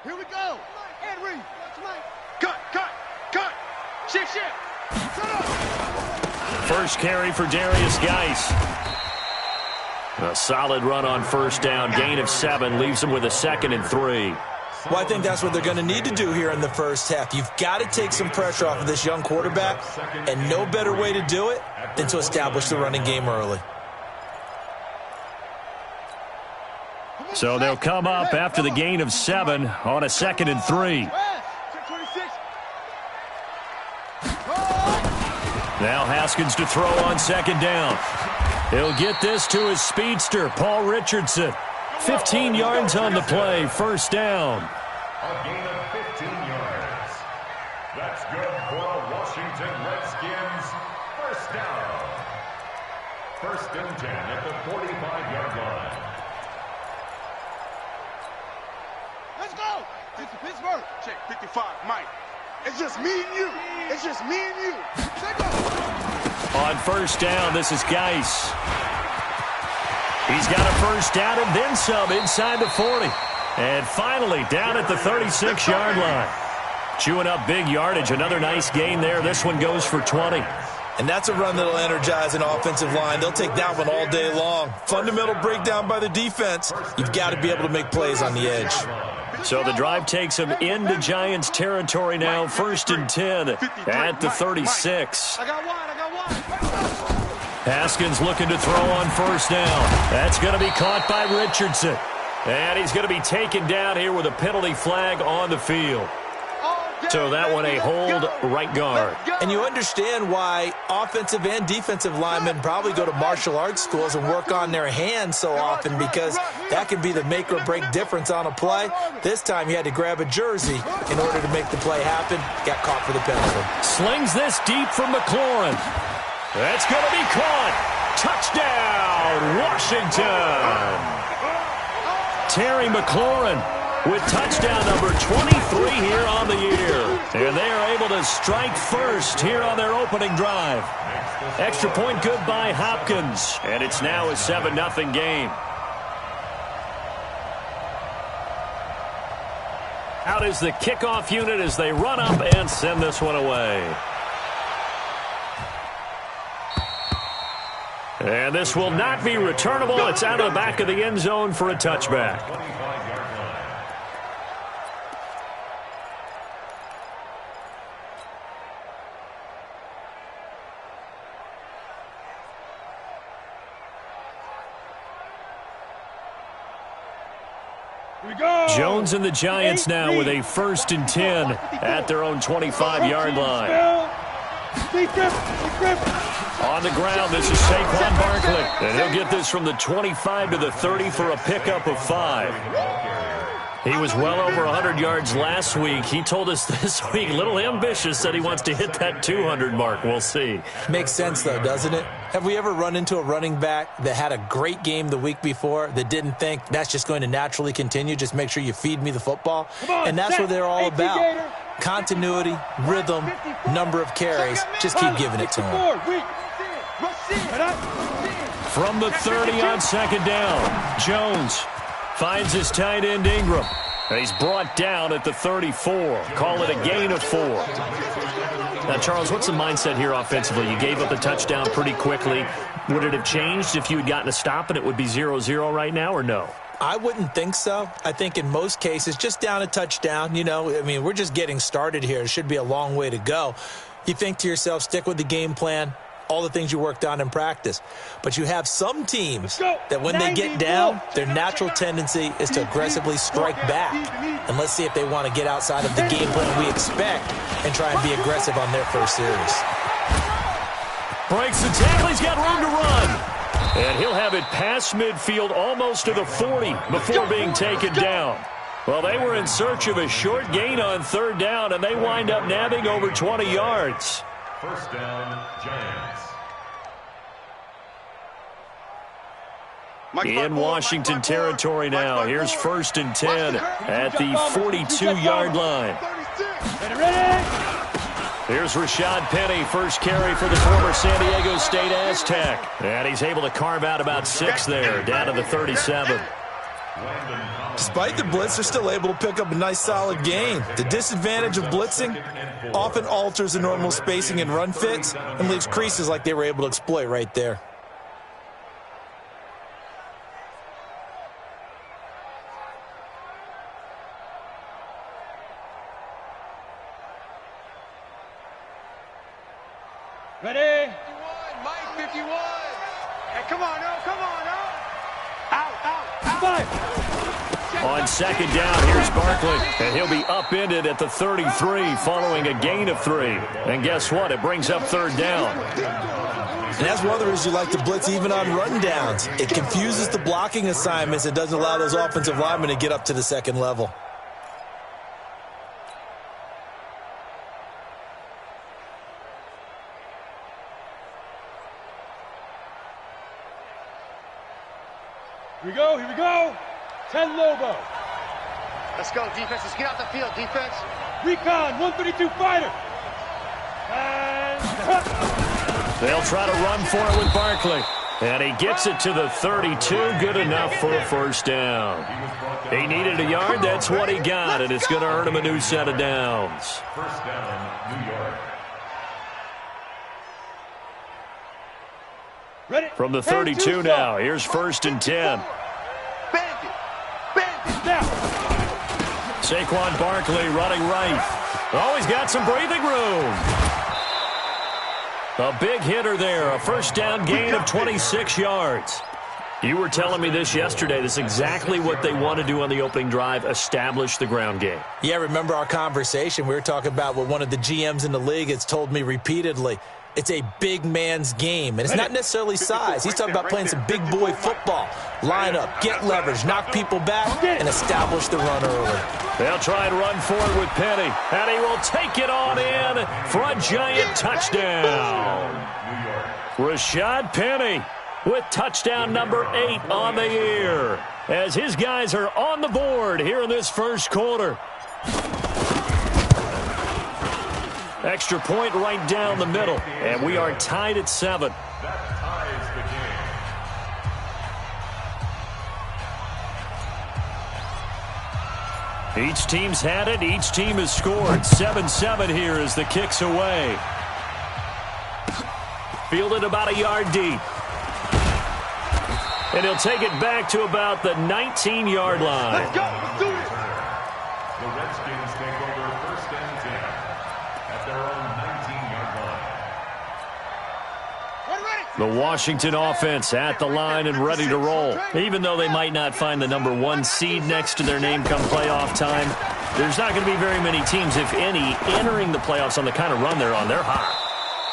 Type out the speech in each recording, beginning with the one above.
Here we go. Henry. Cut. Shift. First carry for Darius Geis. A solid run on first down. Gain of 7 leaves him with a 2nd and 3. Well, I think that's what they're going to need to do here in the first half. You've got to take some pressure off of this young quarterback, and no better way to do it than to establish the running game early. So they'll come up after the gain of 7 on a 2nd and 3. Now Haskins to throw on 2nd down. He'll get this to his speedster, Paul Richardson. 15 yards on the play, first down. A gain of 15 yards. That's good for the Washington Redskins. First down. 1st and 10 at the 45-yard line. Let's go. This is Pittsburgh. Check 55, Mike. It's just me and you. It's just me and you. On first down, this is Geis. He's got a first down and then some inside the 40. And finally down at the 36-yard line. Chewing up big yardage. Another nice gain there. This one goes for 20. And that's a run that'll energize an offensive line. They'll take that one all day long. Fundamental breakdown by the defense. You've got to be able to make plays on the edge. So the drive takes him into Giants territory now. 1st and 10 at the 36. Haskins looking to throw on first down. That's going to be caught by Richardson. And he's going to be taken down here with a penalty flag on the field. So that one a hold, right guard. And you understand why offensive and defensive linemen probably go to martial arts schools and work on their hands so often, because that can be the make or break difference on a play. This time you had to grab a jersey in order to make the play happen. Got caught for the penalty. Slings this deep from McLaurin. That's going to be caught. Touchdown, Washington. Terry McLaurin with touchdown number 23 here on the year. And they are able to strike first here on their opening drive. Extra point good by Hopkins. And it's now a 7-0 game. Out is the kickoff unit as they run up and send this one away. And this will not be returnable. It's out of the back of the end zone for a touchback. Jones and the Giants now with a 1st and 10 at their own 25-yard line. On the ground, this is Saquon Barkley. And he'll get this from the 25 to the 30 for a pickup of 5. He was well over 100 yards last week. He told us this week, a little ambitious, said he wants to hit that 200 mark. We'll see. Makes sense, though, doesn't it? Have we ever run into a running back that had a great game the week before that didn't think that's just going to naturally continue? Just make sure you feed me the football. And that's what they're all about. Continuity, rhythm, number of carries. Just keep giving it to him. From the 30 on 2nd down, Jones finds his tight end Ingram. And he's brought down at the 34. Call it a gain of 4. Now, Charles, what's the mindset here offensively? You gave up a touchdown pretty quickly. Would it have changed if you had gotten a stop and it would be 0-0 right now, or no? I wouldn't think so. I think in most cases, just down a touchdown, you know, I mean, we're just getting started here. It should be a long way to go. You think to yourself, stick with the game plan, all the things you worked on in practice. But you have some teams that when they get down, their natural tendency is to aggressively strike back. And let's see if they want to get outside of the game plan we expect and try and be aggressive on their first series. Breaks the tackle. He's got room to run. And he'll have it past midfield almost to the 40 before being taken down. Well, they were in search of a short gain on 3rd down, and they wind up nabbing over 20 yards. First down, Giants. In Washington territory now. Here's 1st and 10 at the 42-yard line. Here's Rashad Penny, first carry for the former San Diego State Aztec. And he's able to carve out about 6 there, down to the 37. Despite the blitz, they're still able to pick up a nice solid gain. The disadvantage of blitzing often alters the normal spacing and run fits and leaves creases like they were able to exploit right there. Ready? 51, Mike, 51. Hey, come on, no, come on, no. Out. On second down, here's Barkley, and he'll be upended at the 33 following a gain of 3. And guess what? It brings up third down. And that's one of the reasons you like to blitz even on rundowns. It confuses the blocking assignments. It doesn't allow those offensive linemen to get up to the second level. Here we go. 10 Lobo. Let's go, defense. Let's get out the field, defense. Recon, 132 fighter. And They'll try to run for it with Barkley. And he gets it to the 32. Good enough for a first down. He needed a yard. That's what he got. And it's going to earn him a new set of downs. First down, New York. ready. From the 32 now. Here's first and 10. Now. Saquon Barkley running right. Oh, he's got some breathing room. A big hitter there. A first down gain of 26 yards. You were telling me this yesterday. This is exactly what they want to do on the opening drive, establish the ground game. Yeah, remember our conversation? We were talking about what one of the GMs in the league has told me repeatedly. It's a big man's game, and it's not necessarily size. He's talking about playing some big boy football. Line up, get leverage, knock people back, and establish the run early. They'll try and run for it with Penny, and he will take it on in for a giant touchdown. Rashad Penny with touchdown number 8 on the year as his guys are on the board here in this first quarter. Extra point right down the middle, and we are tied at 7. That ties the game. Each team's had it. Each team has scored. 7-7 here as the kick's away. Fielded about a yard deep. And he'll take it back to about the 19-yard line. Let's go. Let's do this. The Redskins take over first and 10 at their own 19-yard line. The Washington offense at the line and ready to roll. Even though they might not find the number 1 seed next to their name come playoff time, there's not going to be very many teams, if any, entering the playoffs on the kind of run they're on. They're hot.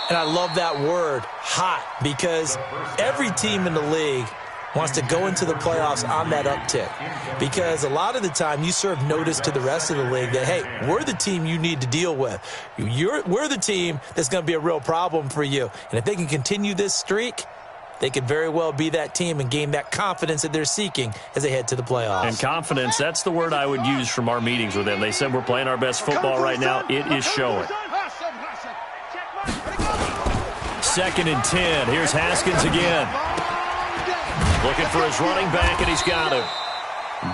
And I love that word, hot, because every team in the league wants to go into the playoffs on that uptick. Because a lot of the time you serve notice to the rest of the league that, hey, we're the team you need to deal with. We're the team that's going to be a real problem for you. And if they can continue this streak, they could very well be that team and gain that confidence that they're seeking as they head to the playoffs. And confidence, that's the word I would use from our meetings with them. They said we're playing our best football right now. It is showing. Second and 10. Here's Haskins again. Looking for his running back, and he's got him.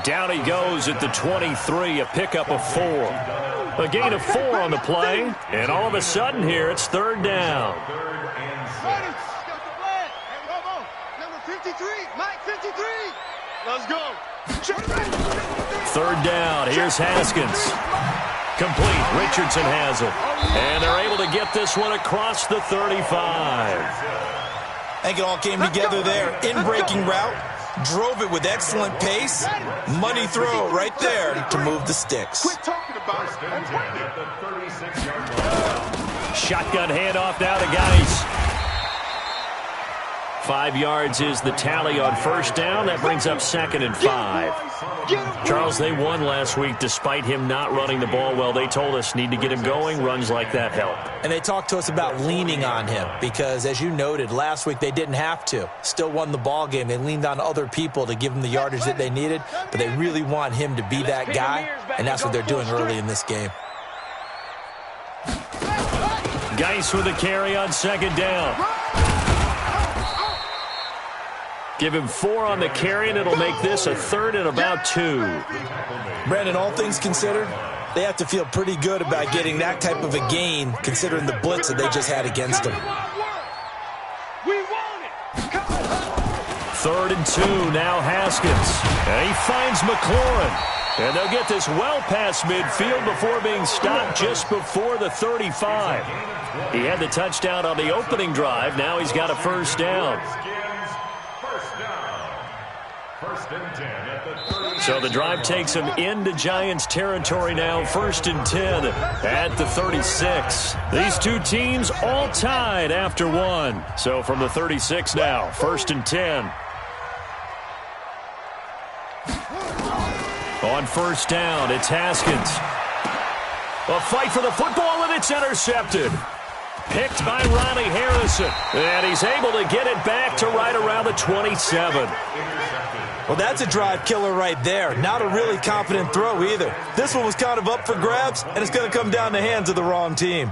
Down he goes at the 23, a pickup of 4. A gain of 4 on the play, and all of a sudden here, it's third down. Number 53, Mike 53. Let's go. Third down, here's Haskins. Complete, Richardson has it. And they're able to get this one across the 35. I think it all came together there. In-breaking route, drove it with excellent pace. Money throw right there to move the sticks. Quit talking about it. At the 36-yard line. Shotgun handoff now to Geis. 5 yards is the tally on first down. That brings up second and 5. Charles, they won last week despite him not running the ball well. They told us need to get him going. Runs like that help. And they talked to us about leaning on him because, as you noted, last week they didn't have to. Still won the ball game. They leaned on other people to give them the yardage that they needed, but they really want him to be that guy, and that's what they're doing early in this game. Geis with a carry on second down. Give him 4 on the carry, and it'll make this a 3rd and about 2. Brandon, all things considered, they have to feel pretty good about getting that type of a gain, considering the blitz that they just had against them. We want it. 3rd and 2, now Haskins. And he finds McLaurin. And they'll get this well past midfield before being stopped just before the 35. He had the touchdown on the opening drive. Now he's got a first down. So the drive takes him into Giants territory now. 1st and 10 at the 36. These two teams all tied after 1. So from the 36 now, 1st and 10. On 1st down, it's Haskins. A fight for the football, and it's intercepted. Picked by Ronnie Harrison. And he's able to get it back to right around the 27. Well, that's a drive killer right there. Not a really confident throw either. This one was kind of up for grabs, and it's going to come down the hands of the wrong team.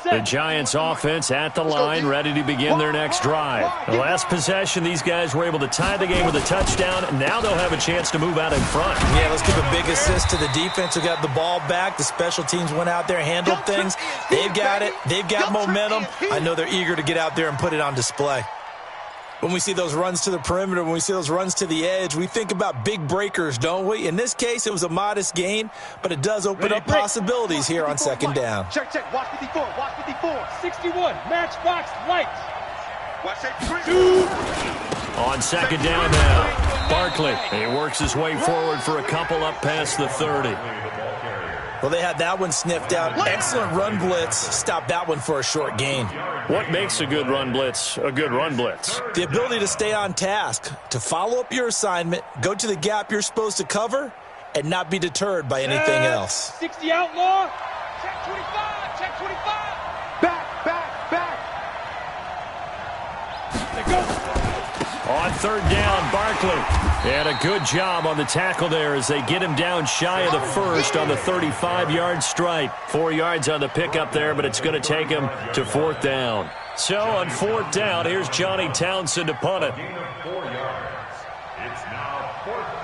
The Giants offense at the line, ready to begin their next drive. The last possession, these guys were able to tie the game with a touchdown. Now they'll have a chance to move out in front. Yeah, let's give a big assist to the defense who got the ball back. The special teams went out there, handled things. They've got it. They've got momentum. I know they're eager to get out there and put it on display. When we see those runs to the perimeter, when we see those runs to the edge, we think about big breakers, don't we? In this case, it was a modest gain, but it does open up possibilities here on 2nd down. Check. Watch 54. Watch 54. 61. Matchbox lights. Watch 83. On 2nd down now, Barkley. He works his way forward for a couple up past the 30. Well, they had that one sniffed out. Excellent run blitz. Stopped that one for a short gain. What makes a good run blitz a good run blitz? The ability to stay on task, to follow up your assignment, go to the gap you're supposed to cover, and not be deterred by anything else. 60 outlaw. Check 25. Check 25. Back. There goes. On 3rd down, Barkley. And a good job on the tackle there as they get him down shy of the 1st on the 35-yard stripe. 4 yards on the pickup there, but it's going to take him to 4th down. So on 4th down, here's Johnny Townsend to punt it. Gain of 4 yards. It's now 4th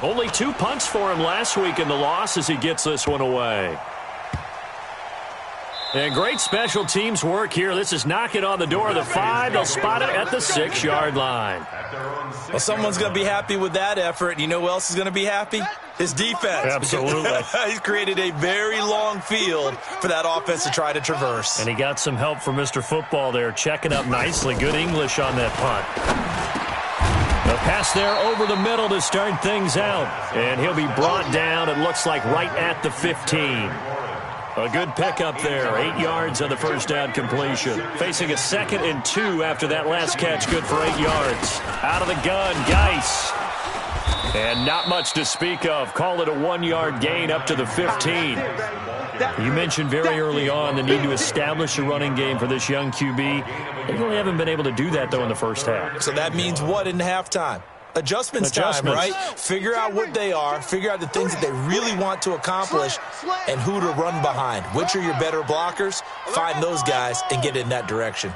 down. Only 2 punts for him last week in the loss as he gets this one away. And great special teams work here. This is knocking on the door of the 5. They'll spot it at the 6-yard line. Well, someone's going to be happy with that effort. You know who else is going to be happy? His defense. Absolutely. He's created a very long field for that offense to try to traverse. And he got some help from Mr. Football there, checking up nicely. Good English on that punt. The pass there over the middle to start things out. And he'll be brought down, it looks like, right at the 15. A good pickup there. 8 yards on the 1st down completion. Facing a 2nd and 2 after that last catch. Good for 8 yards. Out of the gun, Geis. And not much to speak of. Call it a 1-yard gain up to the 15. You mentioned very early on the need to establish a running game for this young QB. They really haven't been able to do that, though, in the first half. So that means what in halftime? Adjustments time, right? Figure out what they are, figure out the things that they really want to accomplish, and who to run behind. Which are your better blockers? Find those guys and get in that direction.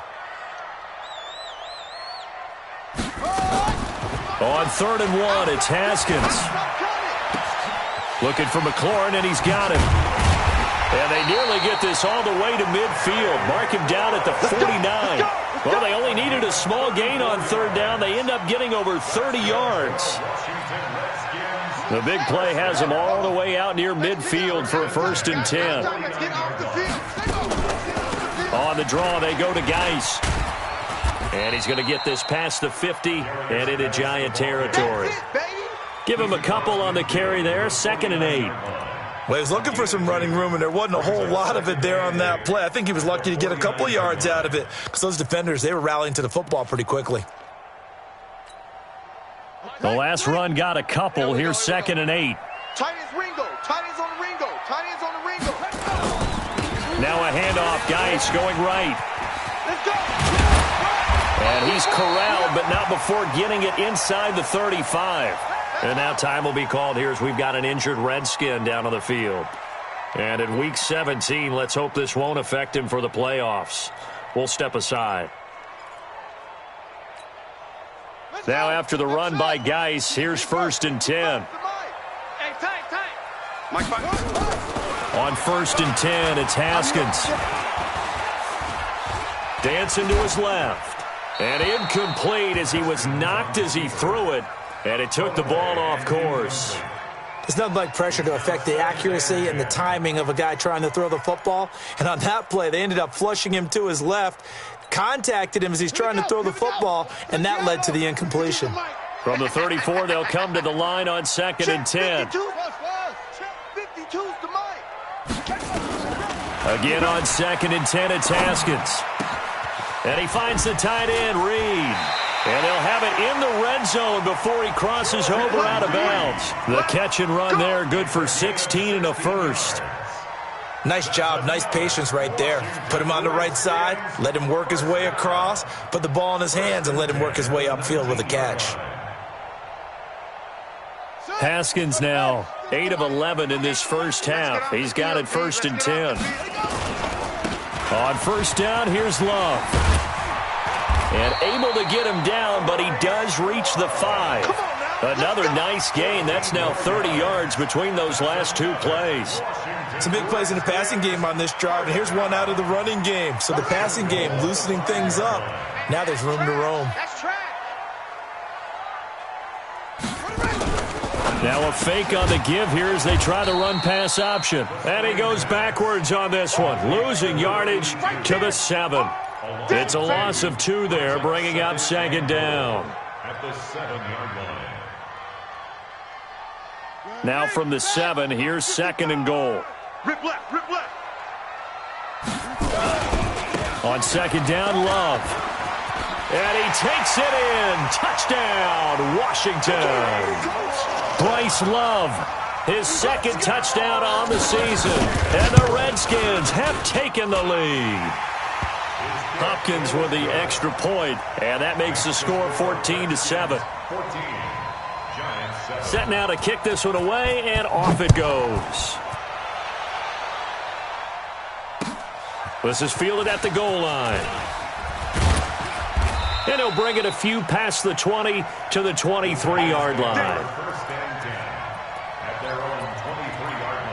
On 3rd and 1, it's Haskins. Looking for McLaurin, and he's got him. And they nearly get this all the way to midfield. Mark him down at the 49. Well, they only needed a small gain on 3rd down. They end up getting over 30 yards. The big play has them all the way out near midfield for a 1st and 10. On the draw, they go to Geis. And he's going to get this past the 50 and into Giant territory. Give him a couple on the carry there, 2nd and 8. Well, he was looking for some running room, and there wasn't a whole lot of it there on that play. I think he was lucky to get a couple of yards out of it because those defenders, they were rallying to the football pretty quickly. The last run got a couple. Here's 2nd and 8. Tight ends Ringo. Tight ends on the Ringo. Tight ends on the Ringo. Now a handoff. Geis going right. Let's go. And he's corralled, but not before getting it inside the 35. And now time will be called here as we've got an injured Redskin down on the field. And in Week 17, let's hope this won't affect him for the playoffs. We'll step aside. Now after the run by Geis, here's 1st and 10. On 1st and 10, it's Haskins. Dancing to his left. And incomplete as he was knocked as he threw it. And it took the ball off course. There's nothing like pressure to affect the accuracy and the timing of a guy trying to throw the football. And on that play, they ended up flushing him to his left, contacted him as he's trying to throw the football, and that led to the incompletion. From the 34, they'll come to the line on 2nd and 10. Again on 2nd and 10, it's Haskins. And he finds the tight end, Reed. And they'll have it in the red zone before he crosses over out of bounds. The catch and run there, good for 16 and a first. Nice job, nice patience right there. Put him on the right side, let him work his way across, put the ball in his hands, and let him work his way upfield with a catch. Haskins now 8 of 11 in this first half. He's got it 1st and 10. On 1st down, here's Love. And able to get him down, but he does reach the 5. Another nice gain. That's now 30 yards between those last 2 plays. Some big plays in the passing game on this drive, and here's one out of the running game. So the passing game loosening things up. Now there's room to roam. Now a fake on the give here as they try the run-pass option. And he goes backwards on this one, losing yardage to the 7. It's a loss of 2 there, bringing up 2nd down. At the 7-yard line. Now from the 7, here's 2nd and goal. Rip left, rip left. On 2nd down, Love. And he takes it in. Touchdown, Washington. Bryce Love, his 2nd touchdown on the season. And the Redskins have taken the lead. Hopkins with the extra point, and that makes the score 14-7. Set now to kick this one away, and off it goes. This is fielded at the goal line. And he'll bring it a few past the 20 to the 23-yard line. First and 10 at their own 23-yard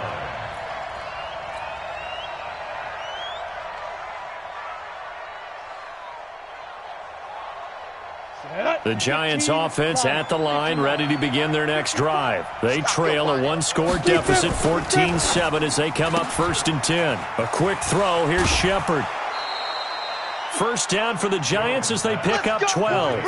line. The Giants offense at the line, ready to begin their next drive. They trail a 1-score deficit, 14-7, as they come up 1st and 10. A quick throw. Here's Shepard. 1st down for the Giants as they pick up 12.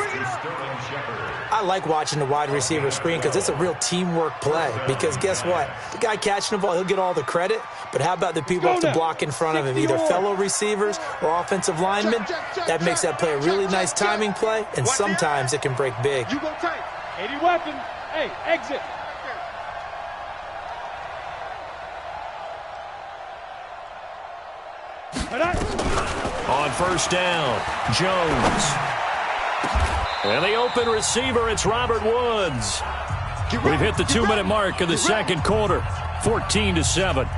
I like watching the wide receiver screen because it's a real teamwork play. Because guess what? The guy catching the ball, he'll get all the credit. But how about the people have to block in front of him, either fellow receivers or offensive linemen? That makes that play a really nice timing play, and sometimes it can break big. You go tight. 80 weapon. Hey, exit. On 1st down, Jones. And the open receiver, it's Robert Woods. We've hit the 2-minute mark of the 2nd quarter, 14-7.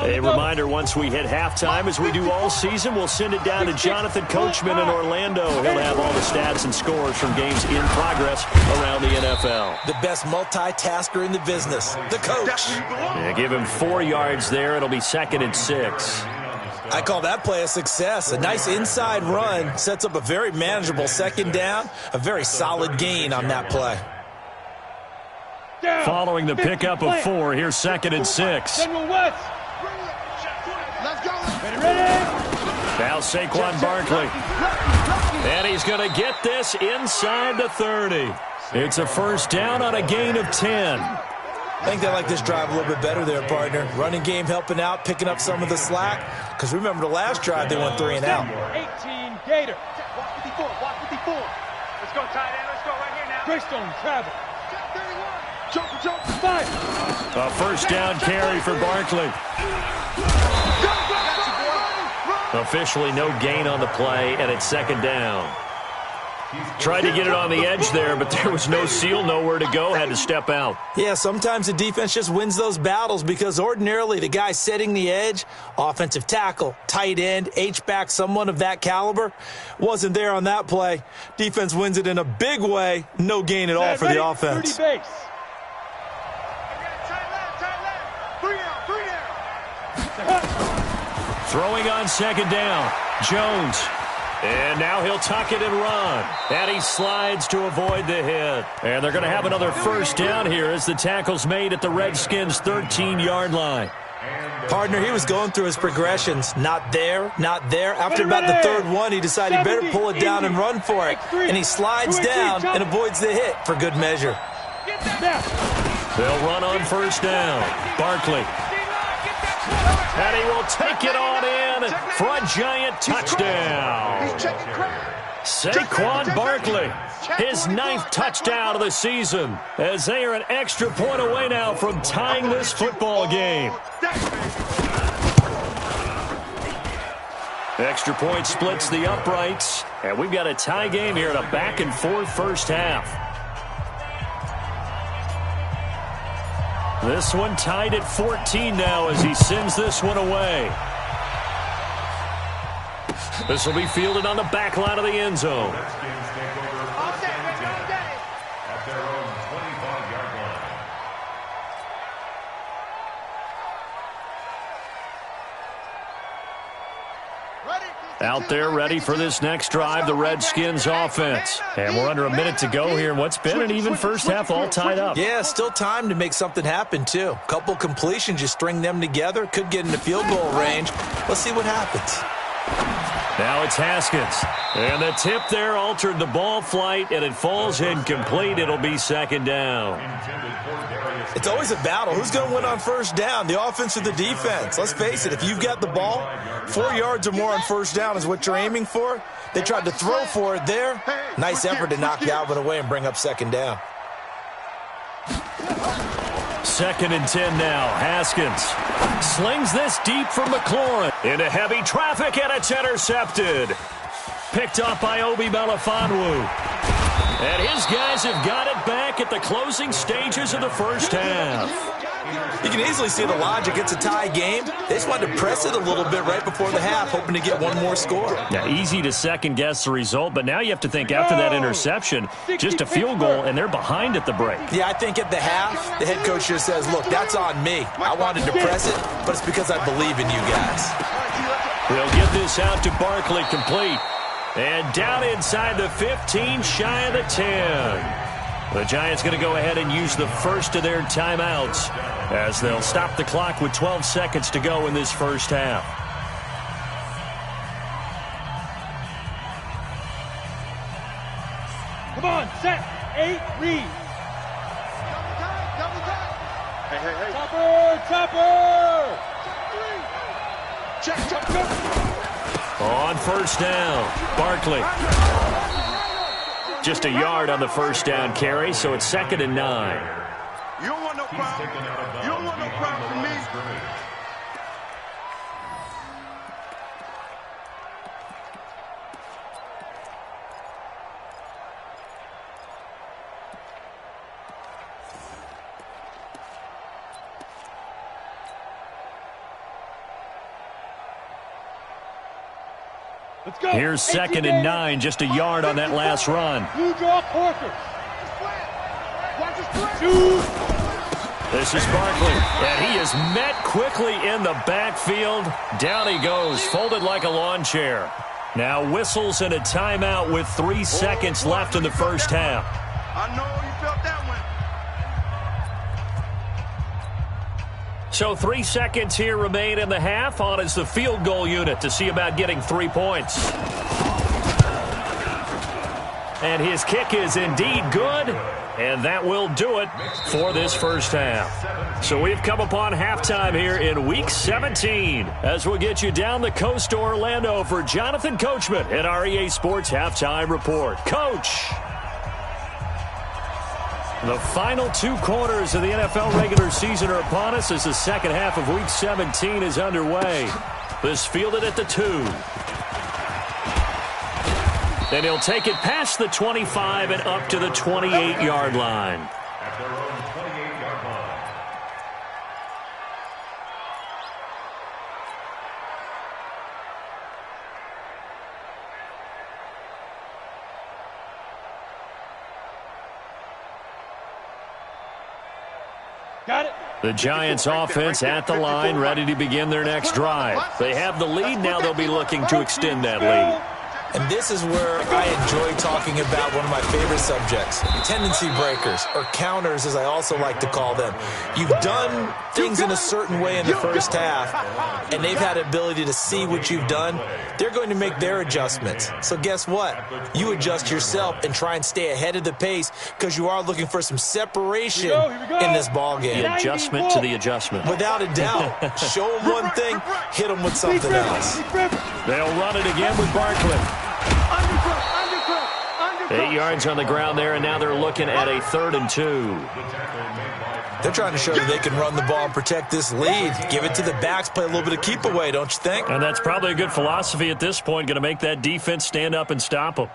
A reminder, once we hit halftime, as we do all season, we'll send it down to Jonathan Coachman in Orlando. He'll have all the stats and scores from games in progress around the NFL. The best multitasker in the business, the coach. Yeah, give him 4 yards there. It'll be 2nd and 6. I call that play a success. A nice inside run sets up a very manageable 2nd down, a very solid gain on that play. Following the pickup of 4, here's 2nd and 6. Now Saquon Barkley. And he's going to get this inside the 30. It's a 1st down on a gain of 10. I think they like this drive a little bit better there, partner. Running game helping out, picking up some of the slack. Because remember the last drive, they went 3 and out. 18 Gator. Walk 54, walk 54. Let's go tight end. Let's go right here now. Greystone, travel. Jump, 5. A 1st down carry for Barkley. Officially no gain on the play, and it's second down. Tried to get it on the edge there, but there was no seal, nowhere to go, had to step out. Yeah, sometimes the defense just wins those battles because ordinarily the guy setting the edge, offensive tackle, tight end, H-back, someone of that caliber, wasn't there on that play. Defense wins it in a big way. No gain at all for the offense. 30 base. Throwing on second down, Jones. And now he'll tuck it and run. And he slides to avoid the hit. And they're going to have another first down here as the tackle's made at the Redskins' 13-yard line. Partner, he was going through his progressions. Not there, not there. After about the third one, he decided he better pull it down and run for it. And he slides down and avoids the hit for good measure. They'll run on first down. Barkley. And he will take it on in for a giant touchdown. Saquon Barkley, his 9th touchdown of the season, as they are an extra point away now from tying this football game. Extra point splits the uprights, and we've got a tie game here in a back-and-forth first half. This one tied at 14 now as he sends this one away. This will be fielded on the back line of the end zone. At their own 25-yard line. Out there ready for this next drive, the Redskins offense. And we're under a minute to go here in what's been an even first half, all tied up. Yeah, still time to make something happen, too. Couple completions, you string them together, could get into field goal range. Let's see what happens. Now it's Haskins. And the tip there altered the ball flight, and it falls incomplete. It'll be second down. It's always a battle. Who's going to win on first down, the offense or the defense? Let's face it, if you've got the ball, 4 yards or more on first down is what you're aiming for. They tried to throw for it there. Nice effort to knock Galvin away and bring up second down. 2nd and 10 now. Haskins slings this deep from McLaurin into heavy traffic, and it's intercepted. Picked up by Obi Melifonwu. And his guys have got it back at the closing stages of the first half. You can easily see the logic. It's a tie game. They just wanted to press it a little bit right before the half, hoping to get one more score. Yeah, easy to second-guess the result, but now you have to think after that interception, just a field goal, and they're behind at the break. Yeah, I think at the half, the head coach just says, look, that's on me. I wanted to press it, but it's because I believe in you guys. They'll get this out to Barkley, complete. And down inside the 15, shy of the 10. The Giants going to go ahead and use the first of their timeouts as they'll stop the clock with 12 seconds to go in this first half. Come on, set, 8, read. Double time. Hey. Chopper. Check. On first down, Barkley. Just a yard on the first down carry, so it's 2nd and 9. You don't want no problem. You don't want no problem from me. Let's go. Here's 2nd and 9, just a yard on that last run. Blue draw Corker. This is Barkley, and he is met quickly in the backfield. Down he goes, folded like a lawn chair. Now whistles and a timeout with 3 seconds left in the first half. I know you felt that one. So 3 seconds here remain in the half. On is the field goal unit to see about getting 3 points. And his kick is indeed good, and that will do it for this first half. So we've come upon halftime here in Week 17 as we'll get you down the coast to Orlando for Jonathan Coachman at our EA Sports Halftime Report. Coach! The final 2 quarters of the NFL regular season are upon us as the second half of Week 17 is underway. This fielded at the 2. Then he'll take it past the 25 and up to the 28-yard line. At their own 28-yard line. Got it. The Giants offense at the line, ready to begin their next drive. They have the lead. Now they'll be looking to extend that lead. And this is where I enjoy talking about one of my favorite subjects, tendency breakers, or counters as I also like to call them. You've done things in a certain way in the first half, and they've had the ability to see what you've done. They're going to make their adjustments. So guess what? You adjust yourself and try and stay ahead of the pace because you are looking for some separation in this ball game. The adjustment to the adjustment. Without a doubt. Show them one thing, hit them with something else. They'll run it again with Barkley. 8 yards on the ground there, and now they're looking at a 3rd and 2. They're trying to show that they can run the ball and protect this lead. Give it to the backs, play a little bit of keep away, don't you think? And that's probably a good philosophy at this point, going to make that defense stand up and stop them.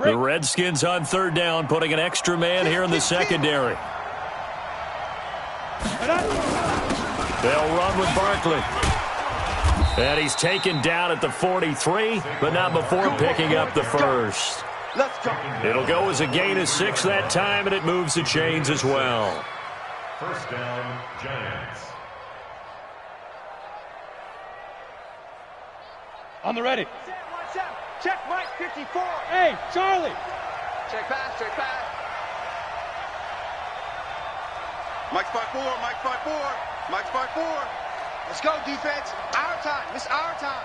The Redskins on 3rd down, putting an extra man here in the secondary. They'll run with Barkley. And he's taken down at the 43, but not before picking up the first. Let's go. It'll go as a gain of 6 that time, and it moves the chains as well. First down, Giants. On the ready. Check Mike 54. Hey, Charlie. Check pass, check pass. Mike's 5-4, Mike's 5-4, Mike's 5-4. Let's go, defense. Our time. It's our time.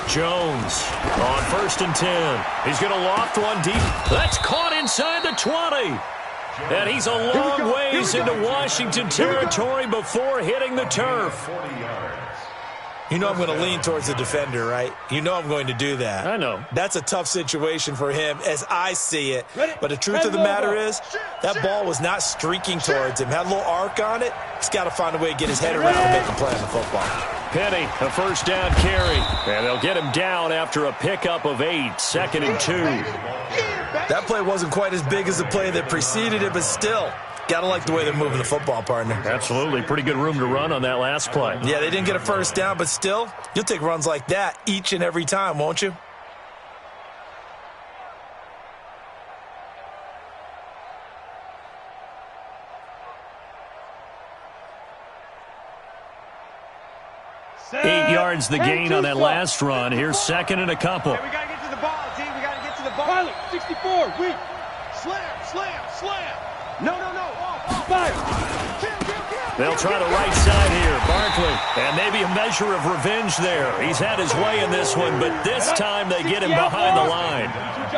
Jones on 1st and 10. He's going to loft one deep. That's caught inside the 20. And he's a long ways into Washington territory before hitting the turf. 40 yards. You know I'm going to lean towards the defender, right? You know I'm going to do that. I know. That's a tough situation for him as I see it. But the truth of the matter is, that ball was not streaking towards him. Had a little arc on it. He's got to find a way to get his head around and make a play on the football. Penny, a 1st down carry. And they'll get him down after a pickup of 8, 2nd and 2. That play wasn't quite as big as the play that preceded it, but still, got to like the way they're moving the football, partner. Absolutely. Pretty good room to run on that last play. Yeah, they didn't get a 1st down, but still, you'll take runs like that each and every time, won't you? Set. 8 yards the gain on that last run. Here's 2nd and a couple. Hey, we got to get to the ball, D. We got to get to the ball. Pilot, 64, weak. Slam, slam, slam. No. Fire. They'll try the right side here. Barkley. And maybe a measure of revenge there. He's had his way in this one, but this time they get him behind the line.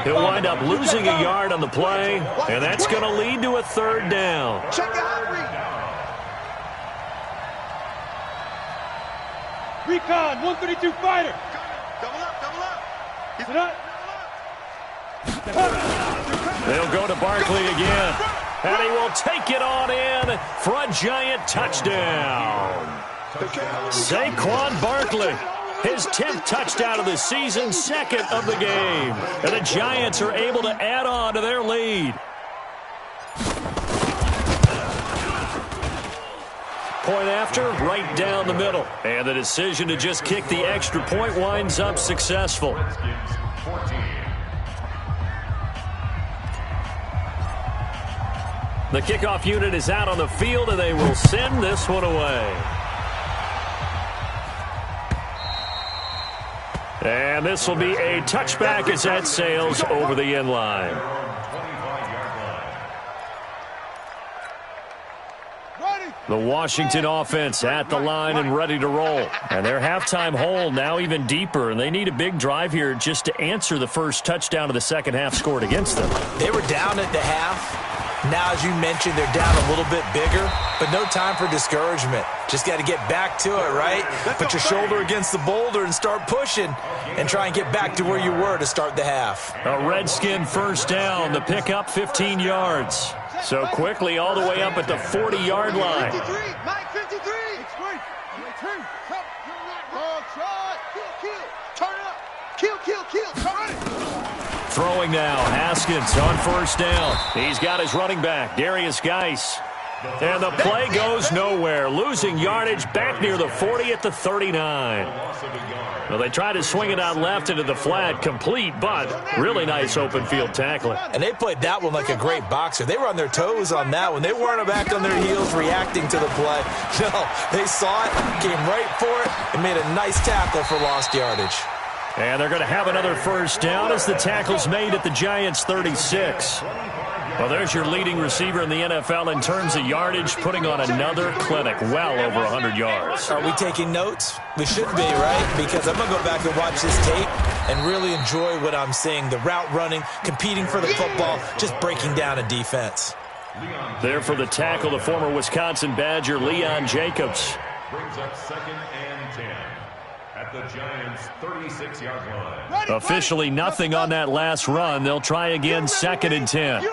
He'll wind up losing a yard on the play, and that's going to lead to a 3rd down. Check the hot read. Recon, 132 fighter. Double up, double up. Sit up. They'll go to Barkley again. And he will take it on in for a Giant touchdown. Saquon Barkley, his 10th touchdown of the season, 2nd of the game. And the Giants are able to add on to their lead. Point after, right down the middle. And the decision to just kick the extra point winds up successful. Redskins 14. The kickoff unit is out on the field, and they will send this one away. And this will be a touchback as that sails over the end line. The Washington offense at the line and ready to roll. And their halftime hole now even deeper, and they need a big drive here just to answer the first touchdown of the second half scored against them. They were down at the half. Now, as you mentioned, they're down a little bit bigger, but no time for discouragement. Just got to get back to it, right? Put your shoulder against the boulder and start pushing and try and get back to where you were to start the half. A Redskin 1st down, the pickup 15 yards. So quickly all the way up at the 40-yard line. 53, Mike 53. It's great. Turn it up. Kill. Turn it. Throwing now, Haskins on first down. He's got his running back, Darius Geis. And the play goes nowhere, losing yardage back near the 40 at the 39. Well, they tried to swing it out left into the flat, complete, but really nice open field tackling. And they played that one like a great boxer. They were on their toes on that one. They weren't back on their heels reacting to the play. No, they saw it, came right for it, and made a nice tackle for lost yardage. And they're going to have another first down as the tackle's made at the Giants' 36. Well, there's your leading receiver in the NFL in terms of yardage, putting on another clinic, well over 100 yards. Are we taking notes? We should be, right? Because I'm going to go back and watch this tape and really enjoy what I'm seeing. The route running, competing for the football, just breaking down a defense. There for the tackle, the former Wisconsin Badger, Leon Jacobs. Brings up 2nd and 10 at the Giants' 36-yard line. Officially nothing on that last run. They'll try again, 2nd and 10.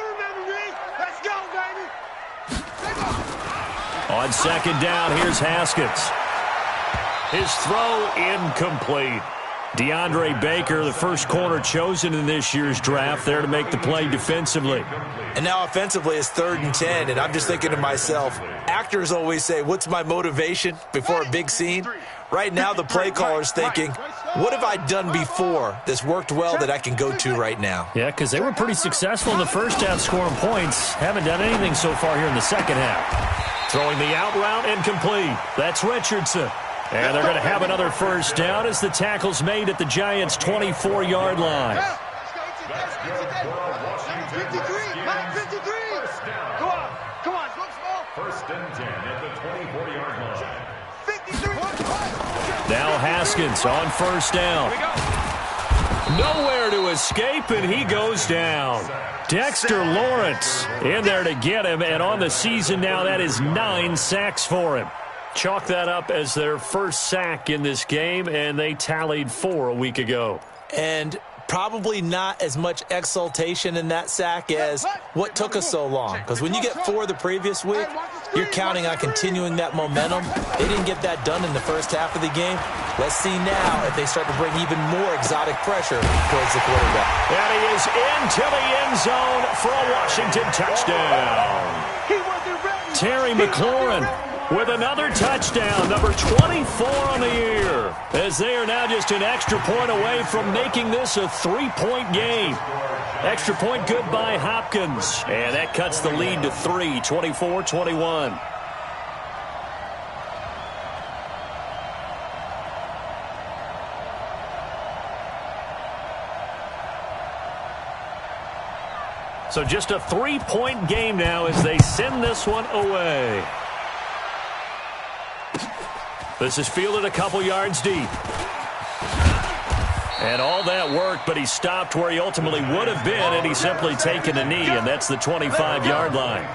On 2nd down, here's Haskins. His throw incomplete. DeAndre Baker, the first corner chosen in this year's draft, there to make the play defensively. And now offensively it's 3rd and 10, and I'm just thinking to myself, actors always say, what's my motivation before a big scene? Right now the play caller's thinking, what have I done before that's worked well that I can go to right now? Yeah, because they were pretty successful in the first half scoring points. Haven't done anything so far here in the second half. Throwing the out route incomplete. That's Richardson. And they're going to have another first down as the tackle's made at the Giants' 24-yard line. That's good for Washington Redskins. First down. Come on. 1st and 10 at the 24-yard line. 53. Now Haskins on first down. Nowhere to escape, and he goes down. Dexter Lawrence in there to get him, and on the season now, that is 9 sacks for him. Chalk that up as their first sack in this game, and they tallied 4 a week ago. And probably not as much exultation in that sack as what took us so long. Because when you get 4 the previous week, you're counting on continuing that momentum. They didn't get that done in the first half of the game. Let's see now if they start to bring even more exotic pressure towards the quarterback. And he is into the end zone for a Washington touchdown. Terry McLaurin with another touchdown, number 24 on the year, as they are now just an extra point away from making this a 3-point game. Extra point good by Hopkins, and that cuts the lead to 3, 24-21. So just a 3-point game now as they send this one away. This is fielded a couple yards deep. And all that worked, but he stopped where he ultimately would have been, and he's simply taken a knee, and that's the 25-yard line.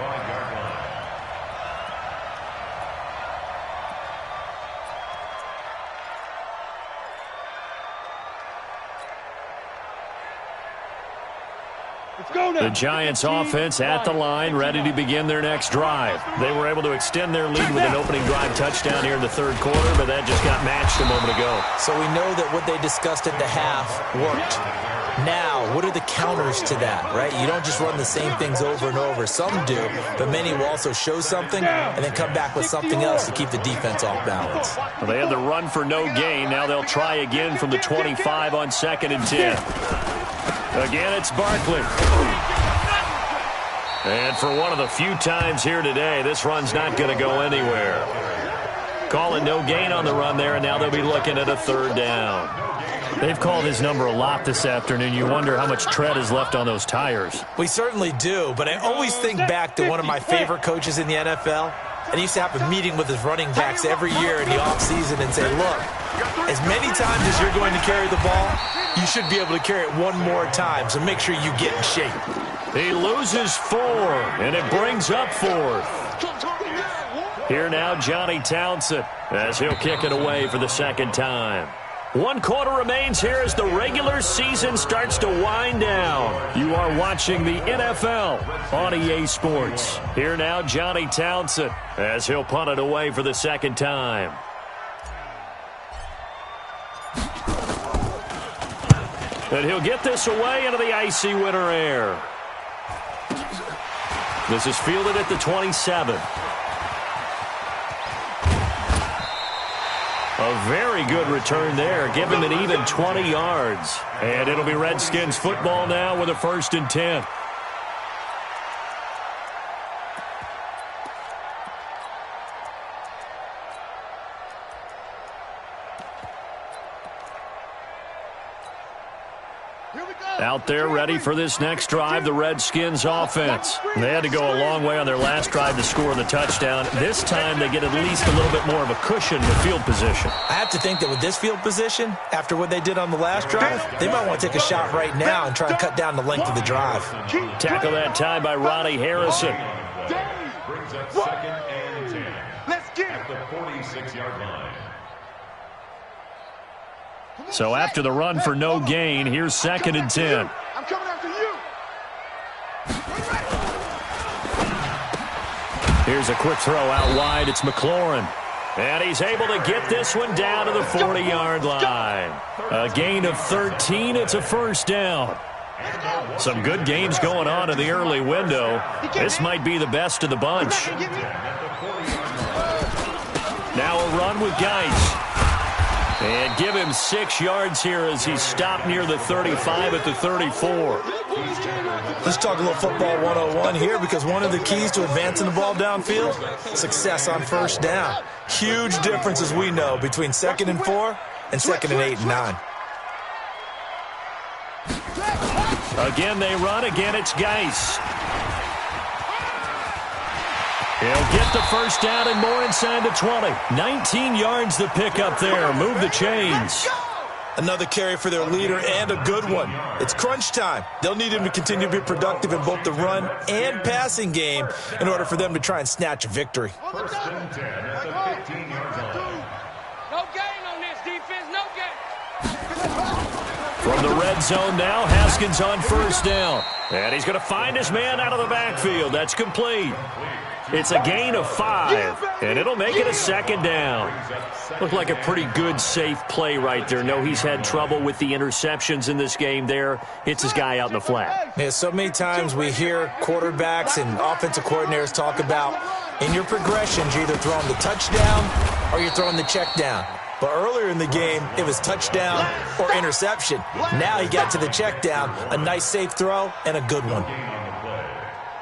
The Giants offense at the line, ready to begin their next drive. They were able to extend their lead with an opening drive touchdown here in the third quarter, but that just got matched a moment ago. So we know that what they discussed at the half worked. Now, what are the counters to that, right? You don't just run the same things over and over. Some do, but many will also show something and then come back with something else to keep the defense off balance. Well, they had the run for no gain. Now they'll try again from the 25 on 2nd and 10. Again, it's Barkley. And for one of the few times here today, this run's not going to go anywhere. Calling no gain on the run there, and now they'll be looking at a 3rd down. They've called his number a lot this afternoon. You wonder how much tread is left on those tires. We certainly do, but I always think back to one of my favorite coaches in the NFL. And he used to have a meeting with his running backs every year in the offseason and say, look, as many times as you're going to carry the ball, you should be able to carry it one more time, so make sure you get in shape. He loses 4, and it brings up 4th. Here now, Johnny Townsend, as he'll kick it away for the 2nd time. 1 quarter remains here as the regular season starts to wind down. You are watching the NFL on EA Sports. Here now, Johnny Townsend, as he'll punt it away for the second time. And he'll get this away into the icy winter air. This is fielded at the 27. A very good return there. Give him an even 20 yards. And it'll be Redskins football now with a 1st and 10. Out there ready for this next drive, the Redskins offense. They had to go a long way on their last drive to score the touchdown. This time they get at least a little bit more of a cushion with field position. I have to think that with this field position, after what they did on the last drive, they might want to take a shot right now and try and cut down the length of the drive. Tackle that time by Ronnie Harrison. Brings up 2nd and 10. Let's get at the 46-yard line. So after the run for no gain, here's 2nd and 10. I'm coming after you. Here's a quick throw out wide. It's McLaurin. And he's able to get this one down to the 40-yard line. A gain of 13. It's a 1st down. Some good games going on in the early window. This might be the best of the bunch. Now a run with Geis. And give him 6 yards here as he's stopped near the 35 at the 34. Let's talk a little football 101 here, because one of the keys to advancing the ball downfield, success on 1st down. Huge difference, as we know, between 2nd and 4 and 2nd and 8 and 9. Again, they run. Again, it's Geis. He'll get the 1st down and more inside the 20. 19 yards the pick up there. Move the chains. Another carry for their leader, and a good one. It's crunch time. They'll need him to continue to be productive in both the run and passing game in order for them to try and snatch a victory. 1st and 10 at the 15-yard line. No gain on this defense, no gain. From the red zone now, Haskins on 1st down. And he's going to find his man out of the backfield. That's complete. It's a gain of 5, and it'll make it a 2nd down. Looked like a pretty good, safe play right there. No, he's had trouble with the interceptions in this game there. Hits his guy out in the flat. Yeah, so many times we hear quarterbacks and offensive coordinators talk about, in your progressions, you're either throwing the touchdown or you're throwing the check down. But earlier in the game, it was touchdown or interception. Now he got to the check down, a nice safe throw, and a good one.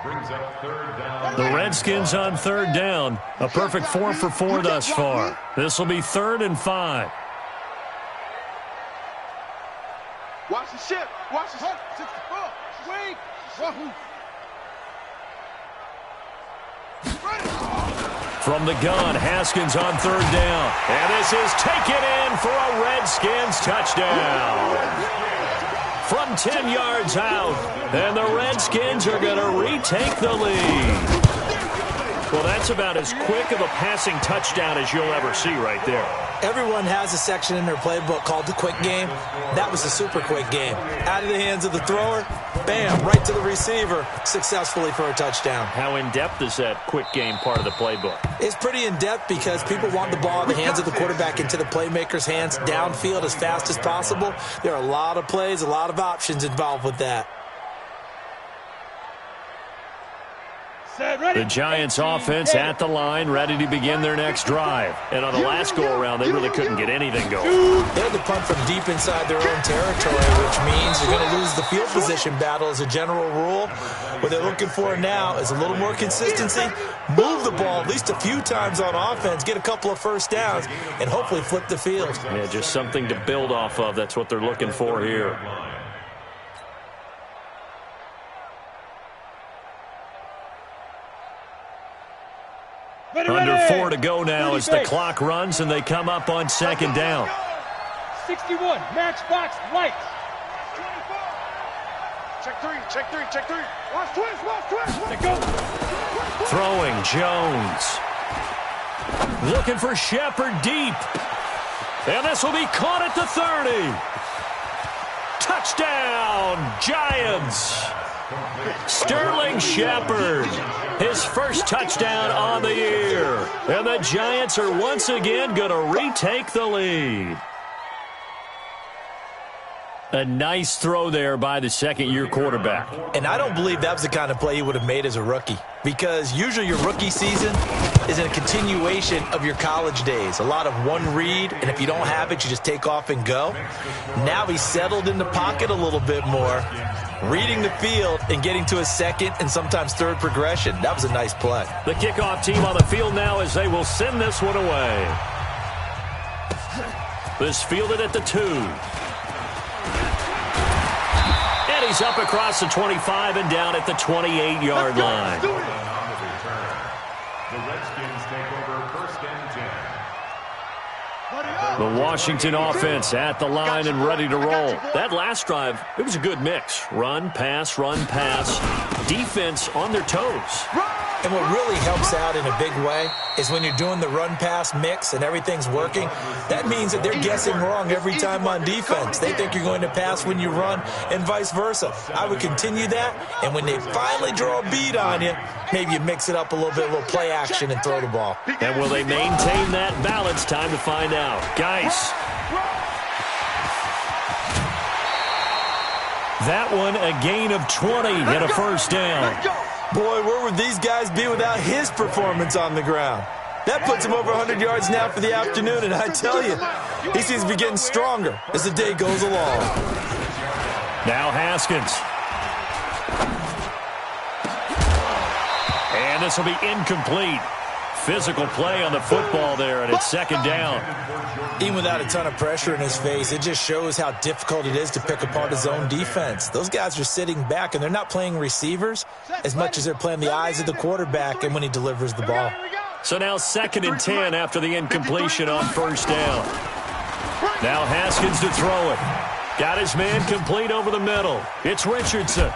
Brings up 3rd down. The Redskins on 3rd down. A perfect 4 for 4 thus far. This will be 3rd and 5. Watch the ship. Watch the ship. 64. Wait. From the gun, Haskins on 3rd down. And this is taken in for a Redskins touchdown. From 10 yards out. And the Redskins are going to retake the lead. Well, that's about as quick of a passing touchdown as you'll ever see right there. Everyone has a section in their playbook called the quick game. That was a super quick game. Out of the hands of the thrower, bam, right to the receiver, successfully for a touchdown. How in-depth is that quick game part of the playbook? It's pretty in-depth because people want the ball in the hands of the quarterback into the playmaker's hands downfield as fast as possible. There are a lot of plays, a lot of options involved with that. The Giants offense at the line, ready to begin their next drive. And on the last go-around, they really couldn't get anything going. They had to punt from deep inside their own territory, which means you're going to lose the field position battle as a general rule. What they're looking for now is a little more consistency, move the ball at least a few times on offense, get a couple of 1st downs, and hopefully flip the field. Yeah, just something to build off of. That's what they're looking for here. Under 4 to go now as the clock runs and they come up on 2nd down. 61, matchbox lights. Check 3, check 3, check 3. Watch twist, watch twist. Let go. Throwing Jones. Looking for Shepard deep. And this will be caught at the 30. Touchdown, Giants. Sterling Shepard, his first touchdown on the year. And the Giants are once again going to retake the lead. A nice throw there by the second-year quarterback. And I don't believe that was the kind of play he would have made as a rookie, because usually your rookie season is a continuation of your college days. A lot of one read, and if you don't have it, you just take off and go. Now he's settled in the pocket a little bit more, reading the field and getting to a second and sometimes third progression. That was a nice play. The kickoff team on the field now as they will send this one away. This fielded at the 2. He's up across the 25 and down at the 28-yard line. The Redskins take over first and 10. The Washington offense at the line and ready to roll. That last drive, it was a good mix. Run, pass, defense on their toes. And what really helps out in a big way is when you're doing the run-pass mix and everything's working, that means that they're guessing wrong every time on defense. They think you're going to pass when you run and vice versa. I would continue that, and when they finally draw a beat on you, maybe you mix it up a little bit, a little play action, and throw the ball. And will they maintain that balance? Time to find out. Guys. That one a gain of 20 and a first down. Boy, where would these guys be without his performance on the ground? That puts him over 100 yards now for the afternoon, and I tell you, he seems to be getting stronger as the day goes along. Now Haskins. And this will be incomplete. Physical play on the football there, and it's second down. Even without a ton of pressure in his face, it just shows how difficult it is to pick apart his own defense. Those guys are sitting back, and they're not playing receivers as much as they're playing the eyes of the quarterback and when he delivers the ball. So now second and 10 after the incompletion on first down. Now Haskins to throw it. Got his man complete over the middle. It's Richardson.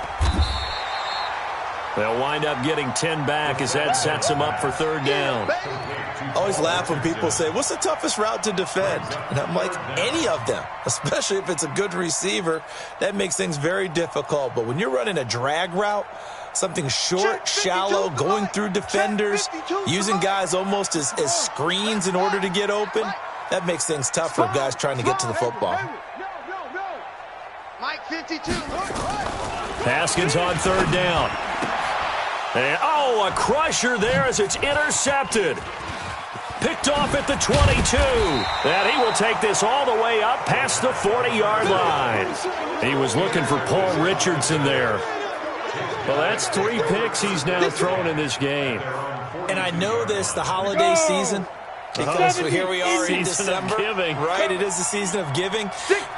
They'll wind up getting 10 back as that sets them up for third down. I always laugh when people say, what's the toughest route to defend? And I'm like, any of them, especially if it's a good receiver. That makes things very difficult. But when you're running a drag route, something short, shallow, going through defenders, using guys almost as screens in order to get open, that makes things tough for guys trying to get to the football. Mike 52. Haskins on third down. And, a crusher there as it's intercepted. Picked off at the 22. And he will take this all the way up past the 40-yard line. He was looking for Paul Richardson there. Well, that's 3 picks he's now thrown in this game. And I know this, the holiday season, because here we are in December, right? It is the season of giving.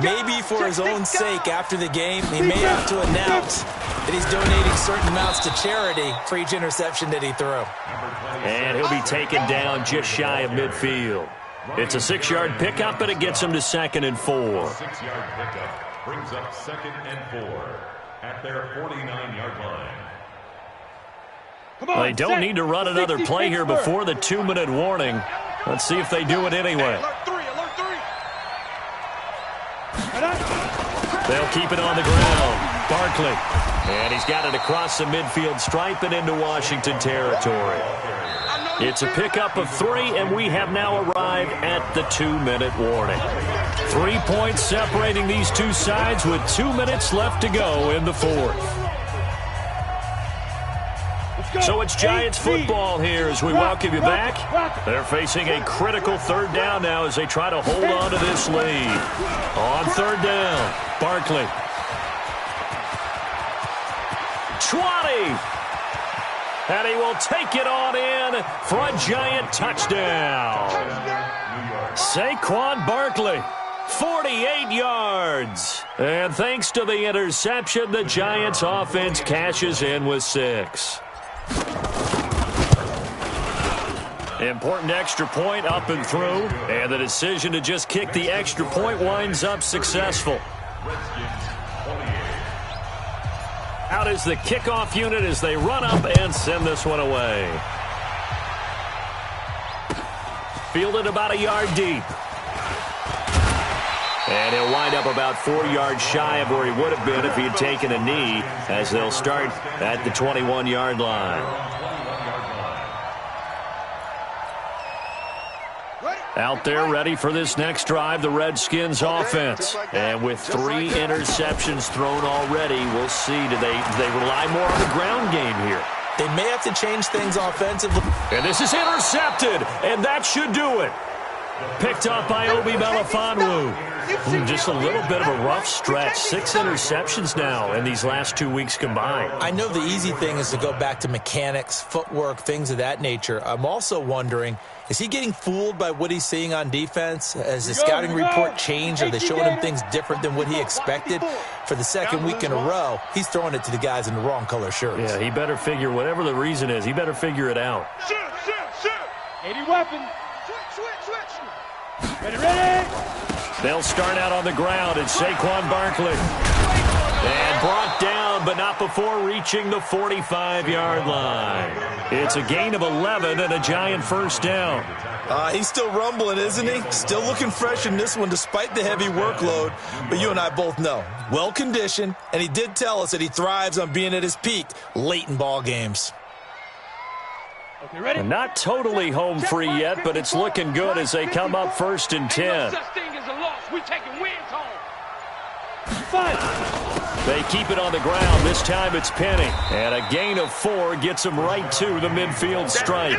Maybe for his own sake, after the game, he may have to announce that he's donating certain amounts to charity for each interception that he threw. And he'll be taken down just shy of midfield. It's a 6-yard pickup, and it gets him to second and 4. 6-yard pickup brings up second and 4 at their 49-yard line. They don't need to run another play here before the 2-minute warning. Let's see if they do it anyway. Alert 3. They'll keep it on the ground. Barkley. And he's got it across the midfield stripe and into Washington territory. It's a pickup of 3, and we have now arrived at the 2-minute warning. 3 points separating these two sides with 2 minutes left to go in the fourth. So it's Giants football here as we welcome you back. They're facing a critical third down now as they try to hold on to this lead. On third down, Barkley. 20. And he will take it on in for a Giant touchdown. Saquon Barkley, 48 yards. And thanks to the interception, the Giants offense cashes in with 6. Important extra point up and through, and the decision to just kick the extra point winds up successful. Out is the kickoff unit as they run up and send this one away. Fielded about a yard deep. And he'll wind up about 4 yards shy of where he would have been if he had taken a knee, as they'll start at the 21-yard line. Out there ready for this next drive, the Redskins offense. And with 3 interceptions thrown already, we'll see. Do they rely more on the ground game here? They may have to change things offensively. And this is intercepted, and that should do it. Picked up by Obi Melifonwu. Just a little bit of a rough stretch. 6 interceptions now in these last 2 weeks combined. I know the easy thing is to go back to mechanics, footwork, things of that nature. I'm also wondering, is he getting fooled by what he's seeing on defense? Has the scouting report changed? Are they showing him things different than what he expected? For the second week in a row, he's throwing it to the guys in the wrong color shirts. Yeah, he better figure, whatever the reason is, he better figure it out. Shoot. 80 weapon. Switch. Ready. They'll start out on the ground, and Saquon Barkley. And brought down, but not before reaching the 45-yard line. It's a gain of 11 and a Giant first down. He's still rumbling, isn't he? Still looking fresh in this one despite the heavy workload. But you and I both know, well-conditioned, and he did tell us that he thrives on being at his peak late in ball games. Okay, ready? Not totally home free yet, but it's looking good as they come up 1st and 10. Ain't no such thing as a loss. We taking wins home. 5. They keep it on the ground. This time it's Penny. And a gain of 4 gets them right to the midfield stripe.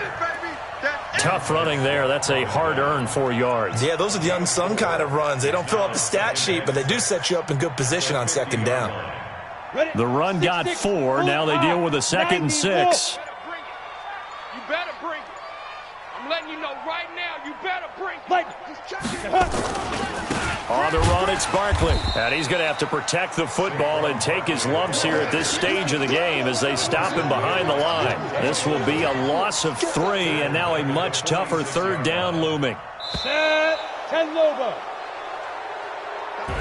Tough running there. That's a hard-earned 4 yards. Yeah, those are the unsung kind of runs. They don't fill up the stat sheet, but they do set you up in good position on second down. The run got 4. Now they deal with a 2nd and 6. You better bring it. I'm letting you know right now, you better bring it. On the run, it's Barkley. And he's going to have to protect the football and take his lumps here at this stage of the game as they stop him behind the line. This will be a loss of 3, and now a much tougher 3rd down looming. Set, 10 Lobo.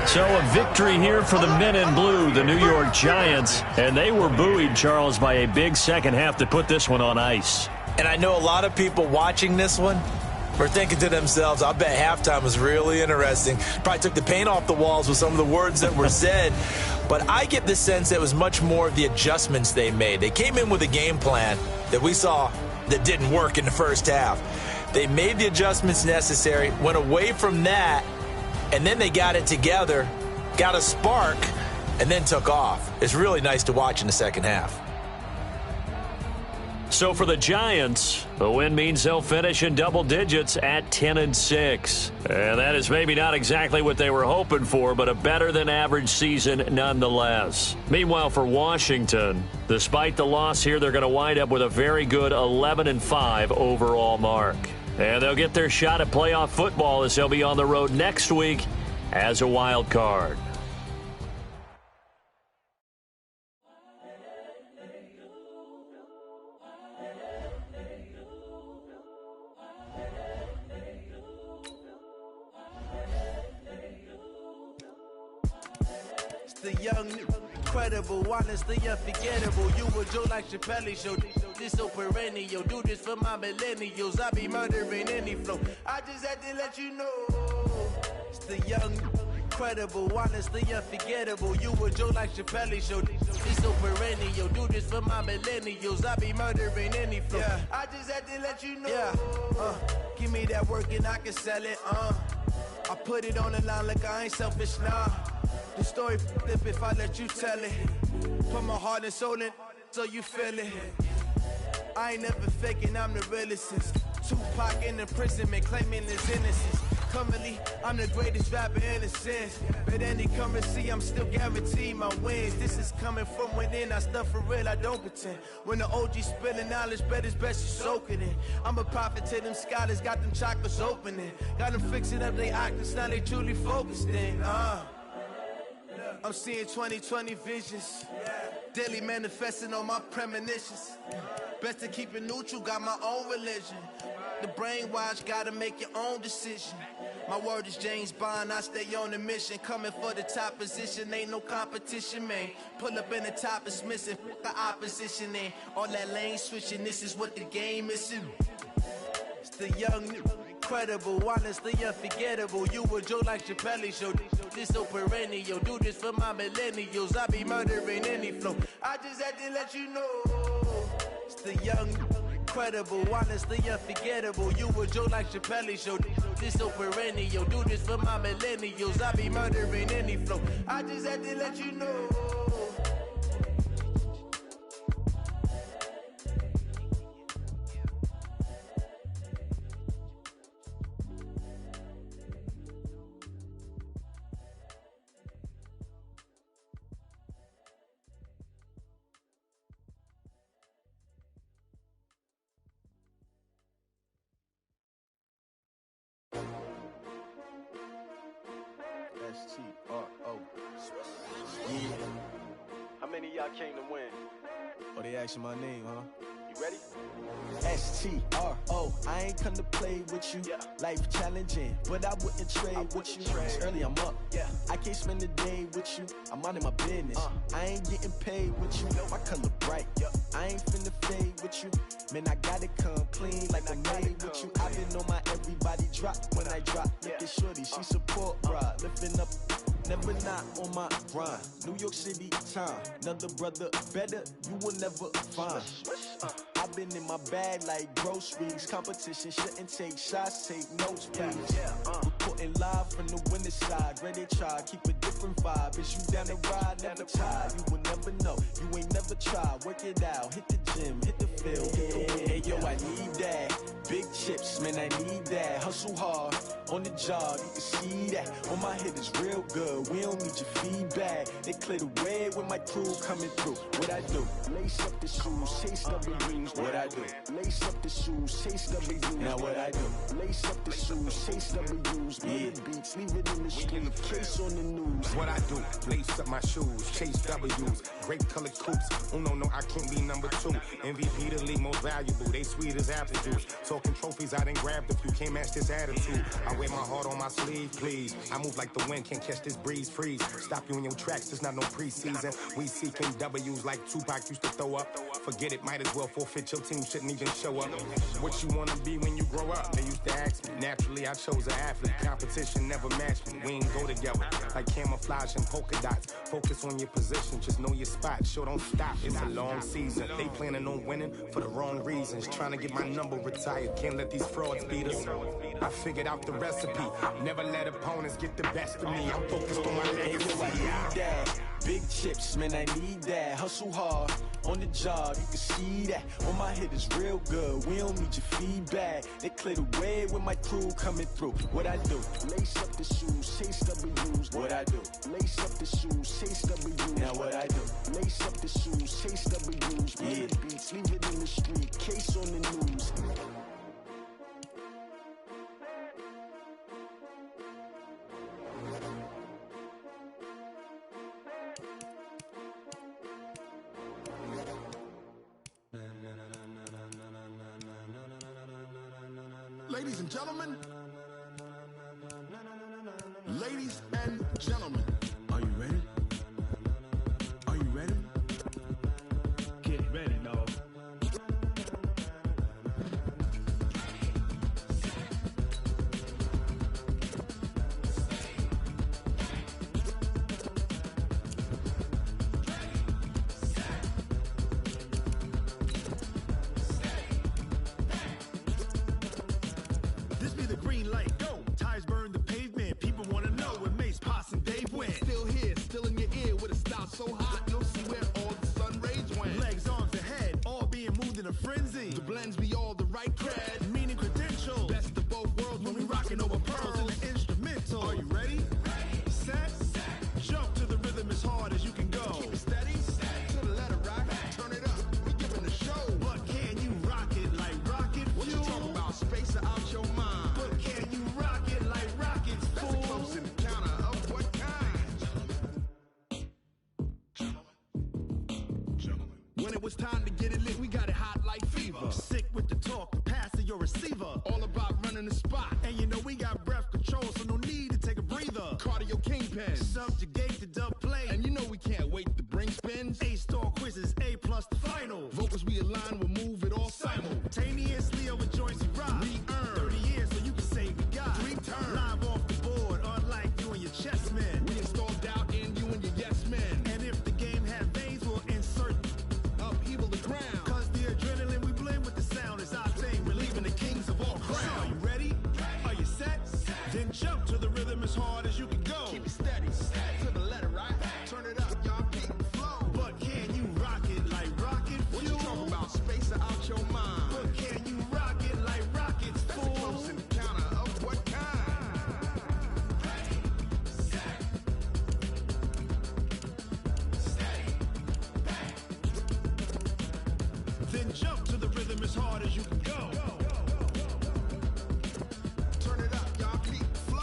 So a victory here for the men in blue, the New York Giants. And they were buoyed, Charles, by a big second half to put this one on ice. And I know a lot of people watching this one were thinking to themselves, I bet halftime was really interesting. Probably took the paint off the walls with some of the words that were said. But I get the sense that it was much more of the adjustments they made. They came in with a game plan that we saw that didn't work in the first half. They made the adjustments necessary, went away from that, and then they got it together, got a spark, and then took off. It's really nice to watch in the second half. So for the Giants, the win means they'll finish in double digits at 10-6. And that is maybe not exactly what they were hoping for, but a better-than-average season nonetheless. Meanwhile, for Washington, despite the loss here, they're going to wind up with a very good 11-5 overall mark. And they'll get their shot at playoff football as they'll be on the road next week as a wild card. The young, incredible, honestly unforgettable. You were Joe like Chappelle show. This so perennial. Do this for my millennials. I be murdering any flow. I just had to let you know. It's the young, incredible, honestly unforgettable. You were Joe like Chappelle show. This so perennial. Do this for my millennials. I be murdering any flow. Yeah. I just had to let you know. Yeah. Give me that work and I can sell it. I put it on the line like I ain't selfish, nah. The story flip if I let you tell it. Put my heart and soul in so you feel it. I ain't never faking, I'm the realest. Tupac in imprisonment, claiming his innocence. Currently, I'm the greatest rapper in a sense. But any currency, I'm still guaranteed my wins. This is coming from within, I stuff for real, I don't pretend. When the OG spilling knowledge, bet it's best you soak it in. I'm a prophet to them scholars, got them chakras opening. Got them fixing up they actors, now they truly focused in. I'm seeing 2020 visions. Daily manifesting on my premonitions. Best to keep it neutral, got my own religion. The brainwash, gotta make your own decision. My word is James Bond, I stay on the mission. Coming for the top position, ain't no competition, man. Pull up in the top, it's missing, the opposition in. All that lane switching, this is what the game is. It's the young, incredible, honestly unforgettable. You a joke like Chappelle show. This so perennial. Do this for my millennials. I be murdering any flow. I just had to let you know. It's the young, incredible, honestly unforgettable. You a joke like Chappelle show. This so perennial. Do this for my millennials. I be murdering any flow. I just had to let you know. S-T-R-O. Yeah. How many of y'all came to win? Oh, they asking my name, huh? You ready? S-T-R-O. I ain't come to play with you. Yeah. Life challenging, but I wouldn't trade with you. It's early, I'm up. Yeah. I can't spend the day with you. I'm minding my business. I ain't getting paid with you. My color bright. I ain't finna fade with you. Man, I gotta come clean like I'm made with you. I've been on my everybody drop when I drop. Look at shorty, she support rod. Lifting up, never not on my grind. New York City time, another brother better, you will never find. I've been in my bag like groceries. Competition shouldn't take shots, take notes, please. Reporting live from the winter side. Ready to try, keep a different vibe. Is you down the ride, never tired. You will never know, you ain't never tried. Work it out, hit the gym, hit the field. Hey yo, I need that. Big chips, man, I need that. Hustle hard, on the job, you can see that. On my head is real good, we don't need your feedback. They clear the way when my crew coming through. What I do? Lace up the shoes, chase W's. What I do? Lace up the shoes, chase W's. Now what I do? Lace up the shoes, chase W's. Yeah. Beats, leave it in the street, case on the news. What I do? Lace up my shoes, chase W's. Grape colored coops. Oh no, I can't be number 2. MVP the league most valuable. They sweet as apple juice. Talking trophies, I done grabbed a few. Can't match this attitude. I wear my heart on my sleeve, please. I move like the wind, can't catch this breeze, freeze. Stop you in your tracks, there's not no preseason. We seeking W's like Tupac used to throw up. Forget it, might as well forfeit. Your team shouldn't even show up. What you wanna be when you grow up? They used to ask me. Naturally, I chose an athlete. Competition never matched me. We ain't go together like camouflage and polka dots. Focus on your position, just know your spot. Sure, don't stop. It's a long season. They planning on winning for the wrong reasons. Trying to get my number retired. Can't let these frauds beat us. I figured out the recipe. Never let opponents get the best of me. I'm focused on my legacy. I need that. Big chips, man, I need that. Hustle hard, on the job, you can see that. On my head is real good, we don't need your feedback. They clear the way when my crew coming through. What I do? Lace up the shoes, chase W's. What I do? Lace up the shoes, chase W's. Now what I do? Lace up the shoes, chase W's. Yeah. Beats, leave it in the street, case on the news. Ladies and gentlemen, ladies and gentlemen, are you ready? Are you ready? Get ready, dog. This be the green light, go. Tires burn the pavement. People want to know where Mace, Potts, and Dave went. Still here, still in your ear with a style so hot, you'll see where all the sun rays went. Legs, arms, and head, all being moved in a frenzy. The blends be all the right cred, meaning credentials. Best of both worlds when we rocking over pearls in the instrumental. Are you ready? Set, jump to the rhythm as hard as you can go. Keep it steady, to the letter rock, turn it up. We giving the show. But can you rock it like rocket fuel? What you talking about? Space out your mind. But can you rock it like rockets, fool? That's a close encounter of what kind? Gentlemen. When it was time to get it lit, we got it hot like fever. Sick with the talk, pass to your receiver. All about running the spot. And you know we got breath control, so no need to take a breather. Cardio kingpin, subjugate the dub play. And you know we can't wait to bring spins. A-star quizzes, A+ the final. Vocals we align, we'll move it all simultaneously over joints we rock. We earn 30 years, so you can say Jump to the rhythm as hard as you can go. Turn it up, y'all. Keep flow.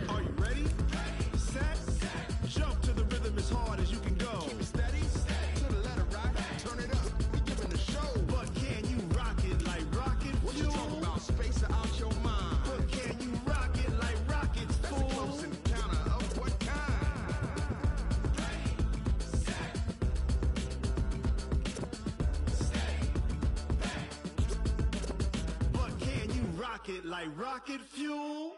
Are you ready? Set. Jump to the rhythm as hard as you can go. Keep it steady. To the letter right. Turn it up. We giving the show. But can you rock it like rocket fuel? What you talking about? Space out your mind. But can you rock it like rockets, fool? That's a close encounter of what kind? But can you rock it like rocket fuel?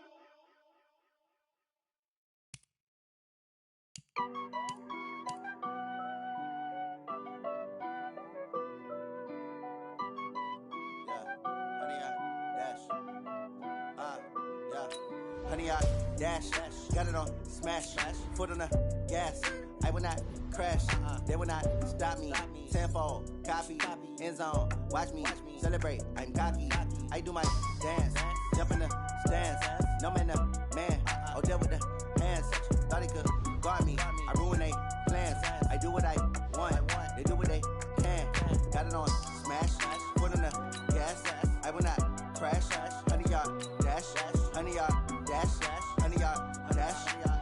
Honey, I dash, got it on smash, foot on the gas. I will not crash, they will not stop me. Tenfold, copy, end zone, watch me celebrate. I'm cocky, I do my dance, jump in the stands. No man, the man, oh there with the hands. Thought he could guard me, I ruin they plans. I do what I want, they do what they can. Got it on smash, foot on the gas. I will not crash, honey, y'all dash, honey, y'all dash, honey, y'all dash,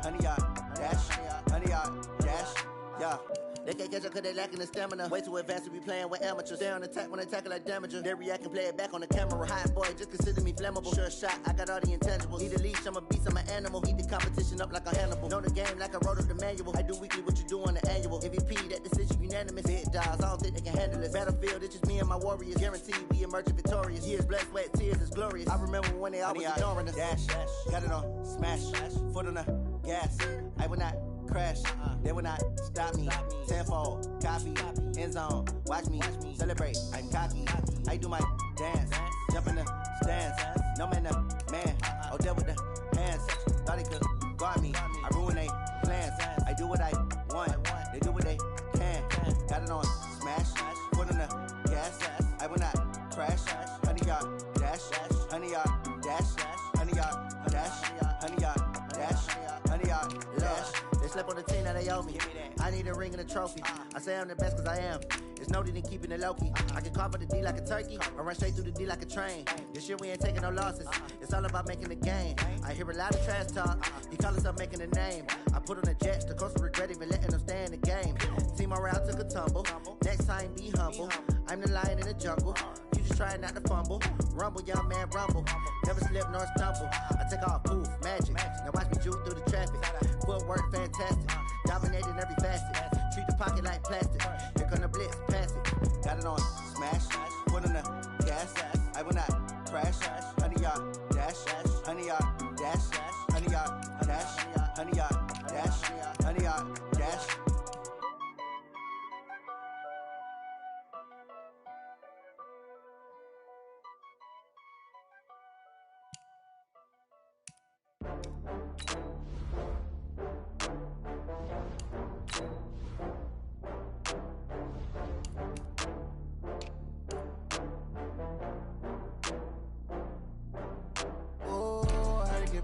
honey, y'all dash, honey, y'all dash, yeah. They can't catch up cause they lacking the stamina. Way too advanced to be playing with amateurs. Stay on attack when they tackle like damager. They react and play it back on the camera. Hot boy, just consider me flammable. Sure shot, I got all the intangibles. Need a leash, I'm a beast, I'm an animal. Eat the competition up like a Hannibal. Know the game like I wrote up the manual. I do weekly what you do on the annual. MVP, that decision unanimous. Big dogs, I don't think they can handle it. Battlefield, it's just me and my warriors. Guaranteed we emerge victorious. Years, blood, sweat, tears, is glorious. I remember when they always ignoring us. Dash, got it on smash, foot on the gas. I will not crash, they will not stop me. Tenfold, copy, end zone, watch me celebrate. I'm cocky, I do my dance, jump in the stands. No man, the man, oh there with the hands. Thought he could guard me, I ruin they plans. I do what I want, they do what they can. Got it on smash, foot on the gas. I will not crash, honey, y'all dash, honey, y'all dash, honey, y'all dash, honey, y'all dash, honey, y'all dash. They slept on the team that they owe me. I need a ring and a trophy. I say I'm the best cause I am. There's no need in keeping it low-key. I can carve up the D like a turkey or run straight through the D like a train. This shit we ain't taking no losses. It's all about making the game. I hear a lot of trash talk. He call himself making a name. I put on the jets, the coast regret even letting them stay in the game. Team around took a tumble. Next time be humble. I'm the lion in the jungle. You just trying not to fumble. Rumble, young man, rumble. Never slip nor stumble. I take off, poof, magic. Now watch me juke through the traffic. Footwork fantastic. Dominating every facet. Treat the pocket like plastic. Here come the blitz, pass it. Got it on smash. Foot on the gas. I will not crash. Honey, y'all dash. Honey, y'all dash. Honey, y'all dash. Honey, y'all dash. Honey, y'all dash.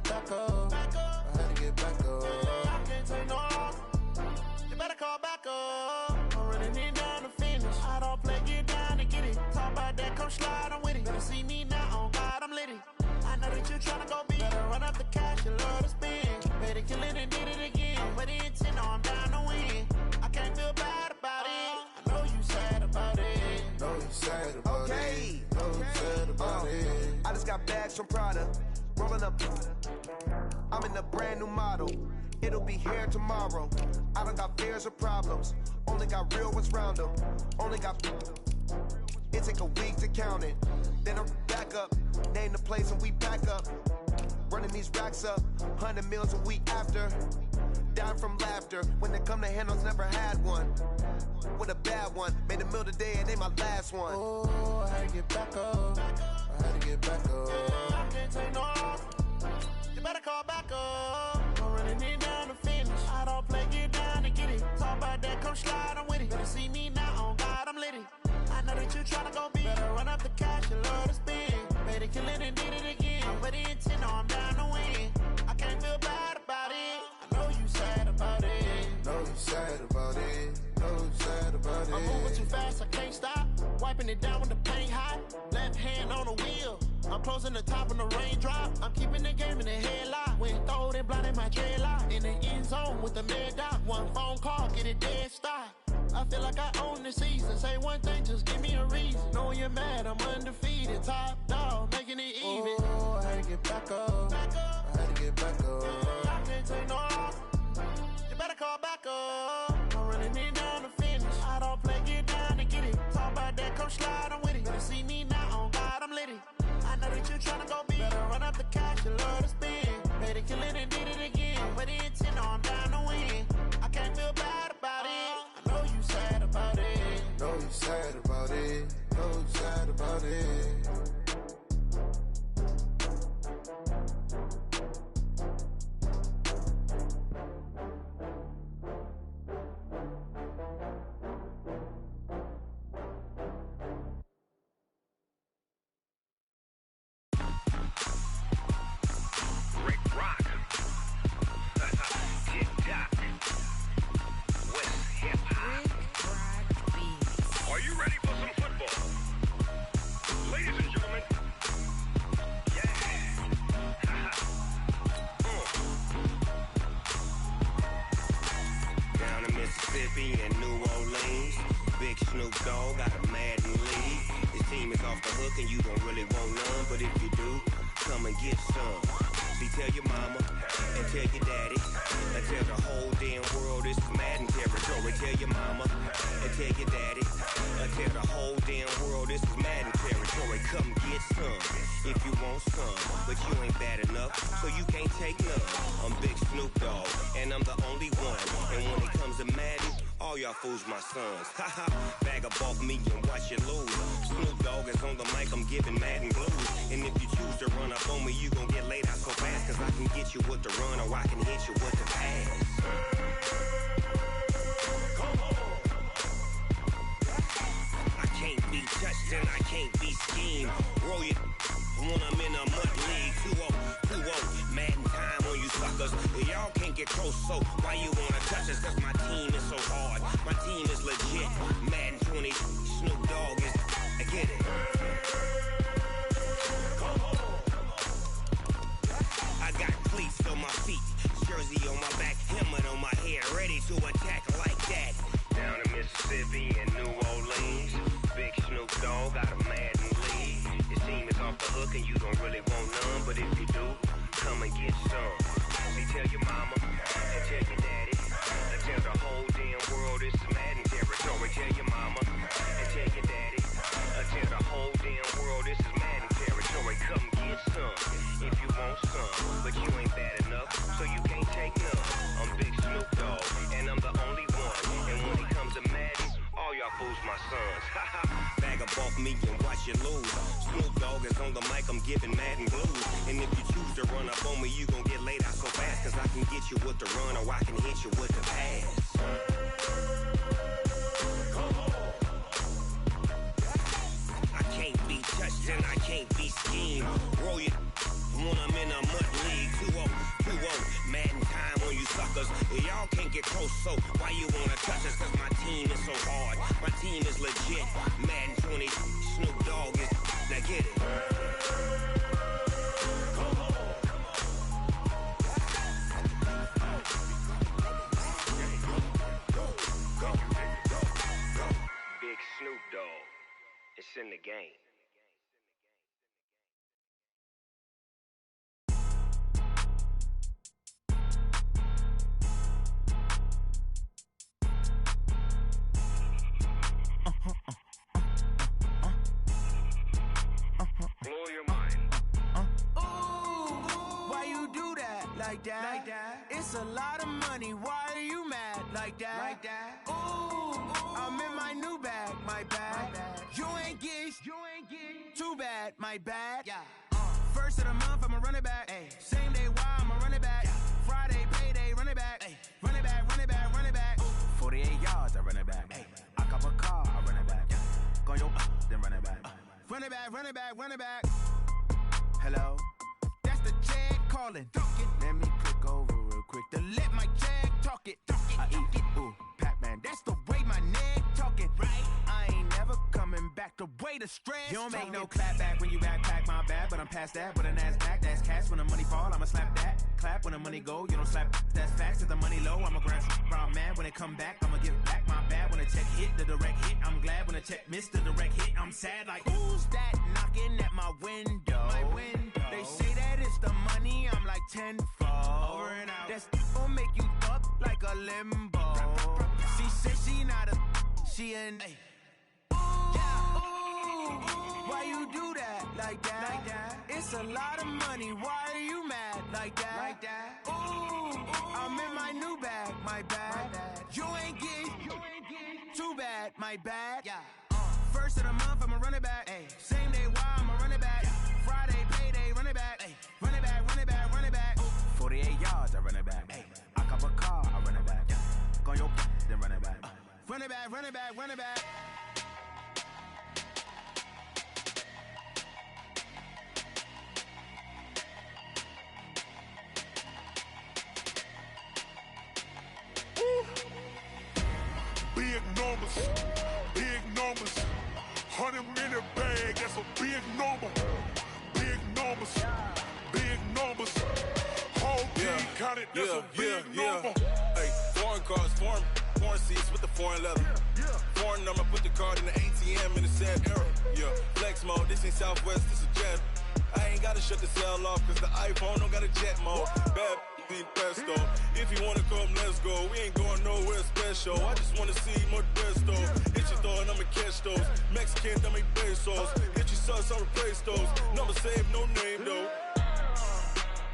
Back up. I had to get back up. I can't take no loss. You better call back up. I'm running it down to finish. I don't play, get down and get it. Talk about that, come slide, I'm with it. Better see me now, on God, I'm lit it. I know that you're tryna go big. Better run up the cash, you love to spend. Better kill it and did it again. But the intent, no, I'm down to win. I can't feel bad about it. I know you sad about it. Know you sad about it. Know you sad about it. I just got bags from Prada. Rolling up, I'm in a brand new model. It'll be here tomorrow. I don't got fears or problems. Only got real ones round them. Only got. It take a week to count it. Then I'm back up. Name the place and we back up. Running these racks up. 100 meals a week after. Down from laughter. When they come to handles, never had one. With a bad one. Made a meal today and they my last one. Oh, I had to get back up. I had to get back up. I can't take no loss. You better call back up. I'm running it down to finish. I don't play, get down and get it. Talk about that, come too fast, I can't stop. Wiping it down with the paint hot. Left hand on the wheel. I'm closing the top on the raindrop. I'm keeping the game in the headlock. When throwed and blinded my dreadlock. In the end zone with the mad dot. One phone call, get it dead stop. I feel like I own the season. Say one thing, just give me a reason. Knowing you're mad, I'm undefeated. Top dog, making it even. Oh, I had to get back up. I had to get back up. I can't take no loss. You better call back up. I'm running it down to finish. I don't play, get down to get it. Talk about that, come slide, I'm with it. Better see me now, on God, I'm lit it. I know that you tryna go big. Better run up the cash, you love to spend. Made it, kill it, and did it again. Put the intent on down to win. I can't feel bad about it. I know you sad about it. Know you sad about it. Know you sad about it. Fools my sons. Haha, bag up off me and watch you lose. Snoop Dogg is on the mic, I'm giving Madden blues. And if you choose to run up on me, you gon' get laid out so fast. Cause I can get you with the run or I can hit you with the pass. Come on. I can't be touched and I can't be schemed. Roll you when I'm in a mud league. 2-0, Madden time on you suckers. Y'all can't get close, so why you wanna touch us? Cause my team is so hard. My team is legit. Madden 20, Snoop Dogg is. I get it. Come on. I got cleats on my feet, jersey on my back, helmet on my head, ready to attack like that. Down in Mississippi and New Orleans, big Snoop Dogg got a Madden lead. Your team is off the hook and you don't really want none, but if you do, come and get some. See, tell your mama and tell your daddy. Tell the whole damn world this is Madden territory. Tell your mama and tell your daddy. Tell the whole damn world this is Madden territory. Come get some if you want some, but you ain't bad enough, so you can't take none. I'm Big Snoop Dogg, and I'm the only one. And when it comes to Madden, all y'all fools my sons. Bag up off me and watch you lose. Snoop Dogg is on the mic, I'm giving Madden blues. And if you choose to run up on me, you gon' get laid out so fast. Cause I can get you with the run or I can hit you with the pass. Come on. I can't be touched and I can't be schemed. Roll you when I'm in a mud league. 2-0, Madden time on you suckers. Y'all can't get close, so why you wanna touch us? Cause my team is so hard. My team is legit. Madden 20, Snoop Dogg is. Now get it. Come on. Big Snoop Dogg. It's in the game. Blow your mind. Ooh, why you do that? Like that? Like that? It's a lot of money. Why are you mad? Like that? Like that? Ooh, I'm in my new bag. My bad. You ain't get too bad. My bad. Yeah. First of the month, I'ma run it back. Ay. Same day, why I'ma run it back. Yeah. Friday, payday, run it back. Ay. Run it back, run it back, run it back. 48 yards, I run it back. Ay. I cop a car, I run it back. Yeah. Go yo, then run it back. Run it back, run it back, run it back. Hello? That's the jag calling. Let me click over real quick to let my jag talk it. I eat it, ooh, Pac-Man. That's the way my neck talking. Right? I way to stress. You don't make no clap back when you backpack, my bad, but I'm past that. But a NASDAQ, that's cash. When the money fall, I'ma slap that. Clap when the money go, you don't slap. That's facts. If the money low, I'ma grab brown man. When it come back, I'ma give back my bad. When the check hit, the direct hit, I'm glad. When the check missed the direct hit, I'm sad. Like, who's that knocking at my window? They say that it's the money, I'm like tenfold. Over and out. That's gon' make you up like a limbo. She said she not a, she an. Why you do that like that? It's a lot of money. Why are you mad like that? Ooh, I'm in my new bag, my bad. You ain't getting too bad, my bad. First of the month, I'ma run it back. Same day, why I'ma run it back. Friday, payday, run it back. Run it back, run it back, run it back. 48 yards, I run it back. I cop a car, I run it back. Go your then run it back. Run it back, run it back, run it back. Big numbers, 100 minute bag, that's a big number. Big numbers, whole team counted, that's a big number. Hey, foreign cars, foreign seats with the foreign leather. Foreign number, put the card in the ATM in the sad era. Flex mode, this ain't Southwest, this is Jet. I ain't gotta shut the cell off, cause the iPhone don't got a jet mode. Bad be pesto. If you wanna come, let's go. We ain't going nowhere special. I just wanna see more pesto. Hit your thought, I'ma catch those. Mexican, I'ma make pesos. Hit your sus, I'll replace those. Number saved, no name though.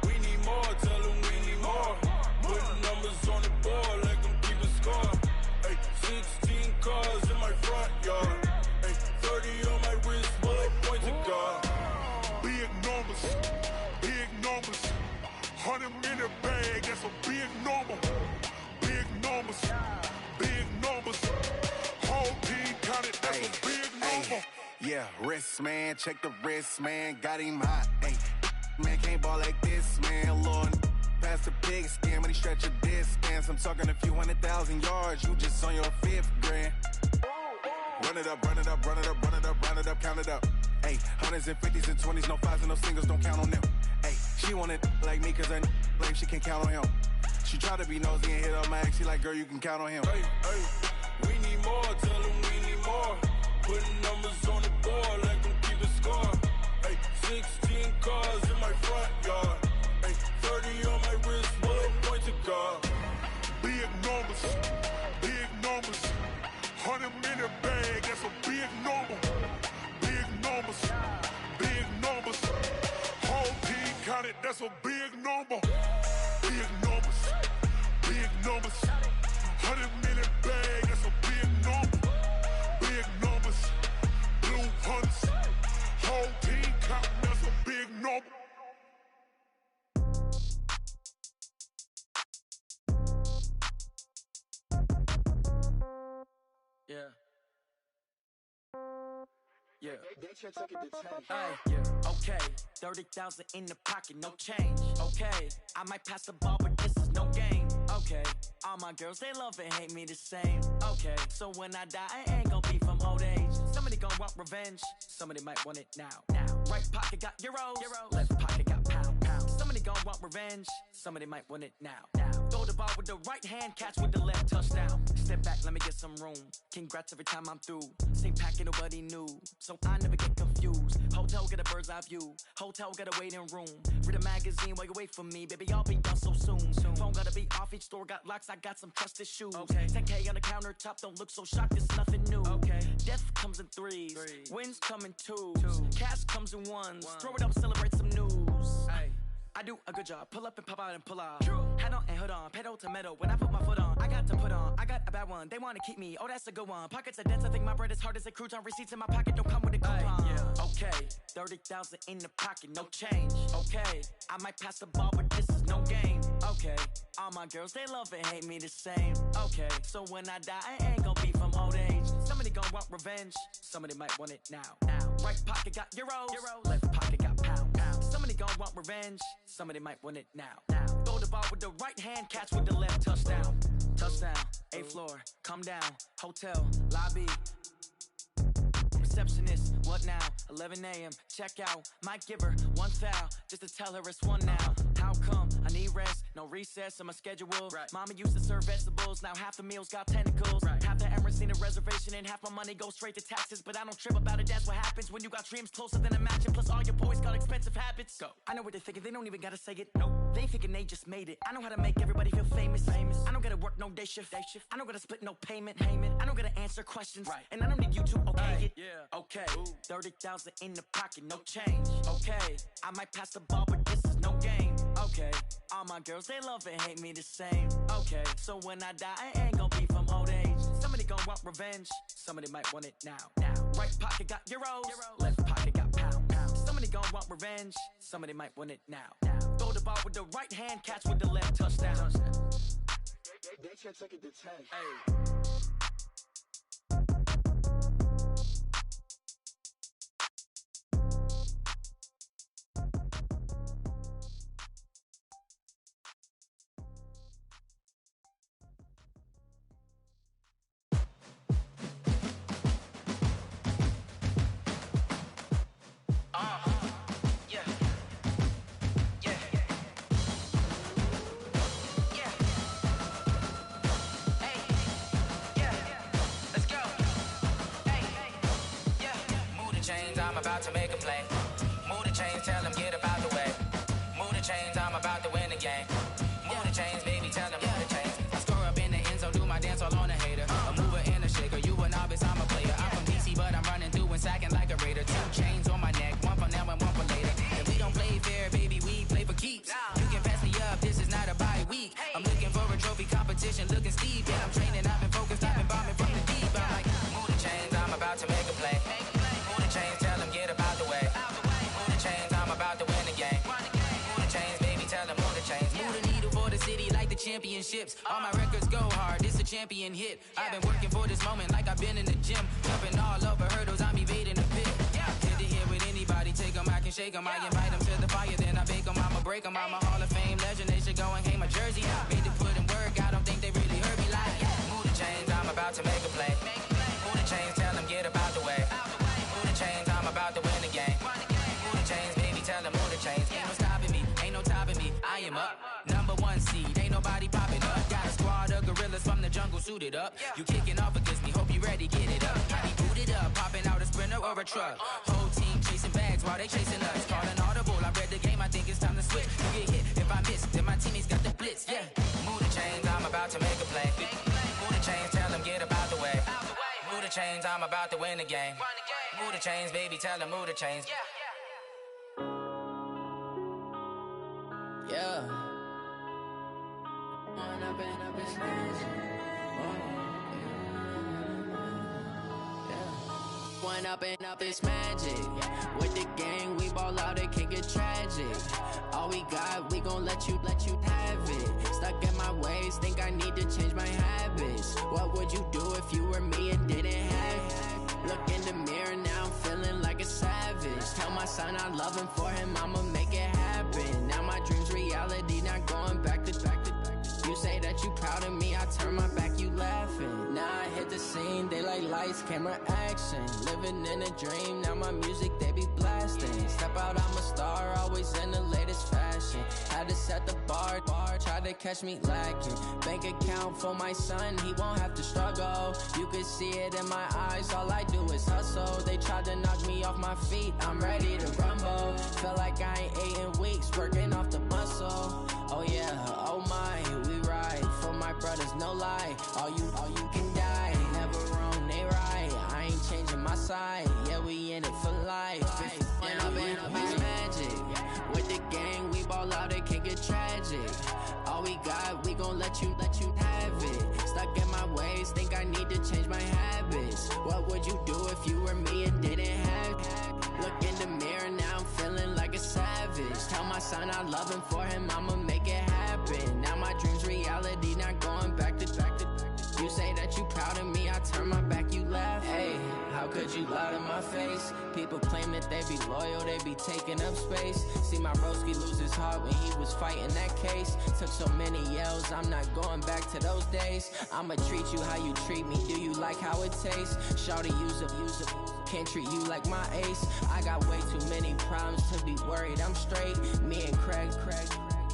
We need more, tell them we need more. Putting numbers on the board like I'm keeping score. Hey, 16 cars in my front yard. Hey, 30 on my wrist, bullet point to God. Big numbers, 100 minute bag, that's a big number. Big numbers, whole team counted, that's a big number. Yeah, wrist man, check the wrist man, got him hot. Ay, man can't ball like this, man. Lord, past the pig skin when he stretch a distance. I'm talking a few 100,000 yards, you just on your 5th grand. Run it up, run it up, run it up, run it up, run it up, count it up. Ay, hundreds and 50s and 20s, no 5s and no singles, don't count on them. Ay, she want it like me, cause her blame she can't count on him. She try to be nosy and hit up my ex, she like, girl, you can count on him. Hey, we need more, tell them we need more. Putting numbers on the board like I'm keeping score. Hey, 16 cars in my front yard. Hey, 30 on my wrist, bullet point to God. Big numbers, 100 minute bag, that's a big number. Big numbers, whole team counted, that's a big number. Big numbers, 100 minute bag, that's a big number. Big numbers, blue hunts, whole team counting, that's a big number. Yeah. Yeah. Hey, yeah. Okay. 30,000 in the pocket, no change. Okay. I might pass the ball, but this is no game. Okay. All my girls, they love and hate me the same. Okay. So when I die, I ain't gon' be from old age. Somebody gon' want revenge. Somebody might want it now. Right pocket got euros. Left pocket got pound. Somebody gon' want revenge. Somebody might want it now. Throw the ball with the right hand, catch with the left, touchdown. Step back, let me get some room. Congrats every time I'm through. Same packet, nobody knew. So I never get confused. Hotel get a bird's eye view. Hotel get a waiting room. Read a magazine while you wait for me. Baby, I'll be done so soon. Phone gotta be off, each store got locks. I got some trusted shoes. 10K on the countertop, don't look so shocked, it's nothing new. Death comes in threes. Wins come in twos. Cash comes in ones. Throw it up, celebrate some news. I do a good job. Pull up and pop out and pull out. Head on and hood on. Pedal to metal. When I put my foot on, I got to put on. I got a bad one. They want to keep me. Oh, that's a good one. Pockets are dense. I think my bread is hard as a crouton. Receipts in my pocket don't come with a coupon. Okay. 30,000 in the pocket. No change. Okay. I might pass the ball, but this is no game. Okay. All my girls, they love and hate me the same. Okay. So when I die, I ain't gonna be from old age. Somebody gon' want revenge. Somebody might want it now. Right pocket got euros. Left pocket got pound. Somebody gon' want revenge. Somebody might want it now. Throw the ball with the right hand, catch with the left, touchdown. Touchdown, 8th floor, come down, hotel, lobby. receptionist. What now? 11 a.m. Check out. Might give her one foul just to tell her it's one now. How come? I need rest. No recess in my schedule. Right. Mama used to serve vegetables. Now half the meals got tentacles. Right. Half the Emirates need a reservation and half my money goes straight to taxes. But I don't trip about it. That's what happens when you got dreams closer than imagine. Plus all your boys got expensive habits. Go. I know what they're thinking. They don't even gotta say it. Nope. They thinking they just made it. I know how to make everybody feel famous. I don't gotta work no day shift. I don't gotta split no payment. I don't gotta answer questions. Right. And I don't need you to okay it. Yeah. Okay. 30,000 in the pocket, no change. Okay. I might pass the ball, but this is no game. Okay. All my girls, they love and hate me the same. Okay. So when I die, I ain't gonna be from old age. Somebody gonna want revenge. Somebody might want it now. Right pocket got euros. Left pocket got pounds. Somebody gonna want revenge. Somebody might want it now. Throw the ball with the right hand, catch with the left, touchdown. They can't take it to 10. Hey. About to make a play. Move the chains, tell them get about the way. Move the chains, I'm about to win the game. Move the chains, baby, tell them move the chains. I score up in the end zone, do my dance all on a hater. A mover and a shaker, you a novice, I'm a player. I'm from DC, but I'm running through and sacking like a raider. 2 chains on my neck, one for now and one for later. If we don't play fair, baby, we play for keeps. You can pass me up, this is not a bye week. I'm looking for a trophy competition, looking steep. Yeah, I'm training, I've been focused, I've been bombing from the deep. I'm like, move the chains, I'm about to make a play. Move the chains, tell them get about the way. Move the chains, I'm about to win the game. Move the chains, baby, tell them move the chains. Move the needle for the city like the championships. All my records go hard, this a champion hit. I've been working for this moment like I've been in the gym. Jumping all over hurdles, I'm evading the pit. Hit to hit with anybody, take them, I can shake them. I invite them to the fire, then I bake them, I'ma break them. I'm a Hall of Fame legend, they should go and hang my jersey. Made to put in work, I don't think they really heard me like. Move the chains, I'm about to make a play. Move the chains, tell them get about the way. Move the chains, I'm about to win the game. Move the chains, baby, tell them move the chains. Ain't no stopping me, ain't no topping me. I am up, #1 seed, ain't nobody popping up. Got a squad of gorillas from the jungle suited up. You kicking off against me, hope you ready, get it up. I be booted up, popping out a sprinter or a truck. Whole team chasing bags while they chasing us. Calling audible, I read the game, I think it's time to switch. You get hit, if I miss, then my teammates got the blitz, yeah. Move the chains, I'm about to make a play. Move the chains, tell them get about the way. Move the chains, I'm about to win the game. Move the chains, baby, tell them move the chains. Yeah. One up and up, it's magic. With the gang, we ball out, it can get tragic. All we got, we gon' let you have it. Stuck in my ways, think I need to change my habits. What would you do if you were me and didn't have it? Look in the mirror, now I'm feeling like a savage. Tell my son I love him, for him I'ma make it happen. Now my dream's reality, not going back to. You say that you proud of me, I turn my back, you laughing. Now I hit the scene, they like lights, camera, action. Living in a dream, now my music, they be blasting. Step out, I'm a star, always in the latest fashion. Had to set the bar, try to catch me lacking. Bank account for my son, he won't have to struggle. You can see it in my eyes, all I do is hustle. They tried to knock me off my feet, I'm ready to rumble. Feel like I ain't ate in weeks, working off the muscle. Oh yeah, oh my, we ride for my brothers, no lie. All you can die, never wrong, they right. I ain't changing my side, yeah, we in it for life. When up and up is magic. With the gang, we ball out, it can get tragic. All we got, we gon' let you have it. Stuck in my ways, think I need to change my habits. What would you do if you were me and didn't have it? Look in the mirror, now I'm feeling like a savage. Tell my son I love him, for him I'ma make it happen. Now my dream's reality, not going back to. You say that you proud of me, I turn my back, you laugh. Hey, how could you lie to my face? People claim that they be loyal, they be taking up space. See my broski lose his heart when he was fighting that case. Took so many yells, I'm not going back to those days. I'ma treat you how you treat me, do you like how it tastes? Shawty, use up, can't treat you like my ace. I got way too many problems to be worried, I'm straight. Me and Craig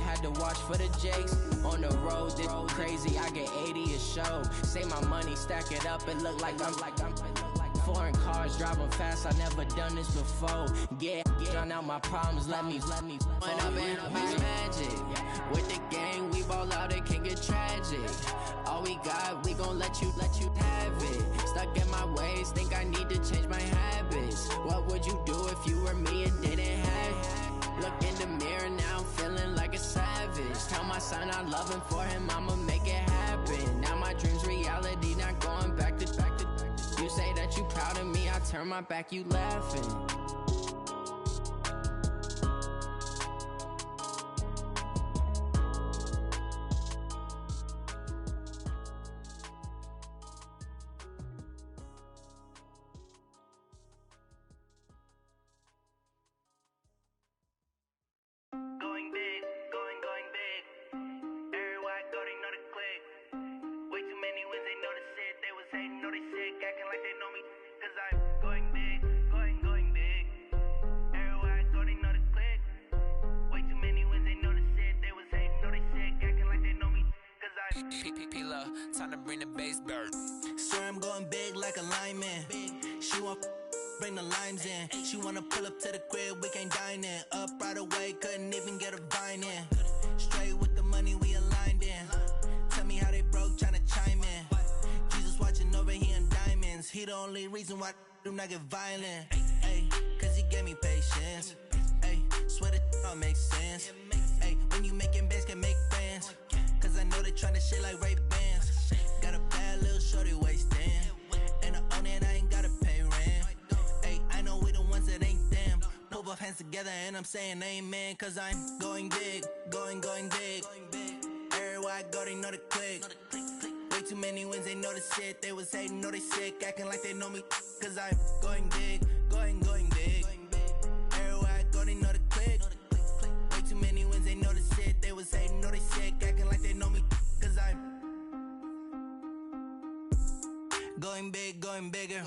had to watch for the Jakes. On the road, this crazy, I get 80 a show. Say my money, stack it up, it look like I'm foreign cars, driving fast, I never done this before. Get drown out my problems, let me When up in a beach magic. With the gang, we ball out, it can get tragic. All we got, we gon' let you have it. Stuck in my ways, think I need to change my habits. What would you do if you were me and didn't have it? Look in the mirror, now I'm feeling like a savage. Tell my son I love him, for him I'ma make it happen. Now my dream's reality, not going back to. You say that you proud of me, I turn my back, you laughing. Going big, going big. Everywhere I go, they know the click. Way too many wins, they know the shit. They was hating, know they sick, acting like they know me. Cause I'm going big, going big. Everywhere I go, they know the click. Way too many wins, they know the shit. They was hating, know they sick, acting like they know me. Cause I'm P-P-P-Love, time to bring the bass bird. Swear I'm going big like a lineman. She want bring the limes in. She wanna pull up to the crib, we can't dine in. Up right away, couldn't even get a vine in. Straight with the money, we aligned in. Tell me how they broke, tryna chime in. Jesus watching over here in diamonds. He the only reason why do not get violent. Ay, cause he gave me patience. Ay, swear that all makes sense. Ay, when you making bands, can make friends. Cause I know they tryna shit like Ray Bans. Got a bad little shorty wasting. And I own it, I ain't gotta pay rent. Ay, I know we the ones that ain't them. Pull both hands together and I'm saying amen. Cause I'm going big, going big. Everywhere I go, they know the click. Way too many wins, they know the shit. They was hating, know they sick, acting like they know me. Cause I'm going big, going big. Everywhere I go, they know the click. Way too many wins, they know the shit. They was hating, know they sick, acting like they know me. Cause I'm going big, going bigger.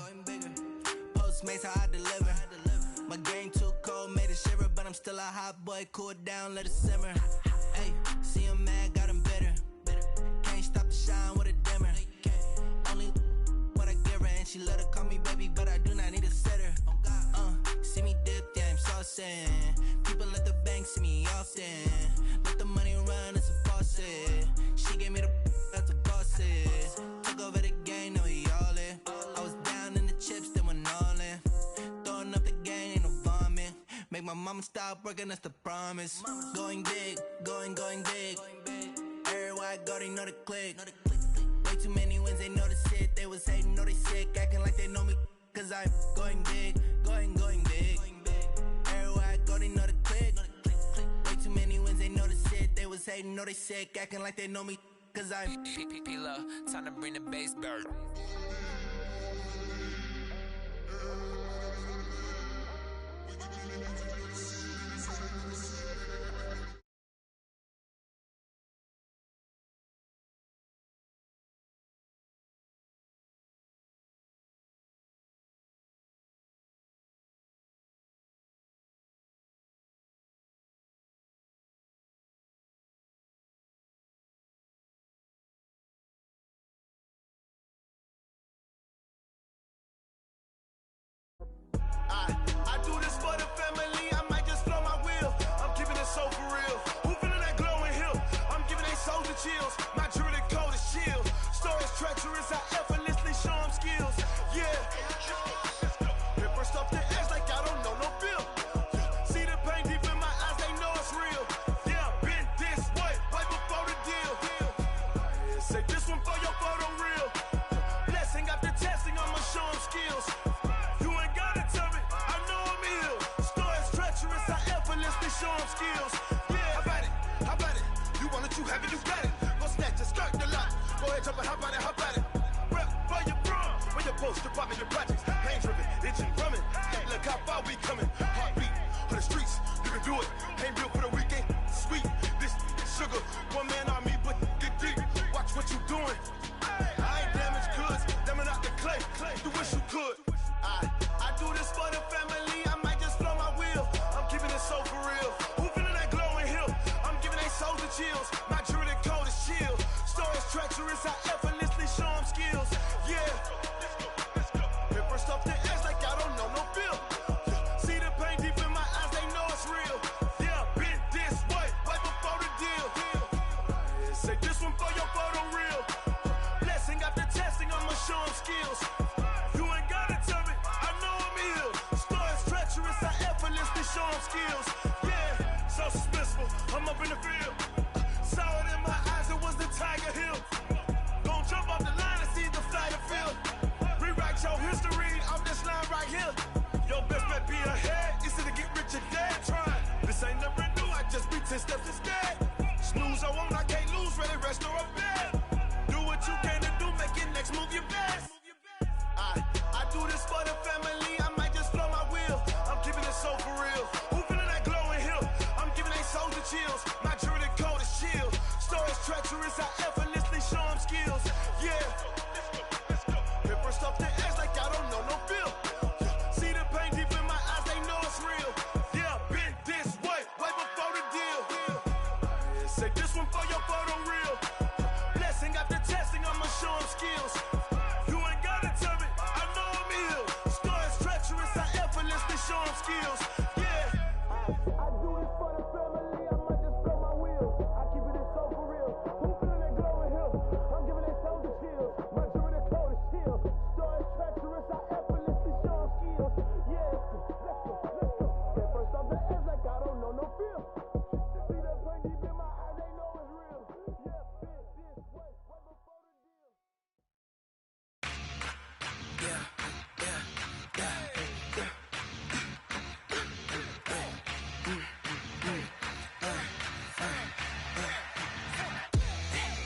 Postmates how I deliver. My game too cold, made it shiver, but I'm still a hot boy. Cool it down, let it simmer. Hey, see him mad, got him bitter. Can't stop the shine with a dimmer. Only what I give her, and she let her call me baby, but I do not need a sitter. See me dip, yeah, I'm saucing. People at the bank see me often. Let the money run, it's a faucet. She gave me the that's a boss it. Took over the game, now we all in. I was down in the chips, then went all in. Throwing up the game, ain't no vomit. Make my mama stop working, that's the promise. Going big, going big. Everywhere I go, they know the click. Way too many wins, they know the shit. They was hating, know they sick, acting like they know me. Cause I'm going big, going big. Everywhere I go, they know the click. Way too many wins, they know the shit. They was hating, know they sick, acting like they know me. Cause I'm P-P-P-Love, time to bring the bass bird. I do this for the family, I might just blow my wheel. I'm keeping it so for real. Who feeling that glowing hill? I'm giving they soldier chills. My jewelry cold as chill. Stories treacherous, I effortlessly show them skills. Yeah. Paper stuff the edge like I don't know no bill. See the pain deep in my eyes, they know it's real. Yeah, been this way, right before the deal. Say this one for your photo reel. Blessing after testing, I'ma show them skills. Show them skills. Yeah, how about it? You want it, you have it, you got it. Go snatch it, skirt the lot. Go ahead, jump it, how about it? Rep for your bro, when your post, strip out in your projects. Pain driven, itching, drumming. Hey, look how far we coming. Heartbeat for the streets, you can do it. Ain't built for the weekend. Sweet, this sugar. One man army, but get deep. Watch what you doing. I ain't damaged goods, damn it out the clay. You wish you could. I do this for the family. I might just blow my wheel. I'm keeping it so for real. Who feeling that glowing hill? I'm giving they souls the chills. My jewelry cold is chill. Stories treacherous, I effortlessly show them skills. Yeah. Hit first off the edge like I don't know no feel. See the pain deep in my eyes, they know it's real. Yeah, been this way, right before the deal. Say this one for your photo real. Blessing after testing, I'ma show them skills. You ain't gotta tell me, I know I'm ill. Stories treacherous, I effortlessly show them skills. Yeah, so suspenseful, I'm up in the field. Saw it in my eyes, it was the Tiger Hill. Gon' jump off the line and see the flight of field. Rewrite your history off this line right here. Your best bet be ahead, easy to get rich or dead trying. This ain't never new, I just be 10 steps instead. Snooze I won't, I can't lose, ready, rest or a bed. Do what you can to do, make your next move your best. I do this for the family, I might just blow my wheel. I'm keeping it so for real. Who feeling that glowing hill? I'm giving they souls the chills. My jewelry cold is chill. Stories treacherous, I effortlessly show them skills. Yeah. Hit first off the edge like I don't know no feel. See the pain deep in my eyes, they know it's real. Yeah, been this way, way before the deal. Say this one for your photo real. Blessing after testing, I'ma show them skills. You ain't gotta tell me, I know I'm ill. Stories treacherous, I effortlessly show them skills. Yeah. I do this for the family, I might just blow my wheel. I keep it so for real. Who feeling that glowing hill? I'm giving they souls the chills. My jewelry cold is chill. Stories treacherous, I effortlessly show them skills. Yeah. Let's go. Get first off the edge like I don't know no feel. See the pain deep in my eyes, they know it's real. Yeah, been this way, way before the deal.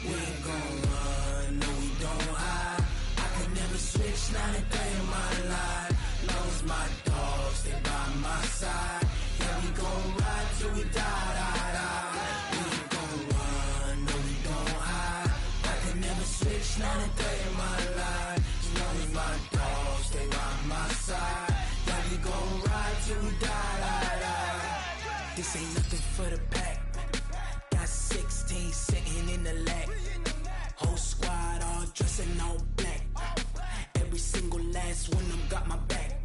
We ain't gon' run, no we don't hide. I could never switch, not a day in my life. Long as my dogs, they by my side. Yeah, we gon' ride till we die. We ain't gon' run, no we don't hide. I could never switch, not a day in my life. As long as my dogs, they by my side. Yeah, we gon' ride till we die. This ain't nothing for the pack. Got 16 sitting in the lag. Whole squad all dressing all black. Every single last one of them got my back.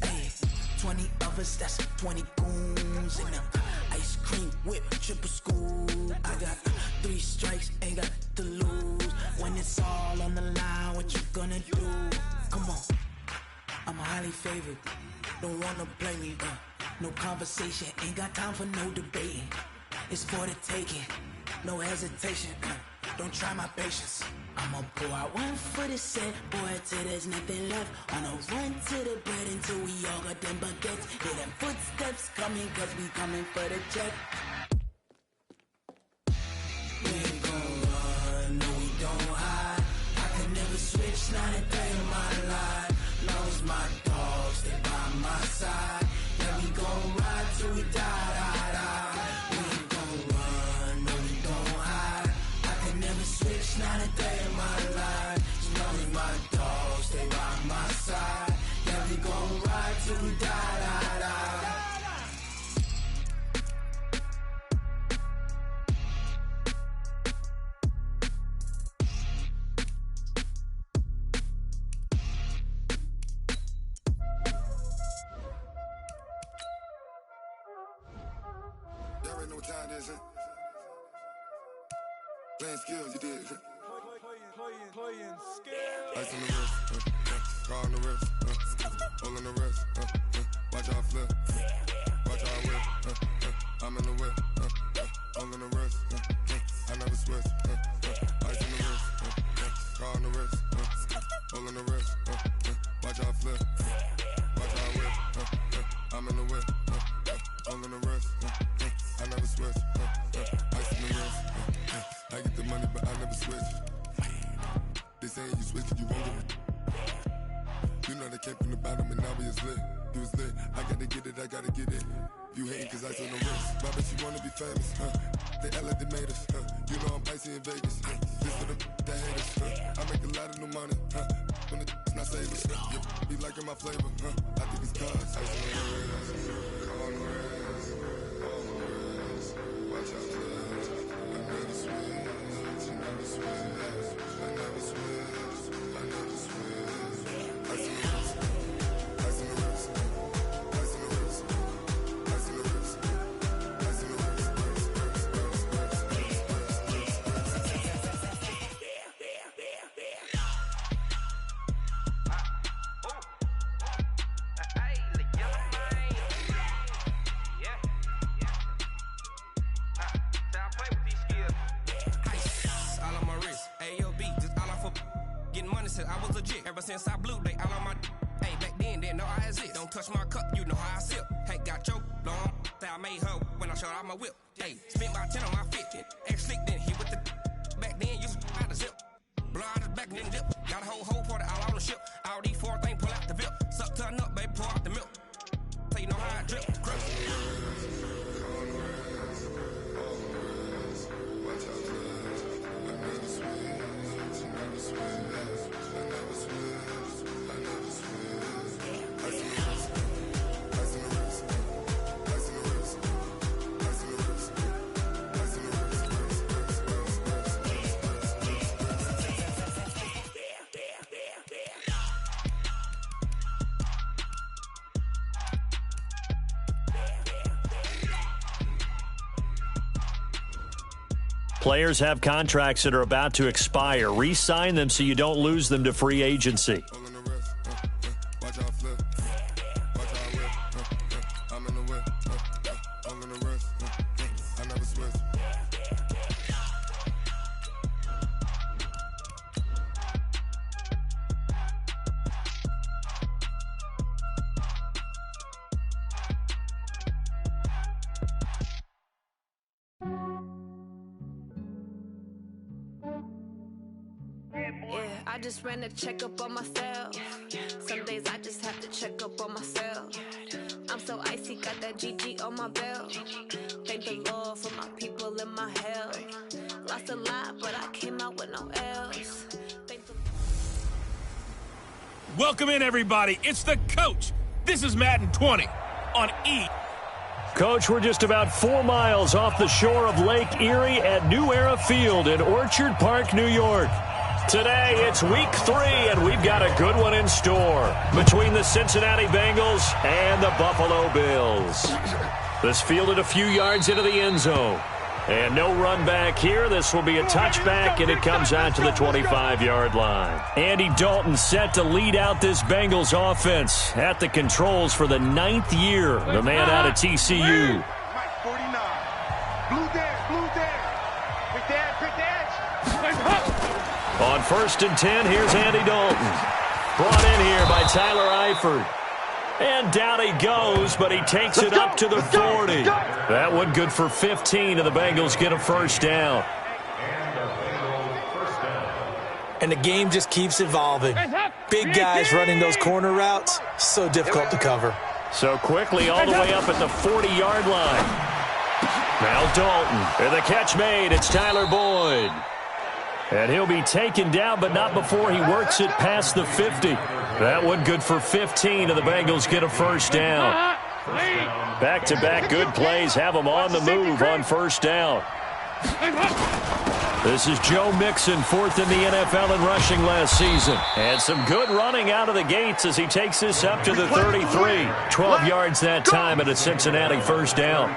Hey, 20 of us, that's 20 goons in them. Ice cream whip, triple school. I got 3 strikes, ain't got to lose. When it's all on the line, what you gonna do? Come on, I'm highly favored. Don't wanna play me, no conversation, ain't got time for no debating. It's for the taking, no hesitation. Don't try my patience. I'ma pour out one for the set, boy, till there's nothing left. On a run to the bread until we all got them baguettes. Hear them footsteps coming, cause we coming for the check. We ain't gon' run, no we don't hide. I could never switch, not a day in my life. Long as my dogs, they by my side. Yeah, we gon' ride till we die. We ain't gon' run, no we don't hide. I could never switch, not a day in my life. As long as my dogs, they by my side. Yeah, we gon' ride till we die. Y'all already know what time it is, huh? Playing skills, you did. Playing skills. Ice on the wrist, car on the wrist, hole in the wrist, watch how I flip, watch how I whip, I'm in the whip, hole in the wrist, I never switch, ice on the wrist, car on the wrist, hole in the wrist, watch how I flip, watch how I whip, I'm in the whip, hole in the wrist, I never switch, ice on the wrist, I get the money but I never switch. They say you switch it, you won't get it. You know they came from the bottom and now we is lit. You was lit. I gotta get it, I gotta get it. You hating cause I told no risk. My bitch, you wanna be famous, huh? They act like they made us, huh? You know I'm icy in Vegas, huh? This for the that hate us, huh? I make a lot of new money, huh? When the not savers, huh? Yeah, be liking my flavor, huh? I think it's cause ice on the wrist, on the wrist, on the wrist. Watch out, cuz I never switch, I never switch, I never switch, I never switch. Ice on the wrist, ice on the wrist, ice on the wrist, ice on the wrist, ice on the wrist. I was legit ever since I blew they all on my hey back then didn't know I exist. Don't touch my cup, you know how I sip. Hey, got your long that I made her when I showed out my whip. Hey, spent about 10 on my fit. Ex slick then hit with the back then used to out the zip. Blow out his back and then dip. Got a whole party all on the ship. All these four things pull out the VIP. Suck turn up, baby, pour out the milk. So you know how I drip. Crush. Watch out, cuz I never switch, I never switch. I never switch, I never switch. Ice on the wrist, ice on the wrist, ice on the wrist, ice on the wrist, ice on the Players have contracts that are about to expire. Re-sign them so you don't lose them to free agency. watch out, flip. Watch out, whip. I'm in the whip. I'm in the wrist. I never switch. I just ran a checkup on myself. Some days I just have to check up on myself. I'm so icy, got that GG on my belt. Thank the Lord for my people and my health. Lost a lot, but I came out with no else. Welcome in, everybody. It's the coach. This is Madden 20 on E. Coach, we're just about 4 miles off the shore of Lake Erie at New Era Field in Orchard Park, New York. Today, it's week 3, and we've got a good one in store between the Cincinnati Bengals and the Buffalo Bills. This fielded a few yards into the end zone. And no run back here. This will be a touchback, and it comes out to the 25-yard line. Andy Dalton set to lead out this Bengals offense at the controls for the 9th year. The man out of TCU. Mike 49. Blue dance. Quick dance. On 1st and 10, here's Andy Dalton. Brought in here by Tyler Eifert. And down he goes, but he takes it up to the 40. That one good for 15, and the Bengals get a first down. And the game just keeps evolving. Big guys running those corner routes, so difficult to cover. So quickly all the way up at the 40-yard line. Now Dalton, and the catch made. It's Tyler Boyd. And he'll be taken down, but not before he works it past the 50. That one good for 15, and the Bengals get a first down. Back-to-back good plays have them on the move on first down. This is Joe Mixon, 4th in the NFL in rushing last season. And some good running out of the gates as he takes this up to the 33. 12 yards that time and a Cincinnati first down.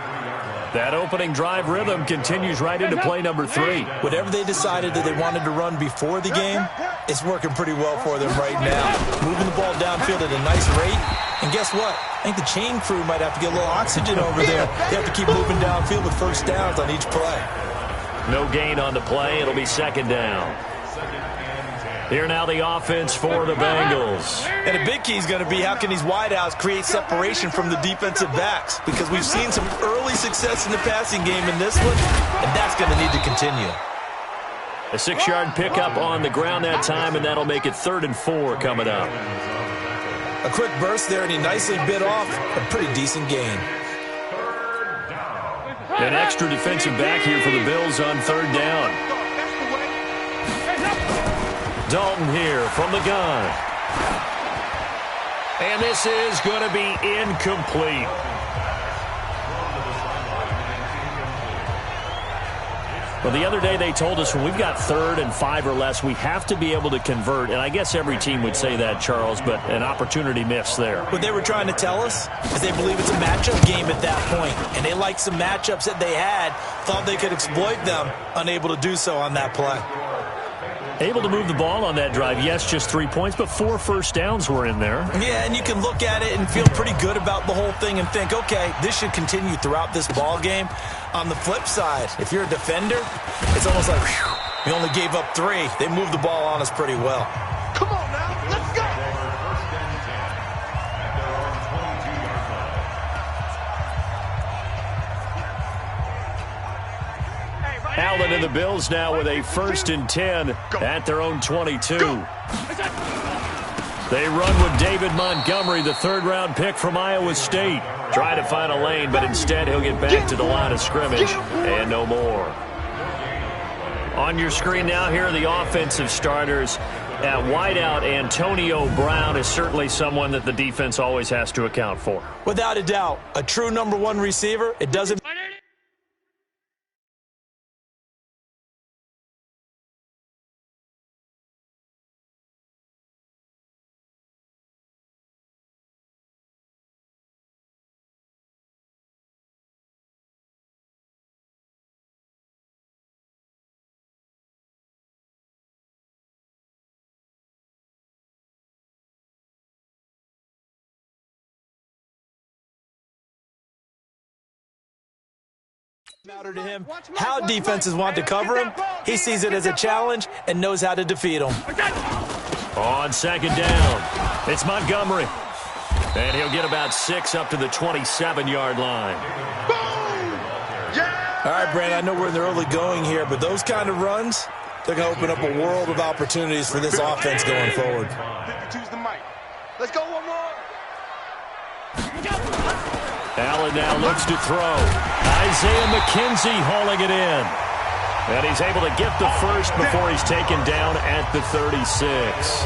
That opening drive rhythm continues right into play number 3. Whatever they decided that they wanted to run before the game, it's working pretty well for them right now. Moving the ball downfield at a nice rate. And guess what? I think the chain crew might have to get a little oxygen over there. They have to keep moving downfield with first downs on each play. No gain on the play. It'll be second down. Here now the offense for the Bengals. And a big key is going to be how can these wideouts create separation from the defensive backs, because we've seen some early success in the passing game in this one, and that's going to need to continue. A 6-yard pickup on the ground that time, and that'll make it 3rd and 4 coming up. A quick burst there, and he nicely bit off a pretty decent gain. An extra defensive back here for the Bills on third down. Dalton here from the gun. And this is going to be incomplete. Well, the other day they told us when we've got 3rd and 5 or less, we have to be able to convert. And I guess every team would say that, Charles, but an opportunity missed there. What they were trying to tell us is they believe it's a matchup game at that point. And they liked some matchups that they had, thought they could exploit them, unable to do so on that play. Able to move the ball on that drive. Yes, just 3 points, but 4 first downs were in there. Yeah, and you can look at it and feel pretty good about the whole thing and think, okay, this should continue throughout this ball game. On the flip side, if you're a defender, it's almost like, whew, we only gave up 3. They moved the ball on us pretty well. Come on now, let's go! Allen and the Bills now with a 1st and 10 at their own 22. They run with David Montgomery, the 3rd-round pick from Iowa State. Try to find a lane, but instead he'll get back to the line of scrimmage and no more. On your screen now, here are the offensive starters. At wideout, Antonio Brown is certainly someone that the defense always has to account for. Without a doubt, a true number 1 receiver. It doesn't matter to him how defenses want to cover him. He sees it as a challenge and knows how to defeat them. On 2nd down, it's Montgomery. And he'll get about 6 up to the 27-yard line. All right, Brandon, I know we're in the early going here, but those kind of runs, they're going to open up a world of opportunities for this offense going forward. Choose the mic. Let's go one more. Allen now looks to throw. Isaiah McKenzie hauling it in. And he's able to get the first before he's taken down at the 36.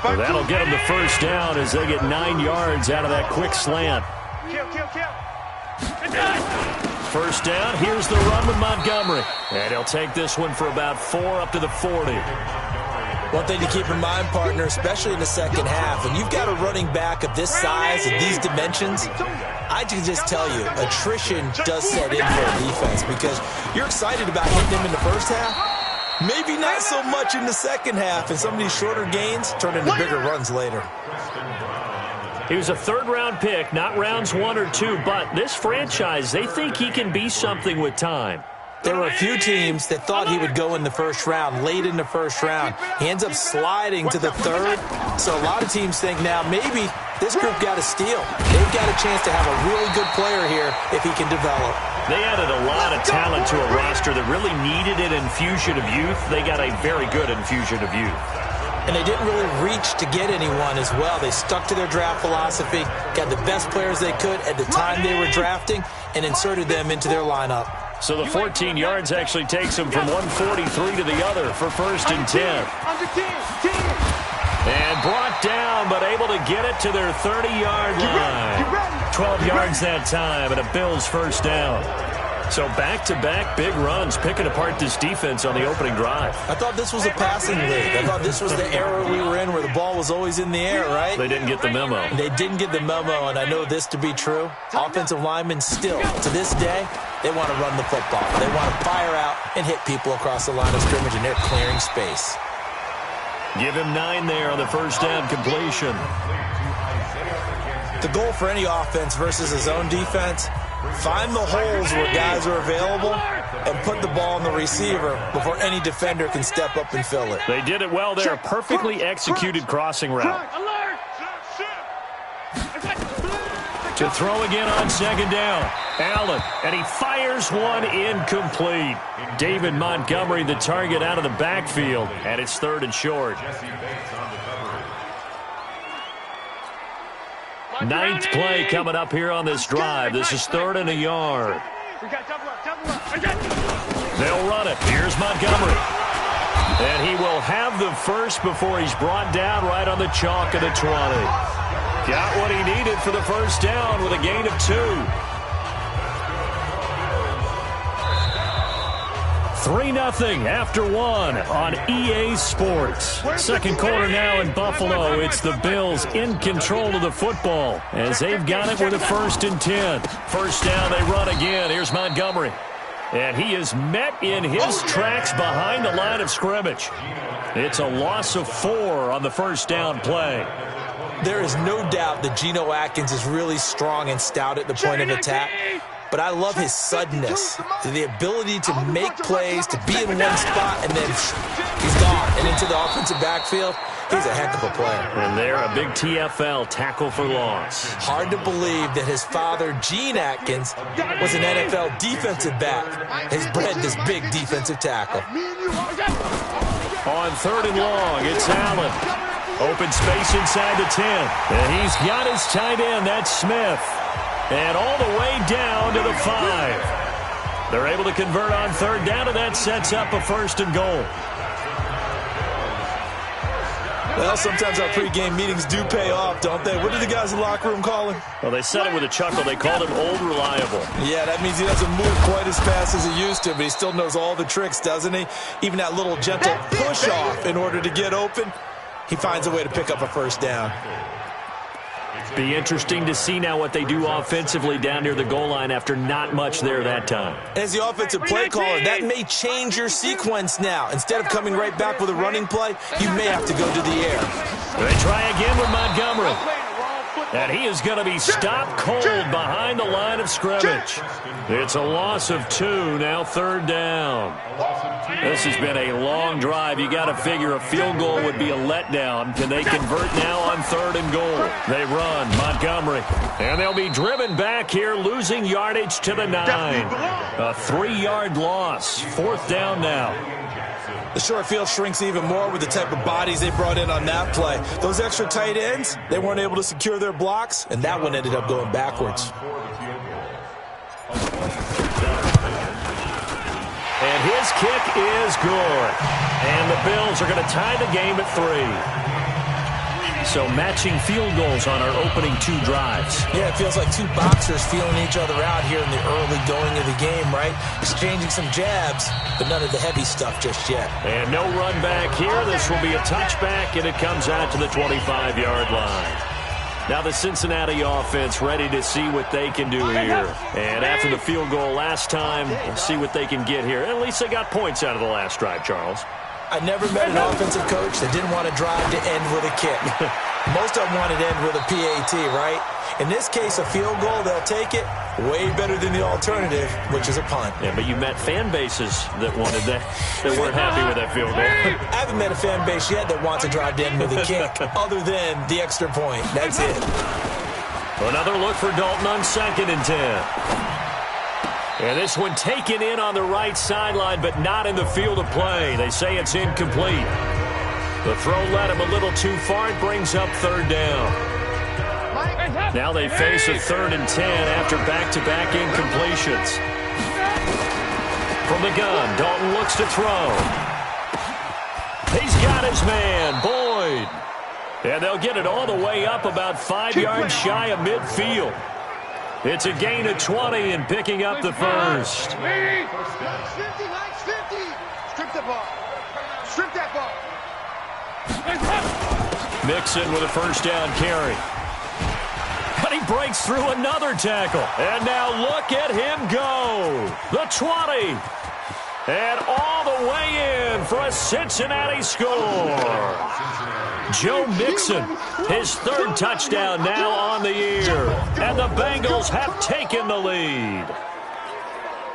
Well, that'll get him the first down as they get 9 yards out of that quick slant. First down, here's the run with Montgomery. And he'll take this one for about 4 up to the 40. One thing to keep in mind, partner, especially in the second half, when you've got a running back of this size and these dimensions, I can just tell you, attrition does set in for a defense because you're excited about hitting him in the first half. Maybe not so much in the second half, and some of these shorter gains turn into bigger runs later. He was a 3rd-round pick, not rounds 1 or 2, but this franchise, they think he can be something with time. There were a few teams that thought he would go in the first round, late in the first round. He ends up sliding to the 3rd. So a lot of teams think now maybe this group got a steal. They've got a chance to have a really good player here if he can develop. They added a lot of talent to a roster that really needed an infusion of youth. They got a very good infusion of youth. And they didn't really reach to get anyone as well. They stuck to their draft philosophy, got the best players they could at the time they were drafting, and inserted them into their lineup. So the 14 yards actually takes them from 143 to the other for 1st and 10. And brought down, but able to get it to their 30-yard line. 12 yards that time, and a Bills first down. So back-to-back big runs, picking apart this defense on the opening drive. I thought this was a passing league. I thought this was the era we were in where the ball was always in the air, right? They didn't get the memo. They didn't get the memo, and I know this to be true. Offensive linemen still, to this day, they want to run the football. They want to fire out and hit people across the line of scrimmage, and they're clearing space. Give him 9 there on the first down completion. The goal for any offense versus his own defense, find the holes where guys are available and put the ball on the receiver before any defender can step up and fill it. They did it well there. Perfectly executed crossing route. To throw again on 2nd down. Allen, and he fires one incomplete. David Montgomery, the target out of the backfield, and it's 3rd and short. Ninth play coming up here on this drive. This is 3rd and a yard. They'll run it. Here's Montgomery. And he will have the first before he's brought down right on the chalk of the 20. Got what he needed for the first down with a gain of 2. 3-0 after 1 on EA Sports. Second quarter now in Buffalo. It's the Bills in control of the football as they've got it with a 1st and 10. First down, they run again. Here's Montgomery. And he is met in his tracks behind the line of scrimmage. It's a loss of 4 on the first down play. There is no doubt that Geno Atkins is really strong and stout at the point of attack. But I love his suddenness, the ability to make plays, to be in one spot, and then he's gone. And into the offensive backfield, he's a heck of a player. And they're a big TFL, tackle for loss. Hard to believe that his father, Gene Atkins, was an NFL defensive back. Has bred this big defensive tackle. On 3rd and long, it's Allen. Open space inside the 10. And he's got his tight end, that's Smith. And all the way down to the 5. They're able to convert on 3rd down, and that sets up a 1st and goal. Well, sometimes our pregame meetings do pay off, don't they? What do the guys in the locker room call him? Well, they said it with a chuckle. They called him Old Reliable. Yeah, that means he doesn't move quite as fast as he used to, but he still knows all the tricks, doesn't he? Even that little gentle push-off in order to get open, he finds a way to pick up a 1st down. Be interesting to see now what they do offensively down near the goal line after not much there that time. As the offensive play caller, that may change your sequence now. Instead of coming right back with a running play, you may have to go to the air. They try again with Montgomery. And he is going to be stopped cold behind the line of scrimmage. It's a loss of 2, now 3rd down. This has been a long drive. You got to figure a field goal would be a letdown. Can they convert now on 3rd and goal? They run, Montgomery. And they'll be driven back here, losing yardage to the 9. A 3-yard loss, 4th down now. The short field shrinks even more with the type of bodies they brought in on that play. Those extra tight ends, they weren't able to secure their blocks, and that one ended up going backwards. And his kick is good. And the Bills are going to tie the game at 3. So matching field goals on our opening 2 drives. Yeah, it feels like 2 boxers feeling each other out here in the early going of the game, right? Exchanging some jabs, but none of the heavy stuff just yet. And no run back here. This will be a touchback, and it comes out to the 25-yard line. Now the Cincinnati offense ready to see what they can do here. And after the field goal last time, we'll see what they can get here. At least they got points out of the last drive, Charles. I never met an offensive coach that didn't want to drive to end with a kick. Most of them wanted to end with a PAT, right? In this case, a field goal, they'll take it. Way better than the alternative, which is a punt. Yeah, but you met fan bases that wanted that, that weren't happy with that field goal. I haven't met a fan base yet that wants to drive to end with a kick, other than the extra point. That's it. Another look for Dalton on 2nd and 10. And this one taken in on the right sideline, but not in the field of play. They say it's incomplete. The throw led him a little too far. It brings up 3rd down. Now they face a 3rd and 10 after back-to-back incompletions. From the gun, Dalton looks to throw. He's got his man, Boyd. And they'll get it all the way up about 5 yards shy of midfield. It's a gain of 20 and picking up the first. 50, likes 50. Strip the ball. Strip that ball. Mixon with a first down carry. And he breaks through another tackle. And now look at him go. The 20. And all the way in for a Cincinnati score. Joe Mixon, his 3rd touchdown now on the year. And the Bengals have taken the lead.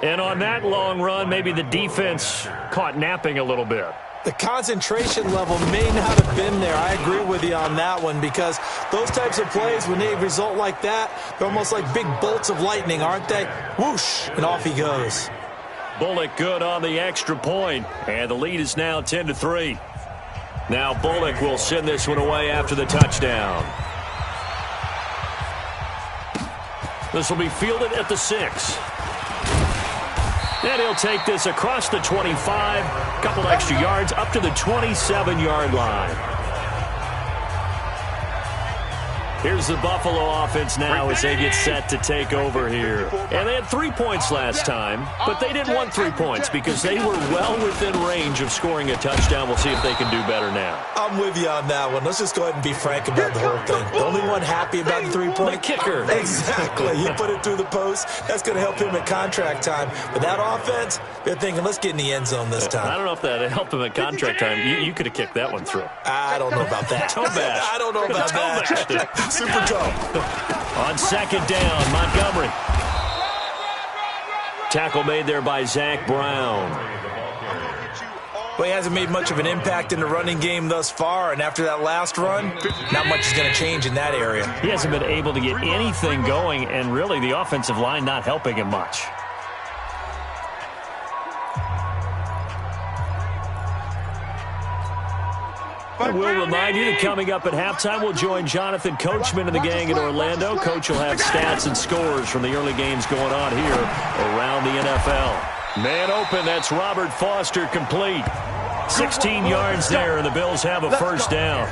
And on that long run, maybe the defense caught napping a little bit. The concentration level may not have been there. I agree with you on that one, because those types of plays, when they result like that, they're almost like big bolts of lightning, aren't they? Whoosh, and off he goes. Bullock good on the extra point, and the lead is now 10-3. Now Bullock will send this one away after the touchdown. This will be fielded at the 6. And he'll take this across the 25, a couple extra yards, up to the 27-yard line. Here's the Buffalo offense now as they get set to take over here. And they had 3 points last time, but they didn't want 3 points because they were well within range of scoring a touchdown. We'll see if they can do better now. I'm with you on that one. Let's just go ahead and be frank about the whole thing. The only one happy about the 3-point kicker. Exactly. He put it through the post. That's going to help him at contract time. But that offense, they're thinking, let's get in the end zone this time. I don't know if that helped him at contract time. You could have kicked that one through. I don't know about that. Toe bash. I don't know about that. Super toe. On second down, Montgomery. Tackle made there by Zach Brown. Well, he hasn't made much of an impact in the running game thus far, and after that last run, not much is going to change in that area. He hasn't been able to get anything going, and really the offensive line not helping him much. I will remind you that coming up at halftime, we'll join Jonathan Coachman and the gang in Orlando. Coach will have stats and scores from the early games going on here around the NFL. Man open, that's Robert Foster complete. 16 yards there, and the Bills have a first down.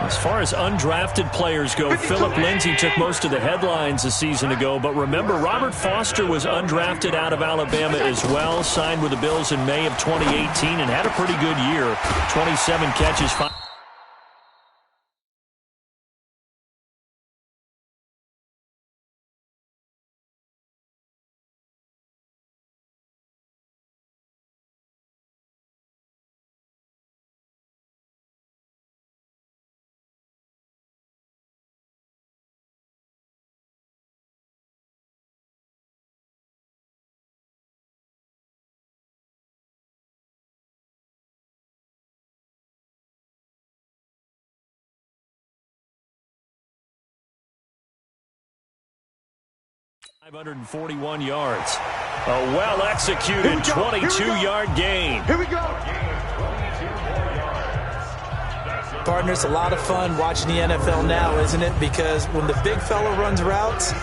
As far as undrafted players go, Philip Lindsay took most of the headlines a season ago, but remember, Robert Foster was undrafted out of Alabama as well, signed with the Bills in May of 2018, and had a pretty good year. 27 catches, 5. .541 yards. A well-executed 22-yard gain. Here we go. Partner, it's a lot of fun watching the NFL now, isn't it? Because when the big fella runs routes,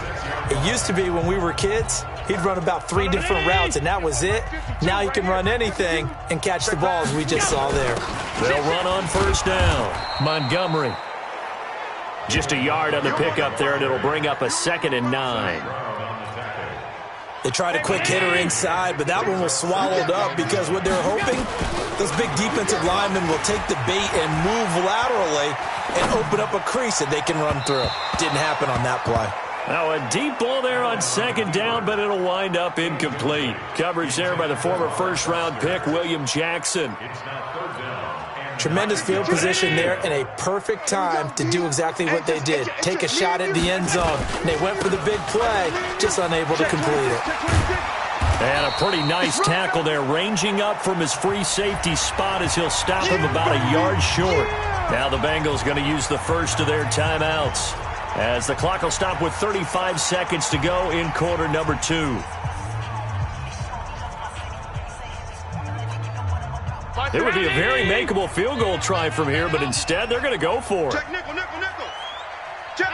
it used to be when we were kids, he'd run about 3 different routes, and that was it. Now he can run anything and catch the ball, as we just saw there. They'll run on first down. Montgomery. Just a yard on the pickup there, and it'll bring up a 2nd and 9. They tried a quick hitter inside, but that one was swallowed up because what they're hoping, those big defensive linemen will take the bait and move laterally and open up a crease that they can run through. Didn't happen on that play. Now a deep ball there on 2nd down, but it'll wind up incomplete. Coverage there by the former first-round pick, William Jackson. Tremendous field position there and a perfect time to do exactly what they did. Take a shot at the end zone. And they went for the big play, just unable to complete it. And a pretty nice tackle there, ranging up from his free safety spot as he'll stop him about a yard short. Now the Bengals going to use the first of their timeouts, as the clock will stop with 35 seconds to go in quarter number 2. It would be a very makeable field goal try from here, but instead they're going to go for it. Check nickel, nickel, nickel. Check.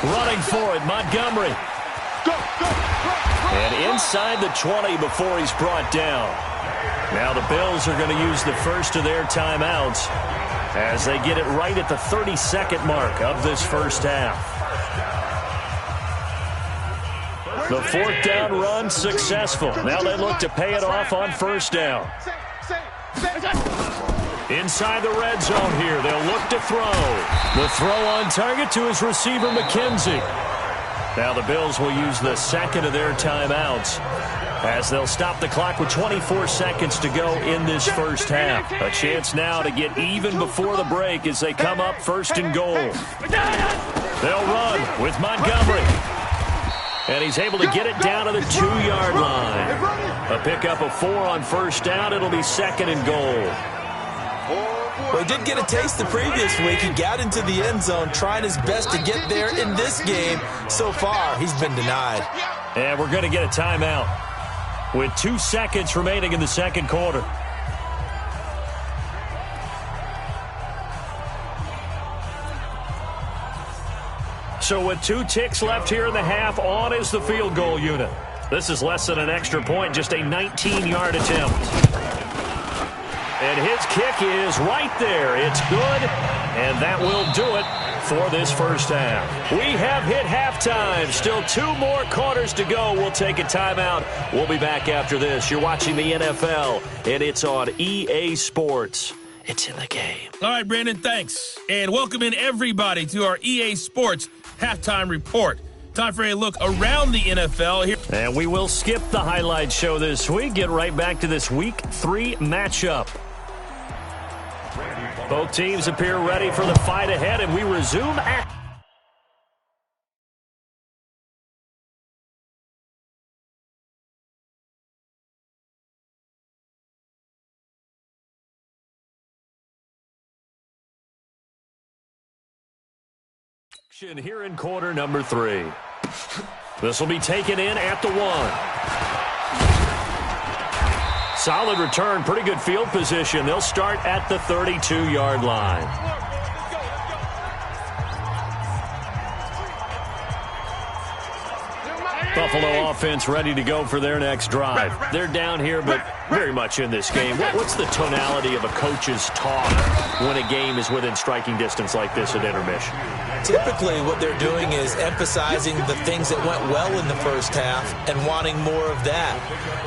Running for it, Montgomery. Go. And inside the 20 before he's brought down. Now the Bills are going to use the first of their timeouts as they get it right at the 30-second mark of this first half. The 4th down run successful. Now they look to pay it off on first down. Inside the red zone here, they'll look to throw. The throw on target to his receiver, McKenzie. Now the Bills will use the 2nd of their timeouts as they'll stop the clock with 24 seconds to go in this first half. A chance now to get even before the break as they come up 1st and goal. They'll run with Montgomery. And he's able to get it down to the 2-yard line. A pickup of 4 on first down. It'll be 2nd and goal. Well, he did get a taste the previous week. He got into the end zone, trying his best to get there in this game. So far, he's been denied. And we're going to get a timeout with 2 seconds remaining in the second quarter. So with 2 ticks left here in the half, on is the field goal unit. This is less than an extra point, just a 19-yard attempt. And his kick is right there. It's good, and that will do it for this first half. We have hit halftime. Still 2 more quarters to go. We'll take a timeout. We'll be back after this. You're watching the NFL, and it's on EA Sports. It's in the game. All right, Brandon, thanks. And welcome in everybody to our EA Sports Halftime Report. Time for a look around the NFL here. And we will skip the highlight show this week. Get right back to this Week 3 matchup. Both teams appear ready for the fight ahead, and we resume action. Here in quarter number 3. This will be taken in at the 1. Solid return, pretty good field position. They'll start at the 32-yard line. Buffalo offense ready to go for their next drive. They're down here, but very much in this game. What's the tonality of a coach's talk when a game is within striking distance like this at intermission? Typically, what they're doing is emphasizing the things that went well in the first half and wanting more of that.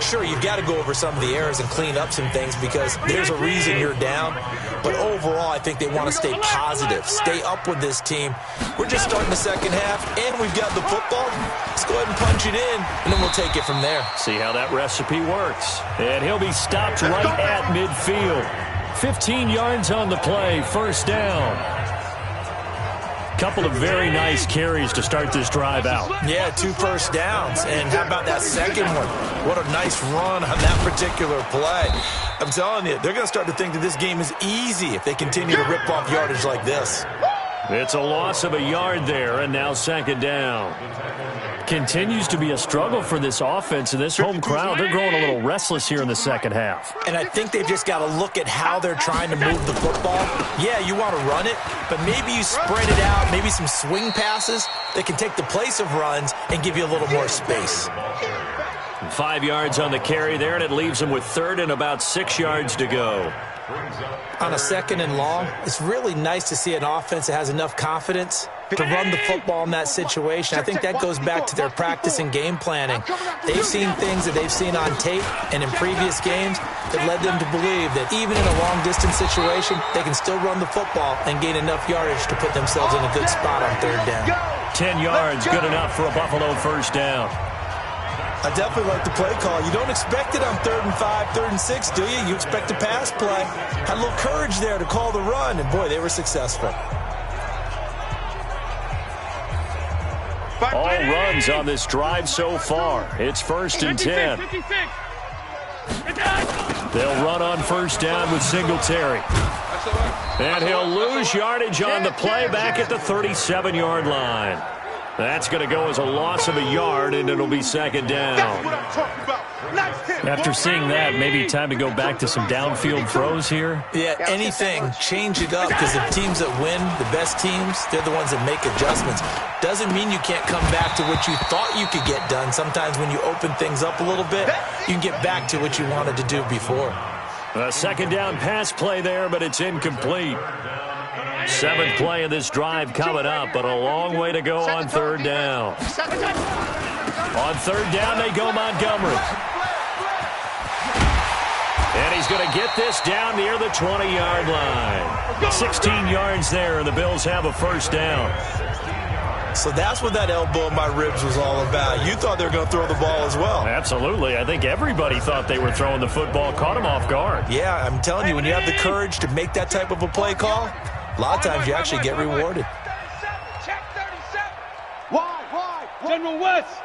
Sure, you've got to go over some of the errors and clean up some things because there's a reason you're down. But overall, I think they want to stay positive, stay up with this team. We're just starting the second half, and we've got the football. Let's go ahead and punch it in, and then we'll take it from there. See how that recipe works. And he'll be stopped right at midfield. 15 yards on the play, first down. Couple of very nice carries to start this drive out. Yeah, 2 first downs. And how about that second one? What a nice run on that particular play. I'm telling you, they're going to start to think that this game is easy if they continue to rip off yardage like this. It's a loss of a yard there, and now second down. Continues to be a struggle for this offense and this home crowd. They're growing a little restless here in the second half. And I think they've just got to look at how they're trying to move the football. Yeah, you want to run it, but maybe you spread it out, maybe some swing passes that can take the place of runs and give you a little more space. 5 yards on the carry there, and it leaves them with 3rd and about 6 yards to go. On a 2nd and long, it's really nice to see an offense that has enough confidence to run the football in that situation. I think that goes back to their practice and game planning. They've seen things that they've seen on tape and in previous games that led them to believe that even in a long-distance situation, they can still run the football and gain enough yardage to put themselves in a good spot on 3rd down. 10 yards, good enough for a Buffalo first down. I definitely like the play call. You don't expect it on 3rd and 5, 3rd and 6, do you? You expect a pass play. Had a little courage there to call the run, and boy, they were successful. All runs on this drive so far. It's 1st and 10. They'll run on first down with Singletary. And he'll lose yardage on the play back at the 37-yard line. That's going to go as a loss of a yard, and it'll be second down. After seeing that, maybe time to go back to some downfield throws here? Yeah, anything. Change it up, because the teams that win, the best teams, they're the ones that make adjustments. Doesn't mean you can't come back to what you thought you could get done. Sometimes when you open things up a little bit, you can get back to what you wanted to do before. A second down pass play there, but it's incomplete. 7th play of this drive coming up, but a long way to go on 3rd down. On 3rd down, they go Montgomery. And he's going to get this down near the 20-yard line. 16 yards there, and the Bills have a first down. So that's what that elbow in my ribs was all about. You thought they were going to throw the ball as well. Absolutely. I think everybody thought they were throwing the football, caught him off guard. Yeah, I'm telling you, when you have the courage to make that type of a play call, a lot of times you actually get rewarded. Check 37. Wide. General West.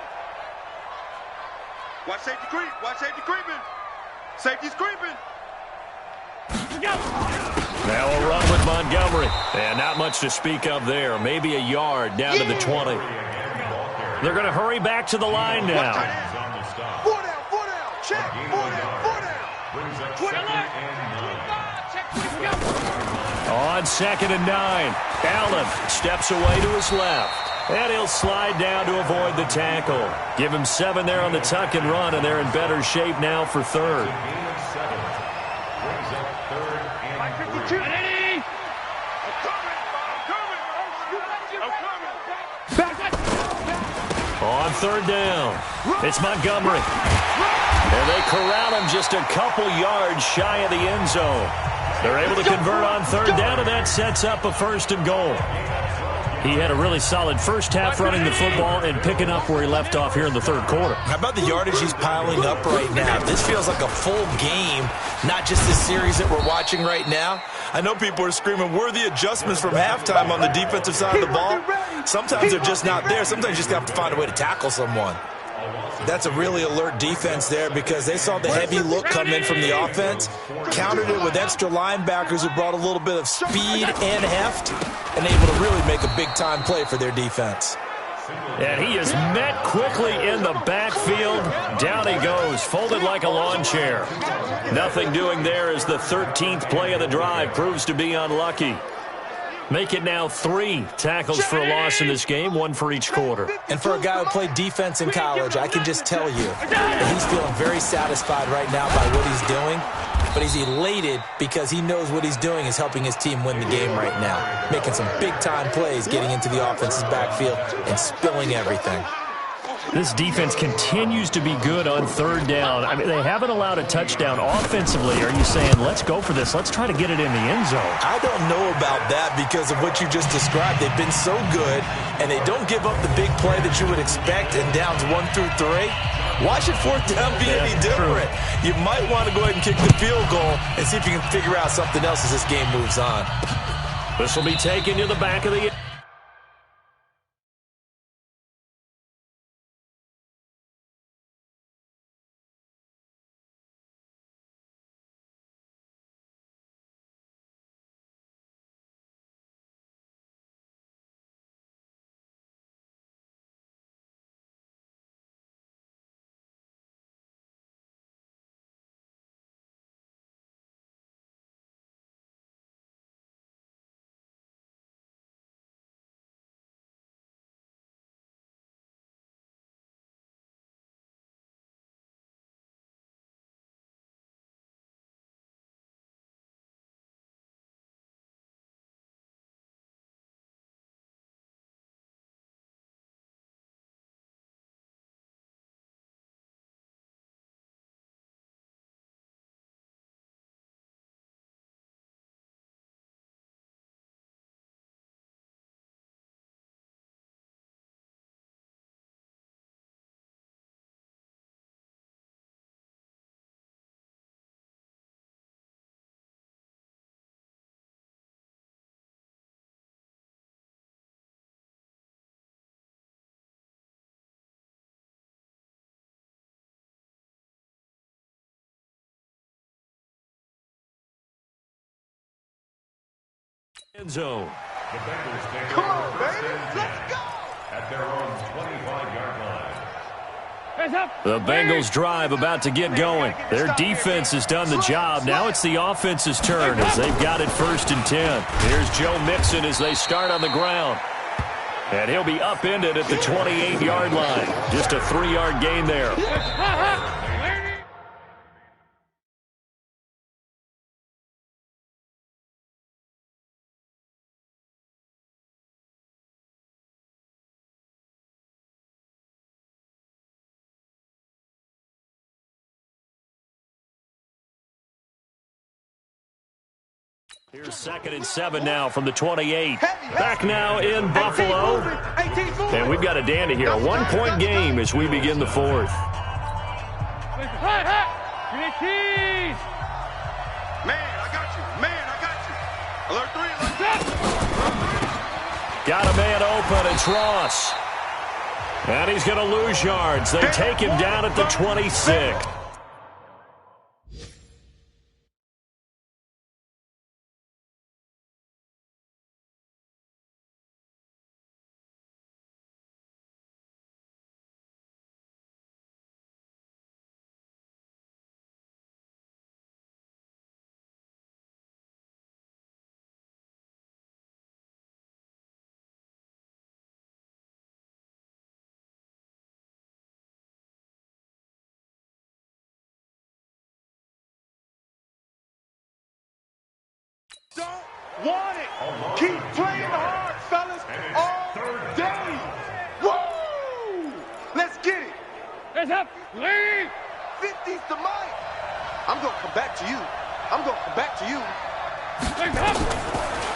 Watch safety creep. Watch safety creeping. Safety's creeping. Now a run with Montgomery. And not much to speak of there. Maybe a yard down to the 20. They're going to hurry back to the line now. 4 down. Check. 4 down. On 2nd and 9. Allen steps away to his left. And he'll slide down to avoid the tackle. Give him 7 there on the tuck and run, and they're in better shape now for third. On third down, it's Montgomery. And they corral him just a couple yards shy of the end zone. They're able to convert on third down, and that sets up a 1st and goal. He had a really solid first half running the football and picking up where he left off here in the third quarter. How about the yardage he's piling up right now? This feels like a full game, not just this series that we're watching right now. I know people are screaming, where are the adjustments from halftime on the defensive side of the ball? Sometimes they're just not there. Sometimes you just have to find a way to tackle someone. That's a really alert defense there because they saw the heavy look come in from the offense, countered it with extra linebackers who brought a little bit of speed and heft, and able to really make a big-time play for their defense. And he is met quickly in the backfield. Down he goes, folded like a lawn chair. Nothing doing there as the 13th play of the drive proves to be unlucky. Make it now 3 tackles for a loss in this game, 1 for each quarter. And for a guy who played defense in college, I can just tell you that he's feeling very satisfied right now by what he's doing. But he's elated because he knows what he's doing is helping his team win the game right now. Making some big-time plays, getting into the offense's backfield, and spilling everything. This defense continues to be good on third down. I mean, they haven't allowed a touchdown offensively. Are you saying, let's go for this? Let's try to get it in the end zone. I don't know about that because of what you just described. They've been so good, and they don't give up the big play that you would expect in downs 1 through 3. Why should 4th down be any different? You might want to go ahead and kick the field goal and see if you can figure out something else as this game moves on. This will be taken to the back of the end zone. Come on, baby. Let's go. At their own 25-yard line. The Bengals drive about to get going. Their defense has done the job. Now it's the offense's turn as they've got it 1st and 10. Here's Joe Mixon as they start on the ground. And he'll be upended at the 28-yard line. Just a 3-yard gain there. Here's 2nd and 7 now from the 28. Back now in Buffalo. And we've got a dandy here. A 1-point game as we begin the 4th. Got a man open. It's Ross. And he's going to lose yards. They take him down at the 26. Don't want it. Keep playing hard, fellas, all day. Woo! Let's get it. Let's have lead. 50's the mic. I'm going to come back to you. I'm going to come back to you.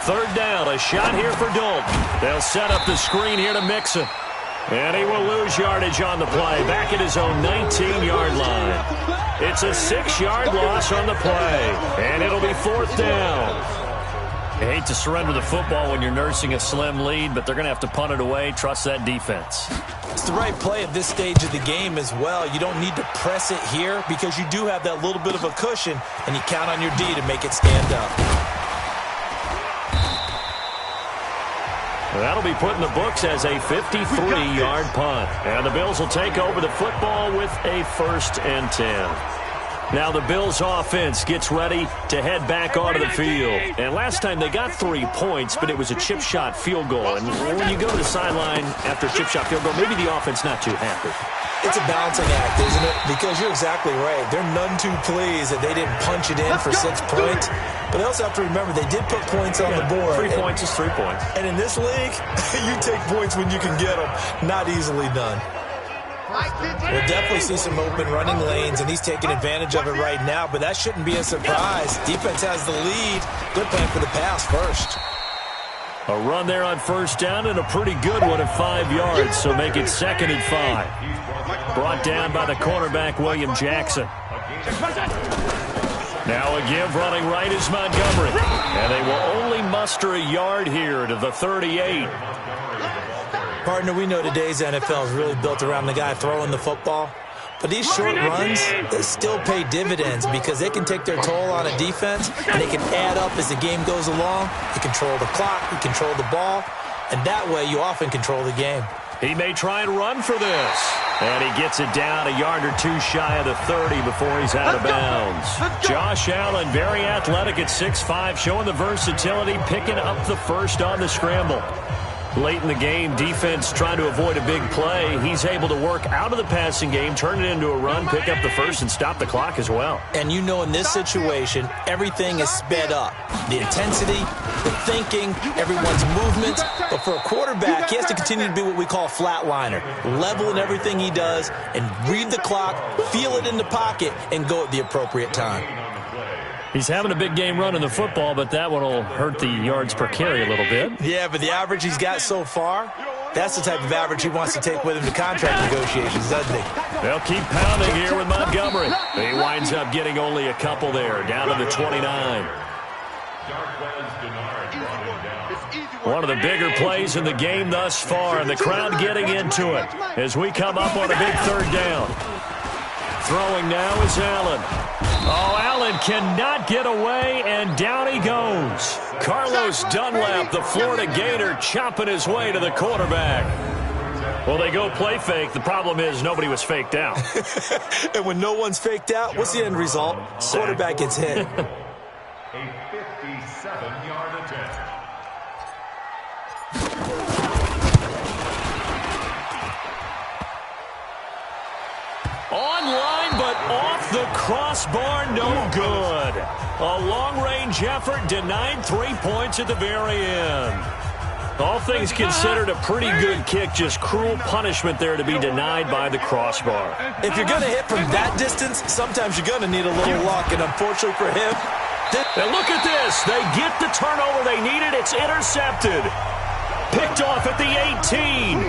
Third down, a shot here for Dalton. They'll set up the screen here to Mixon. And he will lose yardage on the play, back at his own 19-yard line. It's a 6-yard loss on the play, and it'll be fourth down. You hate to surrender the football when you're nursing a slim lead, but they're going to have to punt it away. Trust that defense. It's the right play at this stage of the game as well. You don't need to press it here because you do have that little bit of a cushion, and you count on your D to make it stand up. That'll be put in the books as a 53-yard punt. And the Bills will take over the football with a 1st and 10. Now the Bills offense gets ready to head back onto the field. And last time they got 3 points, but it was a chip shot field goal. And when you go to the sideline after a chip shot field goal, maybe the offense not too happy. It's a balancing act, isn't it? Because you're exactly right. They're none too pleased that they didn't punch it in for 6 points. But they also have to remember they did put points on the board. 3 points is 3 points. And in this league, you take points when you can get them. Not easily done. We'll definitely see some open running lanes, and he's taking advantage of it right now, but that shouldn't be a surprise. Defense has the lead. They're playing for the pass first. A run there on first down and a pretty good one at 5 yards, so make it 2nd and 5. Brought down by the cornerback, William Jackson. Now a give running right is Montgomery. And they will only muster a yard here to the 38. Partner, we know today's NFL is really built around the guy throwing the football. But these short runs, they still pay dividends because they can take their toll on a defense, and they can add up as the game goes along. You control the clock, you control the ball, and that way you often control the game. He may try and run for this. And he gets it down a yard or 2 shy of the 30 before he's out of bounds. Josh Allen, very athletic at 6'5", showing the versatility, picking up the first on the scramble. Late in the game, defense trying to avoid a big play. He's able to work out of the passing game, turn it into a run, pick up the first, and stop the clock as well. And you know in this situation, everything is sped up. The intensity, the thinking, everyone's movements. But for a quarterback, he has to continue to be what we call a flatliner. Level in everything he does and read the clock, feel it in the pocket, and go at the appropriate time. He's having a big game running the football, but that one will hurt the yards per carry a little bit. Yeah, but the average he's got so far, that's the type of average he wants to take with him to contract negotiations, doesn't he? They'll keep pounding here with Montgomery. He winds up getting only a couple there, down to the 29. One of the bigger plays in the game thus far, and the crowd getting into it as we come up on a big 3rd down. Throwing now is Allen. Oh, Allen cannot get away, and down he goes. Carlos Dunlap, the Florida Gator, chopping his way to the quarterback. Well, they go play fake. The problem is nobody was faked out. And when no one's faked out, what's the end result? Quarterback gets hit. A 57-yard attempt. Online, but off the crossbar, no good. A long-range effort denied 3 points at the very end. All things considered, a pretty good kick, just cruel punishment there to be denied by the crossbar. If you're going to hit from that distance, sometimes you're going to need a little luck, and unfortunately for him... And look at this. They get the turnover they needed. It's intercepted. Picked off at the 18.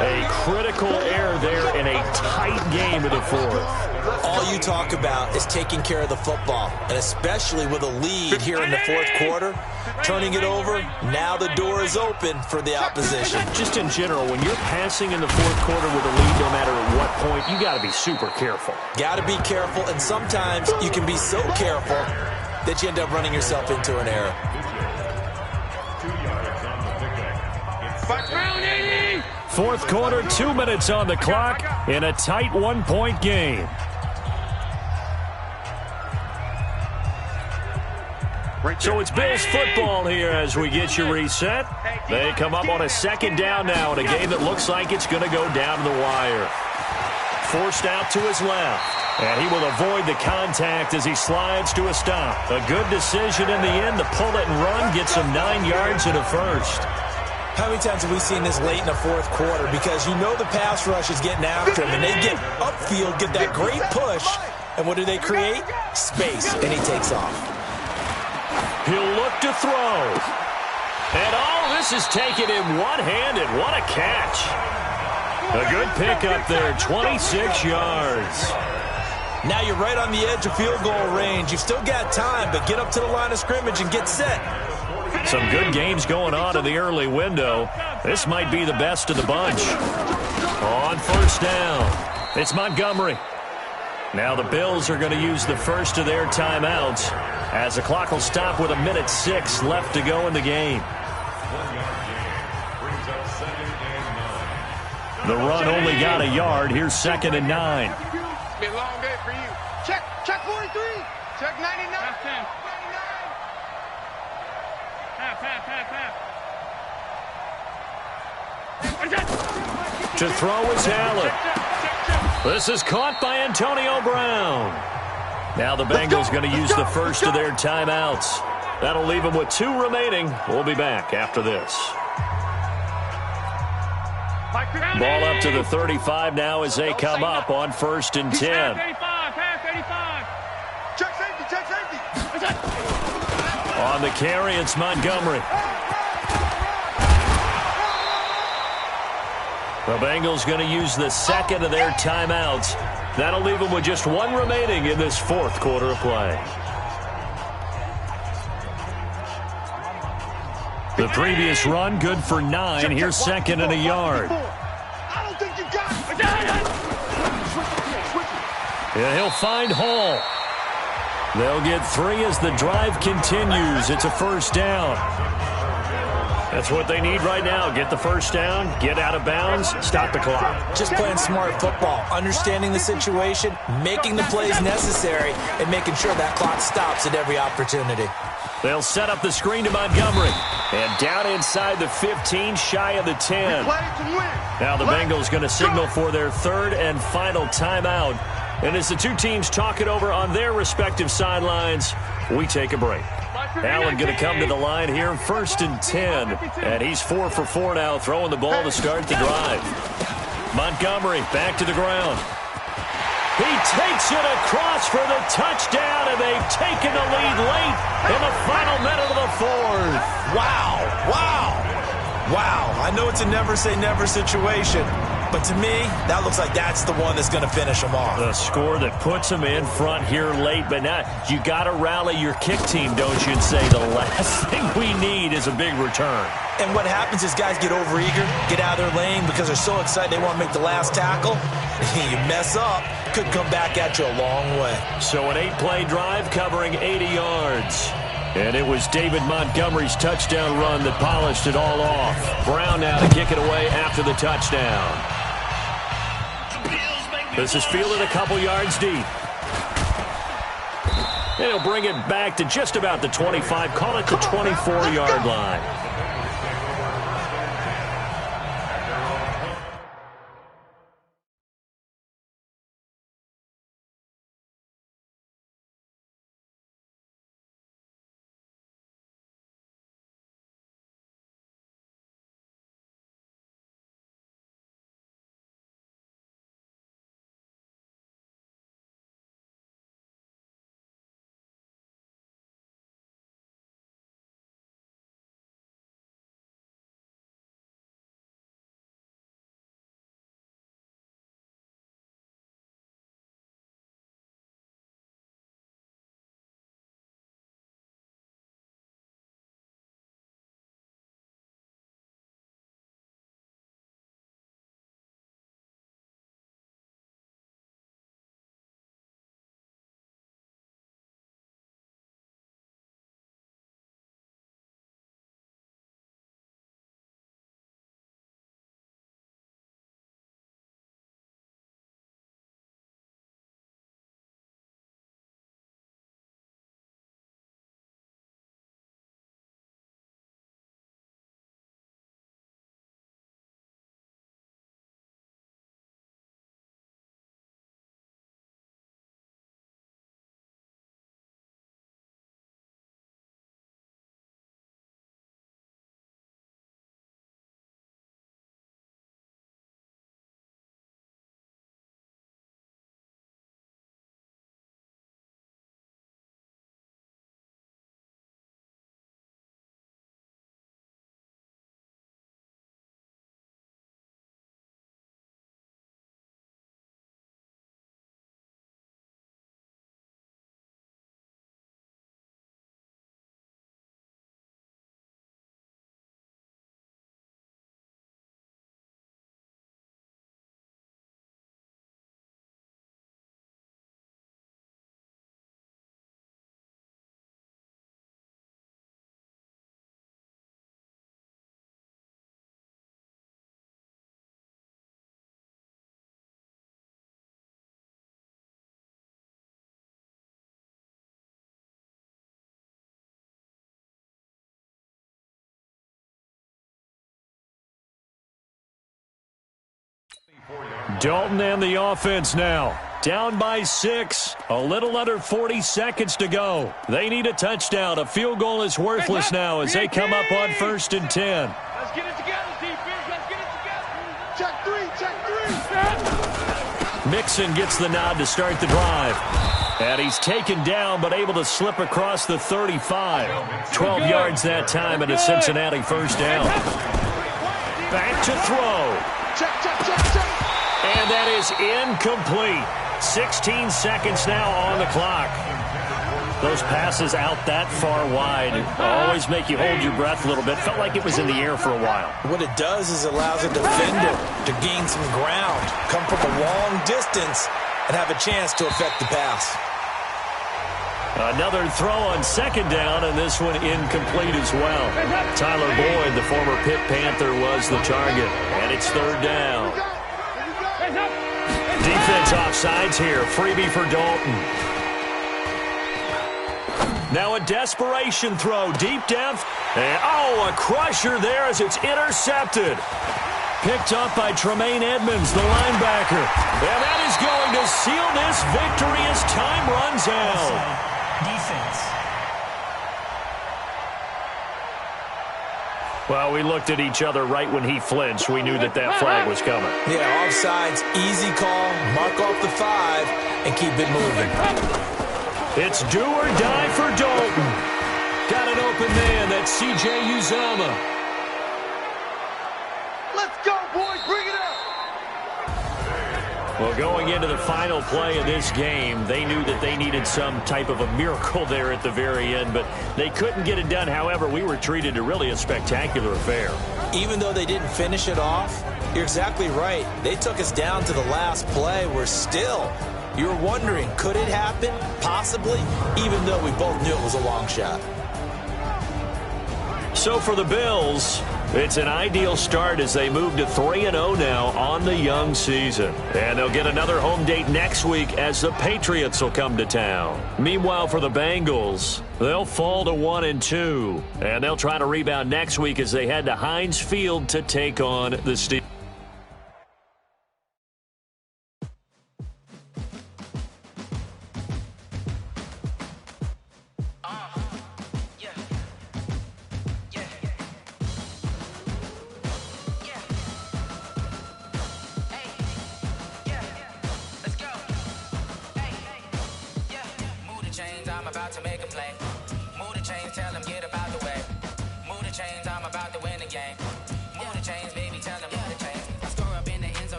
A critical error there in a tight game of the 4th. All you talk about is taking care of the football, and especially with a lead here in the 4th quarter, turning it over, now the door is open for the opposition. Just in general, when you're passing in the 4th quarter with a lead, no matter at what point, you got to be super careful. Got to be careful, and sometimes you can be so careful that you end up running yourself into an error. 2 yards on the pickup. 4th quarter, 2 minutes on the clock in a tight 1-point game. So it's Bills football here as we get you reset. They come up on a 2nd down now in a game that looks like it's going to go down to the wire. forced out to his left. And he will avoid the contact as he slides to a stop. A good decision in the end to pull it and run, get some 9 yards and a first. How many times have we seen this late in the fourth quarter? Because you know the pass rush is getting after him, and they get upfield, get that great push, and what do they create? Space, and he takes off. He'll look to throw. And all this is taken in one-handed. What a catch. A good pickup there, 26 yards. Now you're right on the edge of field goal range. You've still got time, but get up to the line of scrimmage and get set. Some good games going on in the early window. This might be the best of the bunch. On first down, it's Montgomery. Now the Bills are going to use the first of their timeouts as the clock will stop with 1:06 left to go in the game. The run only got a yard. Here's 2nd and 9. Be a long day for you. Check 43. Check 99. To throw is Allen. This is caught by Antonio Brown. Now the Bengals going to use the first of their timeouts. That'll leave them with 2 remaining. We'll be back after this. Ball up to the 35 now as they come up on 1st and 10. Check safety. On the carry, it's Montgomery. The Bengals going to use the second of their timeouts. That'll leave them with just 1 remaining in this fourth quarter of play. The previous run, good for 9. Here's 2nd and a yard. I don't think you got it. And he'll find Hall. They'll get 3 as the drive continues. It's a first down. That's what they need right now. Get the first down, get out of bounds, stop the clock. Just playing smart football, understanding the situation, making the plays necessary, and making sure that clock stops at every opportunity. They'll set up the screen to Montgomery. And down inside the 15, shy of the 10. Now the Bengals going to signal for their 3rd and final timeout. And as the 2 teams talk it over on their respective sidelines, we take a break. Allen going to come to the line here, 1st and 10. And he's 4 for 4 now, throwing the ball to start the drive. Montgomery back to the ground. He takes it across for the touchdown, and they've taken the lead late in the final minute of the 4th. Wow. I know it's a never-say-never situation, but to me, that looks like that's the one that's going to finish them off. The score that puts them in front here late, but now you got to rally your kick team, don't you, and say the last thing we need is a big return. And what happens is guys get overeager, get out of their lane because they're so excited they want to make the last tackle. You mess up, could come back at you a long way. So an 8-play drive covering 80 yards. And it was David Montgomery's touchdown run that polished it all off. Brown now to kick it away after the touchdown. This is fielded a couple yards deep. And he'll bring it back to just about the 25, call it the 24-yard line. Dalton and the offense now. Down by 6. A little under 40 seconds to go. They need a touchdown. A field goal is worthless now as they come up on 1st and 10. Let's get it together, defense. Let's get it together. Check 3, check 3. Mixon gets the nod to start the drive. And he's taken down but able to slip across the 35. 12 yards that time and a Cincinnati first down. Back to throw. Check, check, check, check. And that is incomplete. 16 seconds now on the clock. Those passes out that far wide always make you hold your breath a little bit. Felt like it was in the air for a while. What it does is allows a defender to gain some ground, come from a long distance, and have a chance to affect the pass. Another throw on 2nd down, and this one incomplete as well. Tyler Boyd, the former Pitt Panther, was the target, and it's 3rd down. Defense offsides here. Freebie for Dalton. Now a desperation throw deep depth. And, a crusher there as it's intercepted. Picked up by Tremaine Edmonds, the linebacker. And that is going to seal this victory as time runs out. Defense. Well, we looked at each other right when he flinched. We knew that flag was coming. Yeah, offsides, easy call, mark off the 5, and keep it moving. It's do or die for Dalton. Got an open man, that's C.J. Uzomah. Let's go, boys, bring it up. Well, going into the final play of this game, they knew that they needed some type of a miracle there at the very end, but they couldn't get it done. However, we were treated to really a spectacular affair. Even though they didn't finish it off, you're exactly right. They took us down to the last play. We're still, you're wondering, could it happen? Possibly, even though we both knew it was a long shot. So for the Bills, it's an ideal start as they move to 3-0 now on the young season. And they'll get another home date next week as the Patriots will come to town. Meanwhile, for the Bengals, they'll fall to 1-2. And they'll try to rebound next week as they head to Heinz Field to take on the Steelers.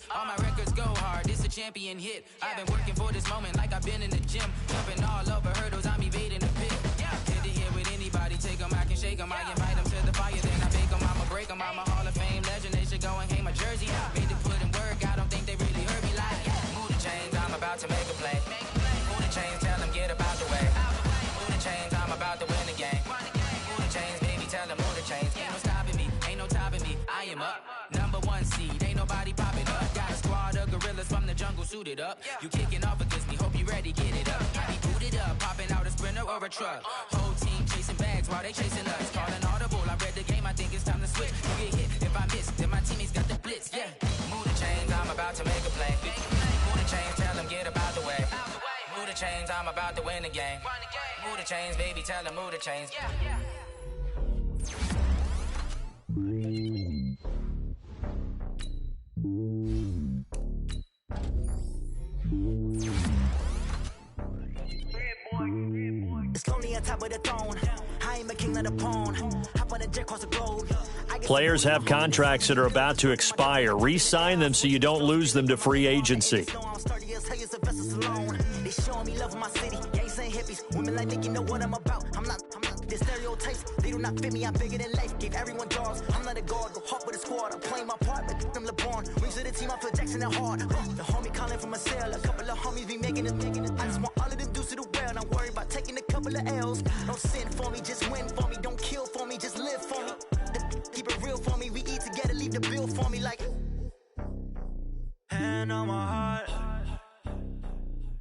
All my records go hard, this a champion hit. I've been working for this moment like I've been in the gym. Jumping all over hurdles, I'm evading the pit. Head to head with anybody, take them, I can shake them. I invite them to the fire, then I bake them, I'ma break them. I'm a Hall of Fame legend, they should go and hang my jersey. Made to put in work, I don't think they really heard me like. Move the chains, I'm about to make a play. Move the chains, tell them get about the way. Move the chains, I'm about to win the game. Move the chains, baby, tell them move the chains. Ain't no stopping me, ain't no topping me. I am up, number 1 seed, ain't nobody popping up. Got a squad of gorillas from the jungle suited up. You kicking off against me, hope you ready, get it up. I be booted up, popping out a sprinter or a truck. Whole team chasing bags while they chasing us. Calling audible, I read the game, I think it's time to switch. You get hit, if I miss, then my teammates got the blitz, yeah. Move the chains, I'm about to make a play. Move the chains, tell them get about the way. Move the chains, I'm about to win the game. Move the chains, baby, tell them move the chains. It's lonely on top of the throne. I am a king of the pawn. Hop on a jet across the globe. Players have contracts that are about to expire. Re-sign them so you don't lose them to free agency. They showing me love for my city. Gangs and hippies, women like Nick, you know what I'm about. I'm not the stereotypes, they do not fit me. I'm bigger than life, gave everyone jaws. I'm not a guard, go hard with a squad. I'm playing my part like them LeBron. Rings to the team, I feel Jackson and hard. The homie calling from a cell, a couple of homies be making it. I just want all of them dudes to do well. Not worry about taking a couple of L's. Don't sin for me, just win for me. Don't kill for me, just live for me. Keep it real for me, we eat together, leave the bill for me like. Hand on my heart,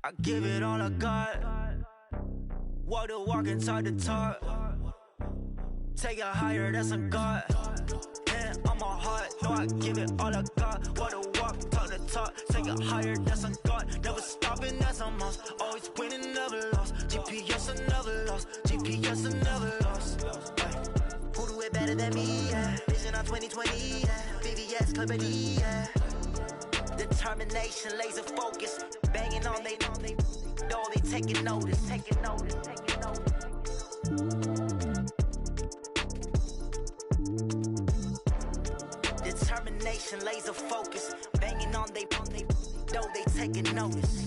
I give it all I got. Walk the walk and talk the talk. Take it higher, that's a God. Hand on my heart, no, I give it all I got. Walk the walk, talk the talk. Take it higher, that's a God. Never stopping, that's a must. Always winning, never lost. GPS, I never lost. GPS, I never lost. Who do it better than me? Yeah. Vision on 2020, yeah. VVS, Clipper D, yeah. Determination, laser focus. Banging on they know they taking notice. Determination, laser focus. Banging on they know they taking notice.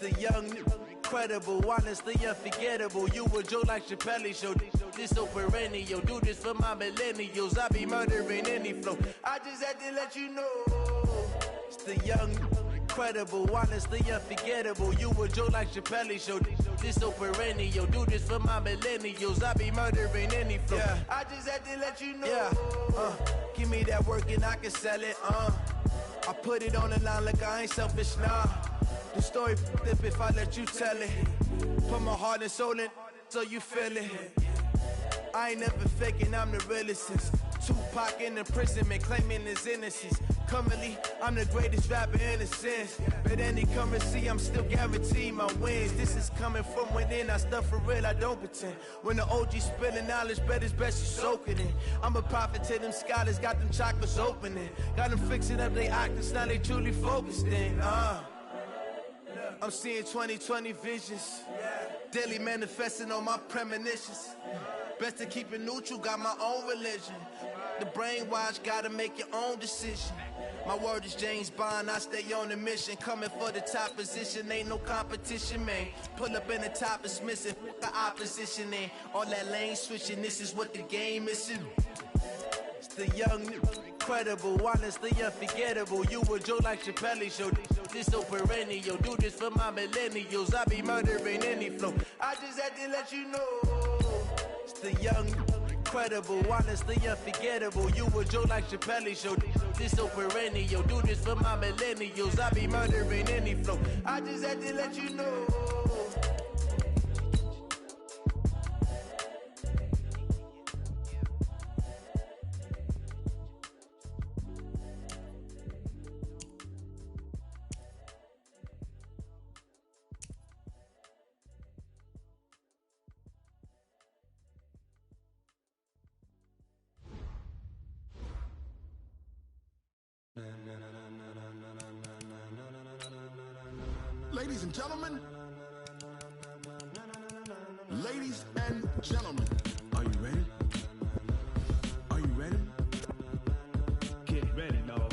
The young, incredible, honestly unforgettable. You a joke like Chappelle show. This so perennial. Do this for my millennials. I be murdering any flow. I just had to let you know. It's the young, incredible, honestly unforgettable. You a joke like Chappelle show. This so perennial. Do this for my millennials. I be murdering any flow. Yeah. I just had to let you know. Yeah. Give me that work and I can sell it. I put it on the line like I ain't selfish, nah. The story flip if I let you tell it. Put my heart and soul in so you feel it. I ain't never faking, I'm the realest since Tupac in imprisonment, claiming his innocence. Currently, I'm the greatest rapper in a sense. But any currency, I'm still guaranteed my wins. This is coming from within, I stuff for real, I don't pretend. When the OG spilling knowledge, bet it's best you soak it in. I'm a prophet to them scholars, got them chakras opening. Got them fixing up they octaves, now they truly focused in. I'm seeing 2020 visions. Daily manifesting on my premonitions. Best to keep it neutral, got my own religion. The brainwash, gotta make your own decision. My word is James Bond, I stay on a mission. Coming for the top position, ain't no competition, man. Pull up in the top, it's missing, the opposition ain't. All that lane switching, this is what the game is. It's the young, incredible, honestly unforgettable. You a joke like Chappelle show. This so perennial. Do this for my millennials. I be murdering any flow. I just had to let you know. It's the young, incredible, honestly unforgettable. You a joke like Chappelle show. This so perennial. Do this for my millennials. I be murdering any flow. I just had to let you know. Ladies and gentlemen, ladies and gentlemen, are you ready? Are you ready? Get ready, dog.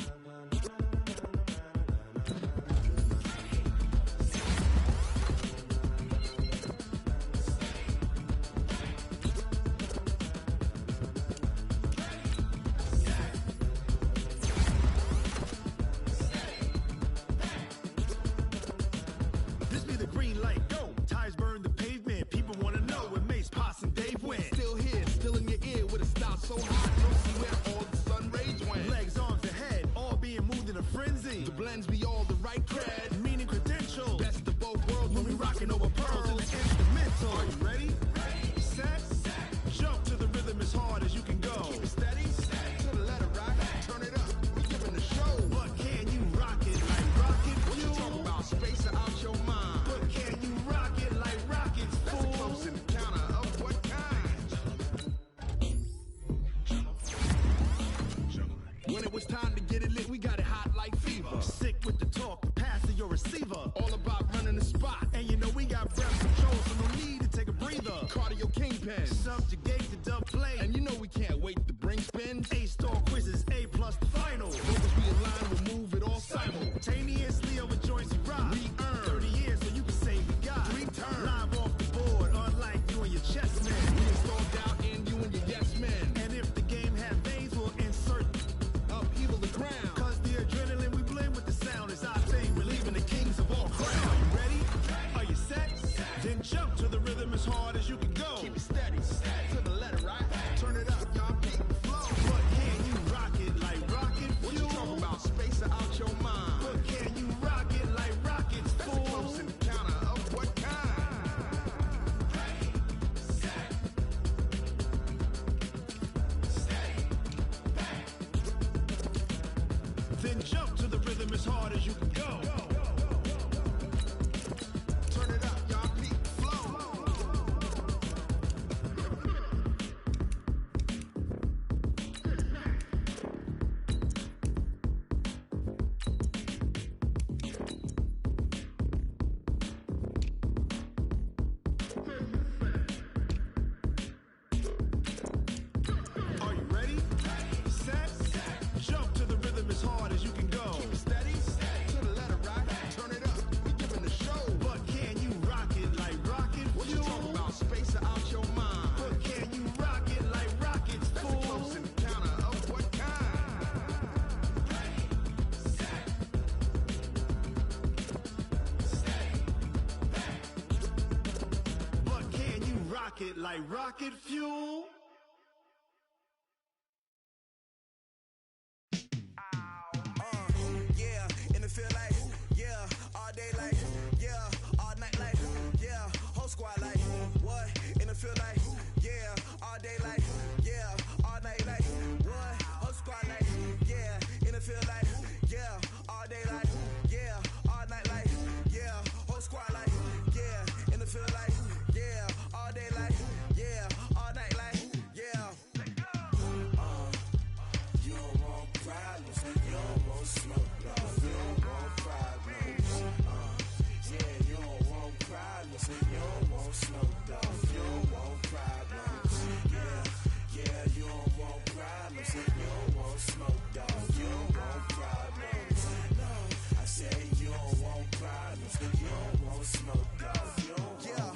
All about running the spot. And you know we got breath control, so no need to take a breath. part of your kingpin. Subjugate the dub play, and you know we can't wait to bring spins. A-star quizzes, A+ the final. Focus we align, we'll move it all simultaneously over joints we rock. We earn 30 years so you can say we got 3 turns. Live off the board, unlike you and your chess man. We install doubt in you and your yes men. And if the game had veins, we'll insert upheaval the ground. Cause the adrenaline we blend with the sound is our thing. We're leaving the kings of all crowns. Are you ready? Are you set? Then jump to the rhythm as hard as you can go. Keep it steady, to the letter, right? Turn it up, y'all, keep the flow. But can you rock it like rocket fuel? What you talking about? Space out your mind. But can you rock it like rockets, fool? That's a close encounter of what kind? Ready, set, steady, back. Then jump to the rhythm as hard as you can go. Turn it up, y'all, keep the flow. Are you ready? Set, jump to the rhythm as hard as you can go. Keep it steady, to the letter, right? Turn it up, we giving the show. But can you rock it like rocket fuel? What you talking about? Space out your mind. But can you rock it like rockets, fool? That's a close encounter of what kind? Ready, set, steady, back. But can you rock it like rocket fuel? Yeah, and it feel like, yeah, all day like, yeah, all night like, yeah, whole squad like, what? And it feel like, yeah, all day like, yeah, all night like, what? Whole squad like, yeah, and it feel like, yeah, all day like, yeah, all night like, yeah, whole squad like, yeah, and it feel like, yeah, all day like, yeah, all night like, yeah. You don't want problems, you don't want smoke, dog. You don't want problems. Yeah, you don't want problems, you don't want smoke, dog. You don't want problems. Yeah, you don't want problems, you don't want smoke, dog. You don't want problems. No, I said you don't want problems, you don't want smoke, dog. You don't Yeah,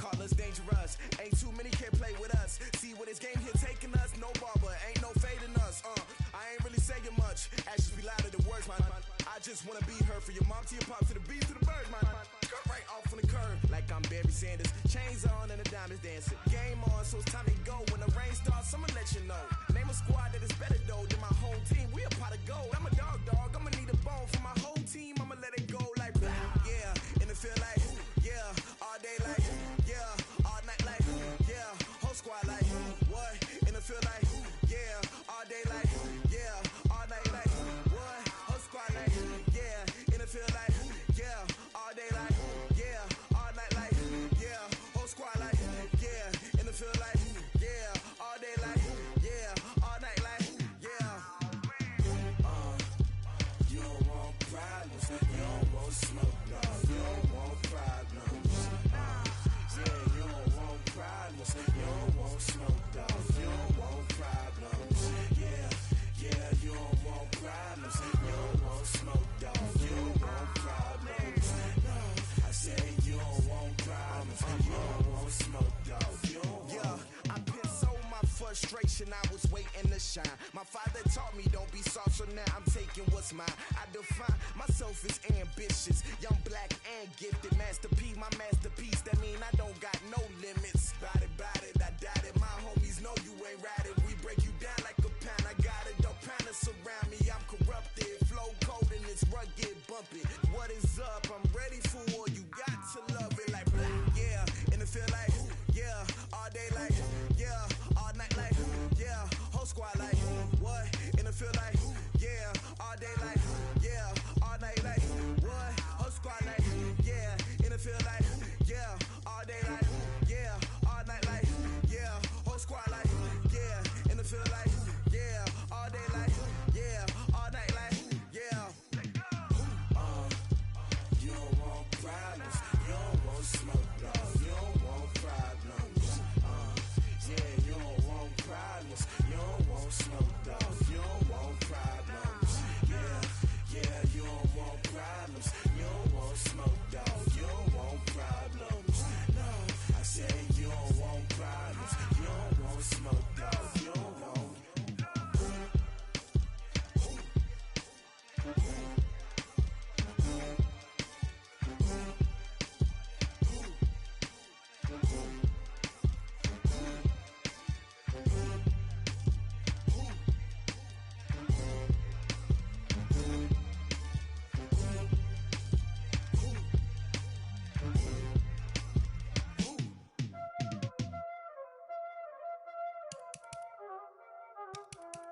call us dangerous. Ain't too many can play with us. See where this game here taking us. No barber, ain't no fading us. I ain't really saying much. Actions be louder than words, man. I just wanna be heard. For your mom to your pop to the beat to the birds, man. Cut right off on the curb, like I'm Barry Sanders. Chains on and the diamonds dancing. Game on, so it's time to go. When the rain starts, I'ma let you know. Name a squad that is better though than my home team. We a pot of gold. I'm a dog. I'ma need a bone for my whole team. I'ma let it go like blah. Yeah, and it feel like, yeah, all day like, yeah, all night like, yeah, whole squad like, what? And it feel like, yeah, all day like, yeah, all night like, what? Whole squad like, yeah, and it feel like, yeah, all day like, yeah, all night like, yeah, whole squad like, yeah, and it feel like, yeah, all day like, yeah, all night like, yeah. You don't want problems, you don't want smoke, dog. You don't want problems. Yeah, you don't want problems, you don't want smoke, dog. You don't want problems. Yeah, you don't want problems, you don't want smoke, dog. You don't want problems. No, I said you don't want problems, you don't want smoke, dog. You don't want. Yeah, I put so my frustration, I was waiting to shine. My father taught me don't be soft, so now I'm taking what's mine. I define myself as ambitious, young, black, and gifted. Master P, my masterpiece. That mean I don't got no limits. Bout it, I doubt it. My homies know you ain't ride it. We break you down like a pound. I got it, don't pound us around me. I'm corrupted, flow cold and it's rugged, bumpy. What is up? I'm ready for war. You got to love it like blah. Yeah, and it feel like, yeah, all day like, yeah, all night like, yeah, whole squad like, what? And it feel like, yeah, all day like, yeah, all night like, what? Whole squad like, yeah, and it feel like, yeah, all day like, yeah, all night like,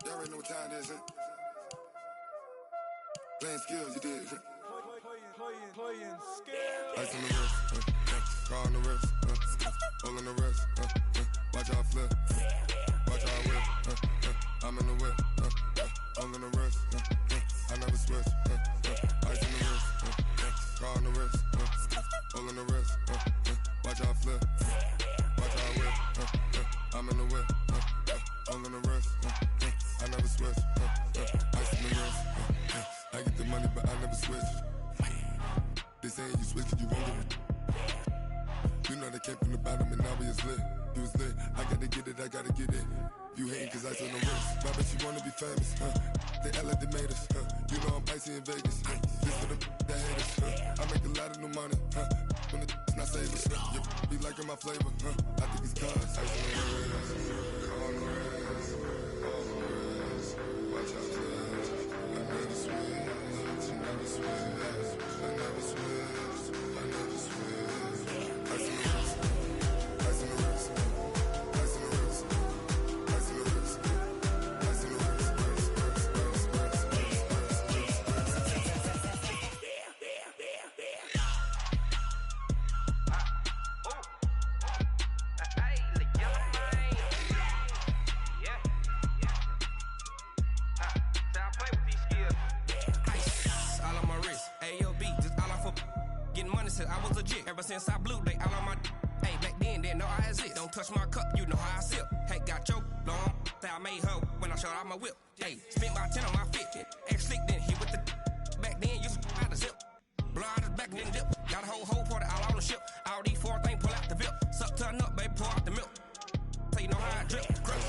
Y'all already know what time it is, huh? Playing skills, you did. Playing skills. Ice on the wrist, car on the wrist, hole in the wrist, watch how I flip, watch how I whip, I'm in the whip, hole in the wrist, I never switch, ice on the wrist, car on the wrist, hole in the wrist, watch how I flip, watch how I whip, I'm in the whip, hole in the wrist, I never switch, ice on the wrist, I get the money but I never switch. They saying you switch cause you won't get it. You know they came from the bottom and now we is lit. You was lit, I gotta get it, I gotta get it. You hating cause I on the wrist. My bitch, you wanna be famous, They act like they made us, You know I'm icy in Vegas, This for the that hate us, I make a lot of new money, When it's not savers, You be liking my flavor, I think it's cause ice on the wrist, on the wrist, on the wrist. Watch out, I never switch, I never switch. I never switch, I never switch. Ice in the wrist, ice in the wrist, ice in the wrist, ice in the wrist, ice in the wrist, I was legit ever since I blew they all on my hey back then didn't know I had it. Don't touch my cup, you know how I sip. Hey, got your long that I made her when I showed out my whip. Hey, spent about 10 on my fit. Ex slick then hit with the back then used to out the zip. Blow out his back then dip. Got a whole party all on the ship. All these four things pull out the VIP. Suck turn up, baby, pour out the milk. So you know how I drip. Crush.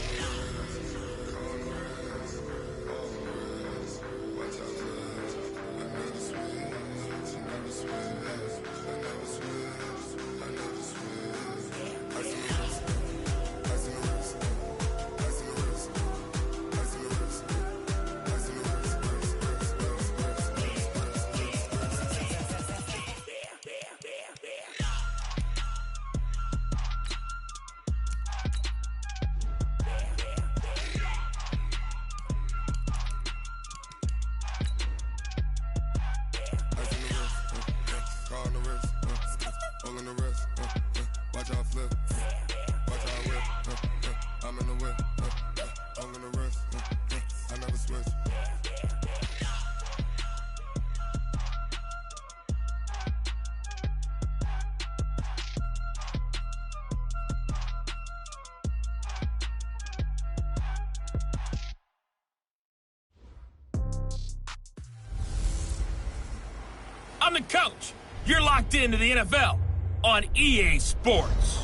I'm the coach. You're locked into the NFL on EA Sports.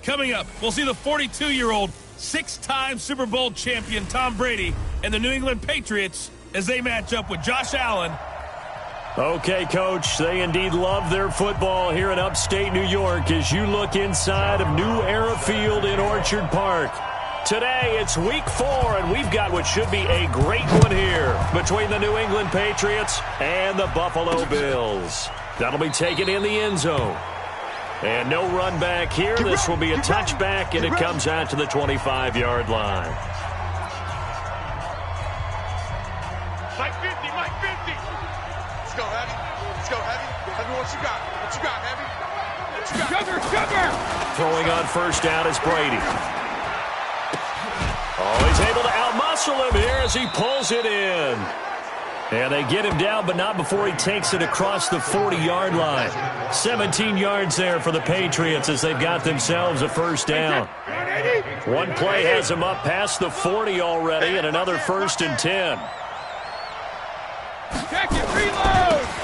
Coming up, we'll see the 42-year-old, six-time Super Bowl champion Tom Brady and the New England Patriots as they match up with Josh Allen. Okay, Coach, they indeed love their football here in upstate New York as you look inside of New Era Field in Orchard Park. Today, it's Week 4, and we've got what should be a great one here between the New England Patriots and the Buffalo Bills. That'll be taken in the end zone. And no run back here. This will be a touchback, and it comes out to the 25-yard line. Mike 50, Mike 50. Let's go, Heavy. Let's go, Heavy. Heavy, what you got? What you got, Heavy? What you got? Sugar! Throwing on first down is Brady. Oh, he's able to outmuscle him here as he pulls it in. And they get him down, but not before he takes it across the 40-yard line. 17 yards there for the Patriots as they've got themselves a first down. One play has him up past the 40 already, and another 1st and 10.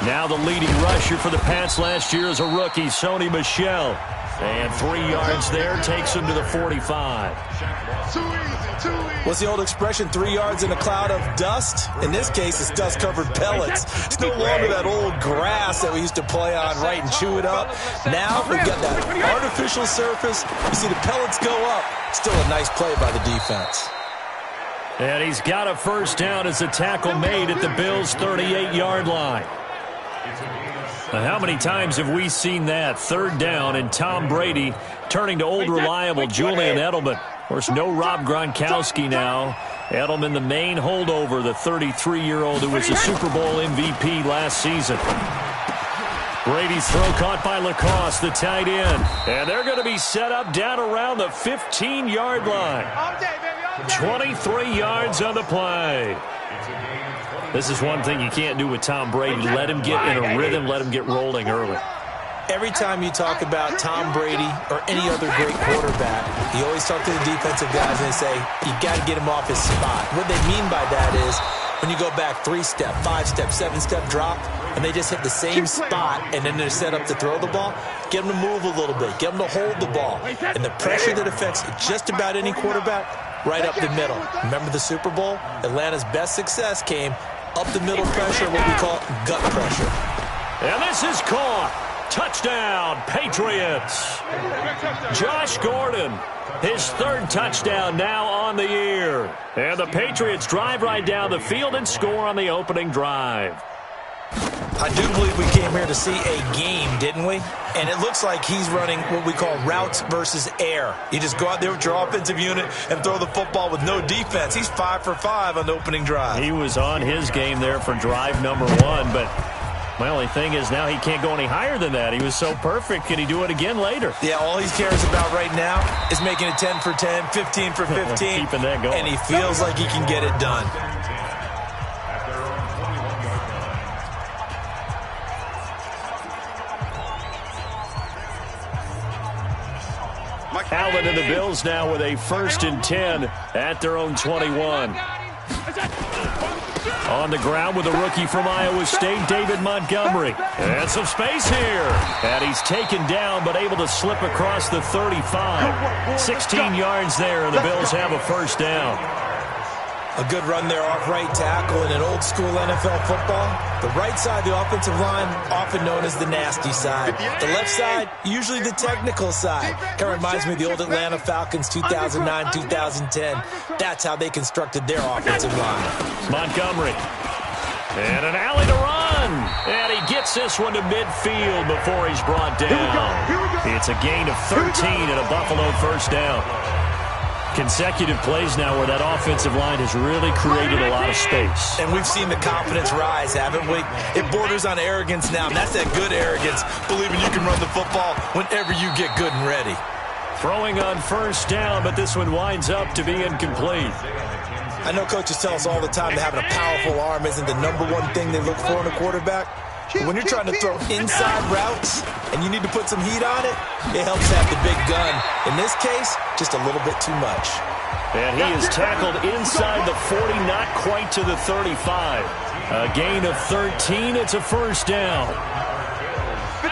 Now the leading rusher for the Pats last year is a rookie, Sony Michel. And 3 yards there takes him to the 45. What's the old expression, 3 yards in a cloud of dust? In this case, it's dust-covered pellets. It's no longer that old grass that we used to play on, right, and chew it up. Now we've got that artificial surface. You see the pellets go up. Still a nice play by the defense. And he's got a first down as the tackle made at the Bills' 38-yard line. Now, how many times have we seen that? 3rd down and Tom Brady turning to old reliable Julian Edelman. Of course, no Rob Gronkowski now Edelman, the main holdover, the 33-year-old who was a Super Bowl MVP last season. Brady's throw caught by Lacoste, the tight end. And they're going to be set up down around the 15-yard line. 23 yards on the play. This is one thing you can't do with Tom Brady. Let him get in a rhythm, let him get rolling early. Every time you talk about Tom Brady or any other great quarterback, you always talk to the defensive guys and they say, you got to get him off his spot. What they mean by that is when you go back 3-step, 5-step, 7-step drop, and they just hit the same spot and then they're set up to throw the ball, get them to move a little bit, get them to hold the ball. And the pressure that affects just about any quarterback, right up the middle. Remember the Super Bowl? Atlanta's best success came up the middle pressure, what we call gut pressure. And this is caught. Touchdown, Patriots. Josh Gordon, his third touchdown now on the year. And the Patriots drive right down the field and score on the opening drive. I do believe we came here to see a game, didn't we? And it looks like he's running what we call routes versus air. You just go out there with your offensive unit and throw the football with no defense. He's 5 for 5 on the opening drive. He was on his game there for drive number 1, but my only thing is now he can't go any higher than that. He was so perfect. Can he do it again later? Yeah, all he cares about right now is making it 10 for 10, 15 for 15. Keeping that going. And he feels like he can get it done. Allen and the Bills now with a 1st and 10 at their own 21. On the ground with a rookie from Iowa State, David Montgomery. And some space here. And he's taken down but able to slip across the 35. 16 yards there, and the Bills have a 1st down. A good run there off right tackle in an old-school NFL football. The right side of the offensive line, often known as the nasty side. The left side, usually the technical side. Kind of reminds me of the old Atlanta Falcons 2009-2010. That's how they constructed their offensive line. Montgomery. And an alley to run. And he gets this one to midfield before he's brought down. It's a gain of 13 and a Buffalo 1st down. Consecutive plays now where that offensive line has really created a lot of space. And we've seen the confidence rise, haven't we? It borders on arrogance now, and that's that good arrogance, believing you can run the football whenever you get good and ready. Throwing on 1st down, but this one winds up to be incomplete. I know coaches tell us all the time that having a powerful arm isn't the #1 thing they look for in a quarterback. But when you're trying to throw inside routes and you need to put some heat on it, it helps have the big gun. In this case, just a little bit too much. And he is tackled inside the 40, not quite to the 35. A gain of 13. It's a 1st down.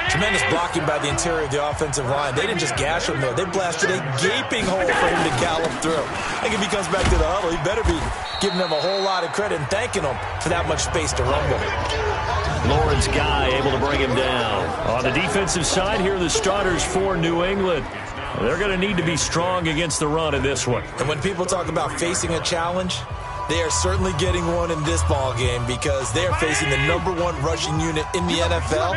Tremendous blocking by the interior of the offensive line. They didn't just gash him, though. They blasted a gaping hole for him to gallop through. I think if he comes back to the huddle, he better be giving them a whole lot of credit and thanking them for that much space to rumble. Lawrence Guy able to bring him down. On the defensive side, here are the starters for New England. They're going to need to be strong against the run in this one. And when people talk about facing a challenge, they are certainly getting one in this ball game because they are facing the #1 rushing unit in the NFL,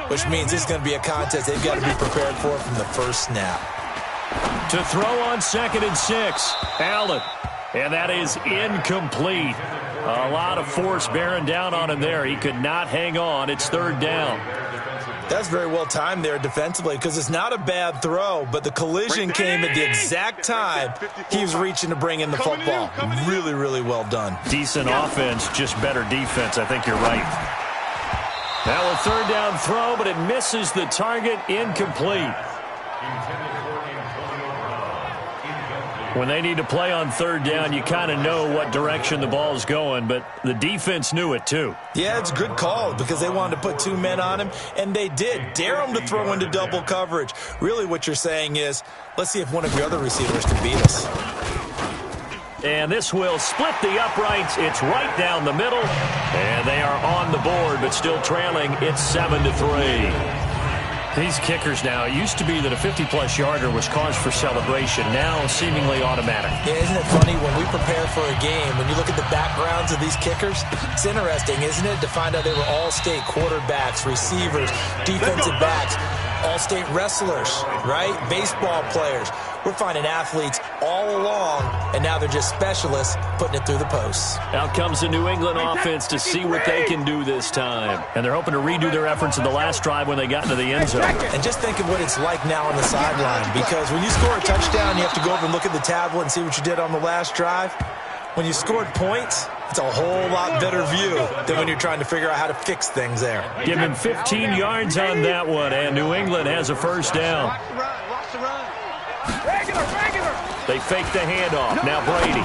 which means this is going to be a contest they've got to be prepared for from the first snap. To throw on 2nd and 6, Allen. And that is incomplete. A lot of force bearing down on him there. He could not hang on. It's 3rd down. That's very well timed there defensively because it's not a bad throw, but the collision came at the exact time he was reaching to bring in the football. Really, really well done. Decent offense, just better defense. I think you're right. Now a 3rd down throw, but it misses the target. Incomplete. When they need to play on 3rd down, you kind of know what direction the ball's going, but the defense knew it too. Yeah, it's a good call because they wanted to put 2 men on him, and they did. Dare him to throw into double coverage. Really what you're saying is, let's see if one of your other receivers can beat us. And this will split the uprights. It's right down the middle, and they are on the board, but still trailing. It's 7-3. These kickers now, it used to be that a 50-plus yarder was cause for celebration. Now seemingly automatic. Yeah, isn't it funny when we prepare for a game, when you look at the backgrounds of these kickers, it's interesting, isn't it, to find out they were all-state quarterbacks, receivers, defensive backs. all-state wrestlers, right? Baseball players. We're finding athletes all along, and now they're just specialists putting it through the posts. Out comes the New England offense to see what they can do this time. And they're hoping to redo their efforts in the last drive when they got into the end zone. And just think of what it's like now on the sideline, because when you score a touchdown, you have to go over and look at the tablet and see what you did on the last drive. When you scored points, it's a whole lot better view than when you're trying to figure out how to fix things there. Give him 15 yards on that one, and New England has a first down. Watch the run. They fake the handoff. Now Brady.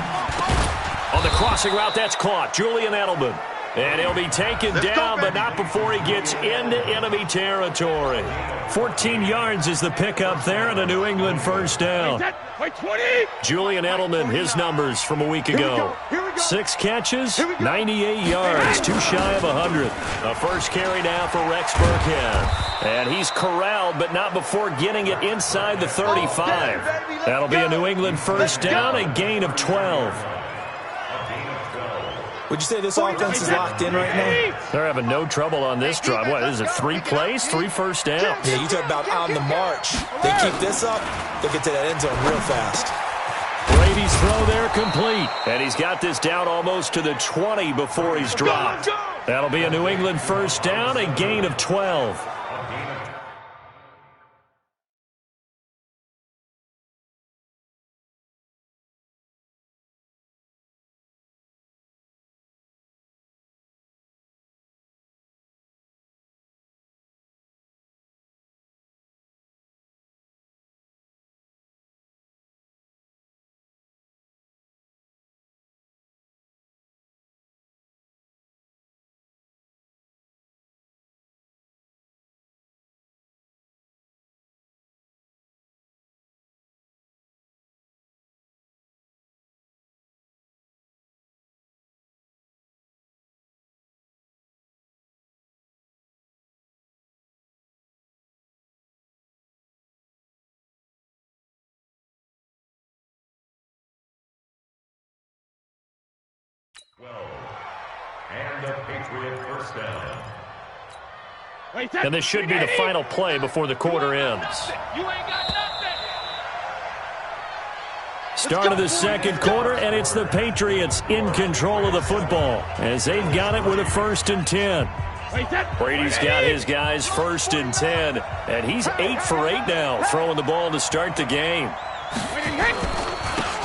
On the crossing route, that's caught. Julian Edelman. And he'll be taken down, but not before he gets into enemy territory. 14 yards is the pickup there, and a New England first down. Julian Edelman, his numbers from a week ago. 6 catches, 98 yards, too shy of 100. A first carry now for Rex Burkhead. And he's corralled, but not before getting it inside the 35. That'll be a New England first down, a gain of 12. Would you say this offense is locked in right now? They're having no trouble on this drive. What is it, 3 plays, 3 first downs? Yeah, you talk about on the march. They keep this up, they'll get to that end zone real fast. Brady's throw there complete. And he's got this down almost to the 20 before he's dropped. That'll be a New England first down, a gain of 12. And a Patriot first down. And this should be the final play before the quarter ends. Start of the second quarter, and it's the Patriots in control of the football as they've got it with a 1st and 10. Brady's got his guys 1st and 10, and he's 8 for 8 now, throwing the ball to start the game.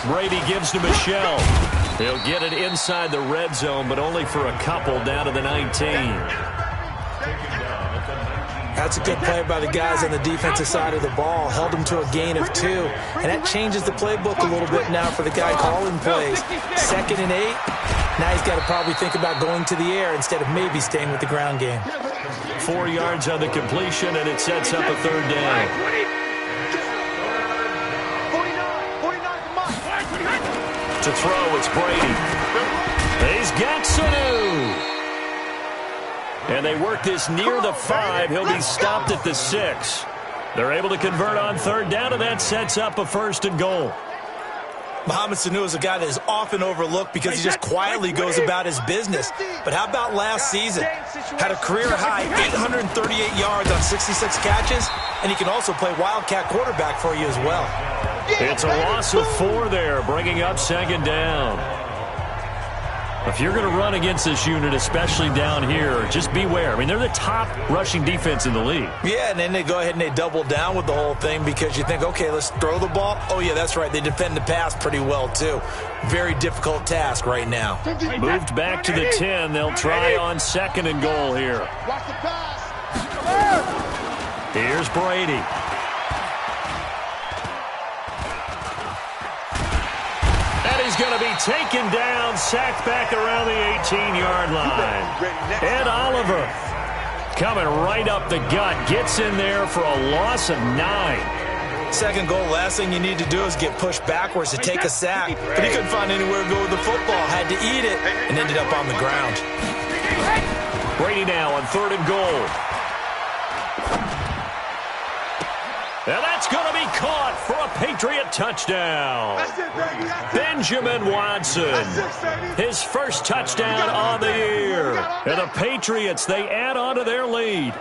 Brady gives to Michelle. He'll get it inside the red zone, but only for a couple down to the 19. That's a good play by the guys on the defensive side of the ball. Held them to a gain of 2. And that changes the playbook a little bit now for the guy calling plays. 2nd and 8. Now he's got to probably think about going to the air instead of maybe staying with the ground game. 4 yards on the completion, and it sets up a 3rd down. To throw, it's Brady. He's got Sanu. And they work this near the 5. He'll be stopped at the 6. They're able to convert on 3rd down, and that sets up a 1st and goal. Mohamed Sanu is a guy that is often overlooked because he just quietly goes about his business. But how about last season? Had a career-high 838 yards on 66 catches, and he can also play wildcat quarterback for you as well. It's a loss of 4 there, bringing up 2nd down. If you're going to run against this unit, especially down here, just beware. I mean, they're the top rushing defense in the league. Yeah, and then they go ahead and they double down with the whole thing because you think, okay, let's throw the ball. Oh, yeah, that's right. They defend the pass pretty well, too. Very difficult task right now. Moved back to the 10. They'll try on 2nd and goal here. Watch the pass. Here's Brady. He's going to be taken down, sacked back around the 18-yard line. Ed Oliver coming right up the gut, gets in there for a loss of 9. 2nd goal, last thing you need to do is get pushed backwards to take a sack. But he couldn't find anywhere to go with the football, had to eat it, and ended up on the ground. Brady now on 3rd and goal. And that's going to be caught for a Patriot touchdown. Benjamin Watson, his first touchdown on the year. And the Patriots, they add on to their lead.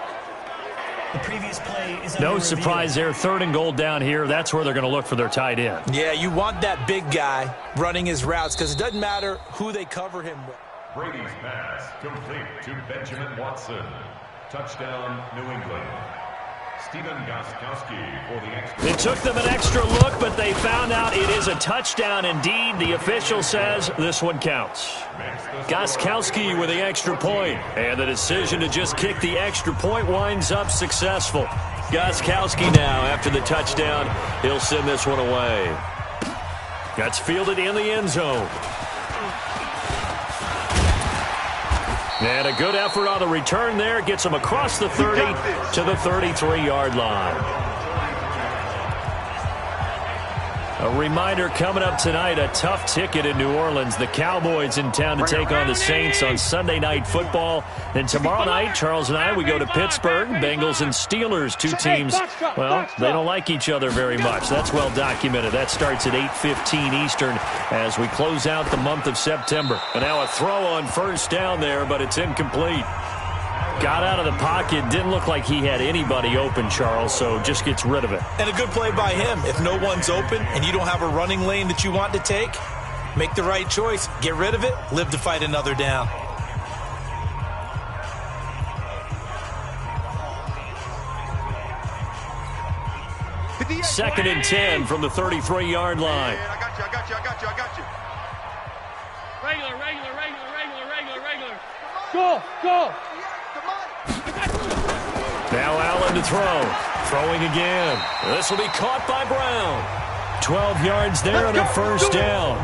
The previous play is no surprise there. 3rd and goal down here. That's where they're going to look for their tight end. Yeah, you want that big guy running his routes because it doesn't matter who they cover him with. Brady's pass complete to Benjamin Watson. Touchdown, New England. Stephen Gostkowski for the extra. It took them an extra look, but they found out it is a touchdown indeed. The official says this one counts. Gostkowski with the extra point, and the decision to just kick the extra point winds up successful. Gostkowski now, after the touchdown, he'll send this one away. That's fielded in the end zone. And a good effort on the return there. Gets him across the 30 to the 33-yard line. A reminder coming up tonight, a tough ticket in New Orleans. The Cowboys in town to take on the Saints on Sunday Night Football. Then tomorrow night, Charles and I, we go to Pittsburgh. Bengals and Steelers, two teams, well, they don't like each other very much. That's well documented. That starts at 8:15 Eastern as we close out the month of September. And now a throw on first down there, but it's incomplete. Got out of the pocket. Didn't look like he had anybody open, Charles, so just gets rid of it. And a good play by him. If no one's open and you don't have a running lane that you want to take, make the right choice. Get rid of it. Live to fight another down. Second and 10 from the 33-yard line. I got you. Regular. Go. Now Allen to throw. Throwing again. This will be caught by Brown. 12 yards there on a first down.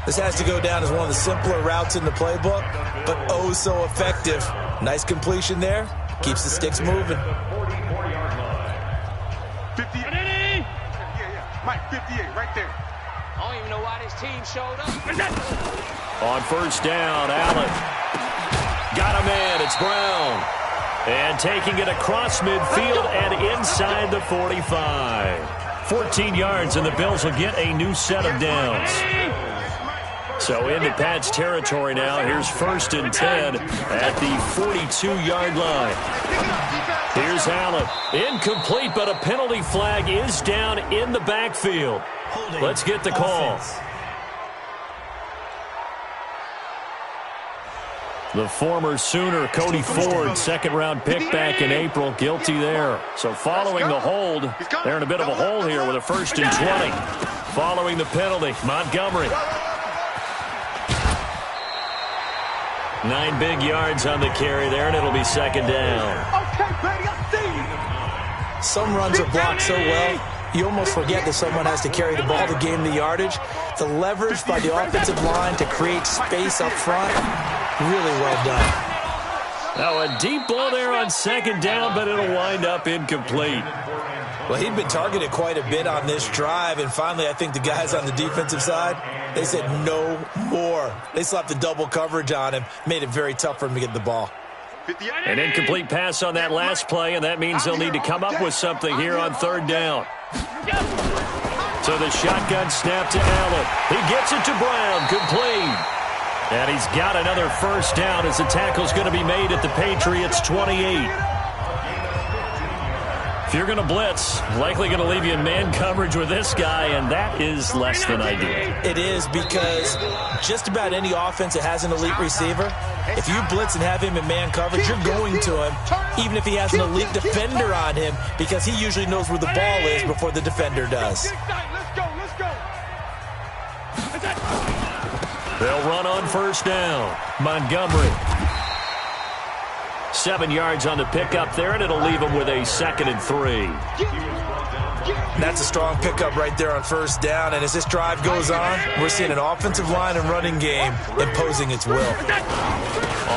This has to go down as one of the simpler routes in the playbook, but oh so effective. Nice completion there. Keeps the sticks moving. 58. Yeah. Mike, 58, right there. I don't even know why this team showed up. On first down, Allen. Got a man. It's Brown. And taking it across midfield and inside the 45. 14 yards, and the Bills will get a new set of downs. So into Pat's territory now. Here's first and 10 at the 42-yard line. Here's Allen. Incomplete, but a penalty flag is down in the backfield. Let's get the call. The former Sooner, Cody Ford, second-round pick back in April, guilty there. So following the hold, they're in a bit of a hole here with a first and 20. Following the penalty, Montgomery. 9 big yards on the carry there, and it'll be second down. Okay, Brady, I see you. Some runs are blocked so well, you almost forget that someone has to carry the ball to gain the yardage. The leverage by the offensive line to create space up front, really well done. Now a deep ball there on second down, but it'll wind up incomplete. Well, he'd been targeted quite a bit on this drive, and finally I think the guys on the defensive side, they said no more. They slapped the double coverage on him, made it very tough for him to get the ball. An incomplete pass on that last play, and that means they'll need to come up with something here on third down. So the shotgun snap to Allen. He gets it to Brown, complete. And he's got another first down as the tackle's going to be made at the Patriots' 28. If you're going to blitz, likely going to leave you in man coverage with this guy, and that is less than ideal. It is, because just about any offense that has an elite receiver, if you blitz and have him in man coverage, you're going to him, even if he has an elite defender on him, because he usually knows where the ball is before the defender does. Let's go. They'll run on first down. Montgomery. 7 yards on the pickup there, and it'll leave him with a second and 3. That's a strong pickup right there on first down, and as this drive goes on, we're seeing an offensive line and running game imposing its will.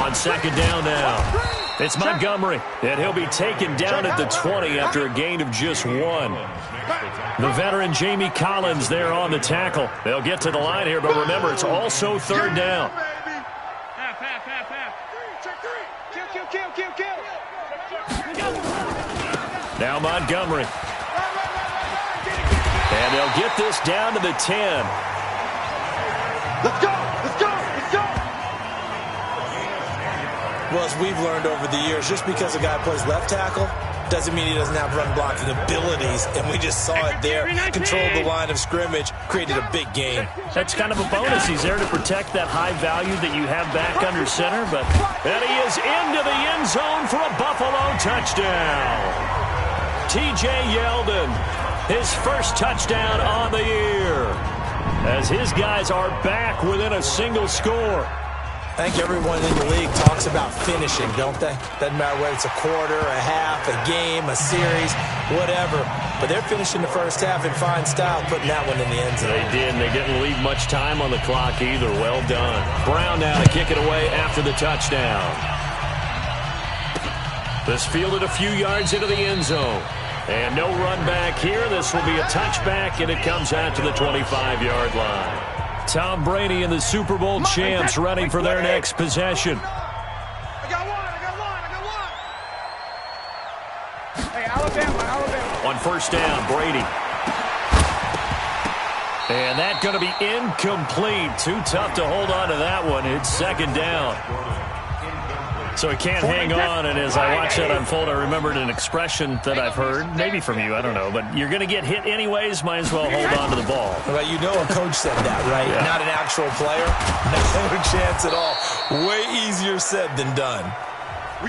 On second down now, it's Montgomery, and he'll be taken down at the 20 after a gain of just 1. The veteran Jamie Collins there on the tackle. They'll get to the line here, but remember, it's also third down. Now Montgomery. And they'll get this down to the 10. Let's go. Well, as we've learned over the years, just because a guy plays left tackle doesn't mean he doesn't have run-blocking abilities, and we just saw it there. Controlled the line of scrimmage, created a big game. That's kind of a bonus. He's there to protect that high value that you have back under center, but and he is into the end zone for a Buffalo touchdown. T.J. Yeldon, his first touchdown on the year, as his guys are back within a single score. I think everyone in the league talks about finishing, don't they? Doesn't matter whether it's a quarter, a half, a game, a series, whatever. But they're finishing the first half in fine style, putting that one in the end zone. They did, and they didn't leave much time on the clock either. Well done. Brown now to kick it away after the touchdown. This fielded a few yards into the end zone. And no run back here. This will be a touchback, and it comes out to the 25-yard line. Tom Brady and the Super Bowl champs running for their next possession. I got one. Hey, Alabama. On first down, Brady. And that's going to be incomplete. Too tough to hold on to that one. It's second down. So he can't hang on, and as I watch that unfold, I remembered an expression that I've heard, maybe from you, I don't know, but you're going to get hit anyways, might as well hold on to the ball. Well, you know a coach said that, right? Yeah. Not an actual player. No chance at all. Way easier said than done.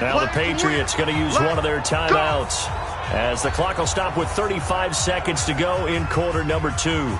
Now the Patriots going to use one of their timeouts as the clock will stop with 35 seconds to go in quarter number 2.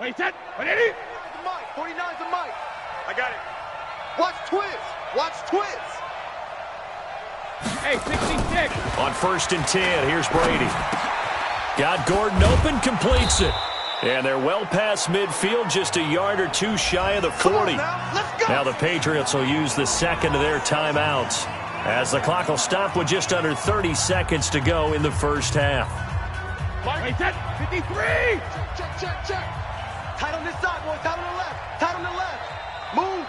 Wait, set. 180. 49's the mic. I got it. Watch Twiz. Hey, 66. On first and 10, here's Brady. Got Gordon open, completes it. And they're well past midfield, just a yard or two shy of the 40. Now the Patriots will use the second of their timeouts as the clock will stop with just under 30 seconds to go in the first half. Wait, set. 53. Check. Tight on this side, boy. Tight on the left. Move.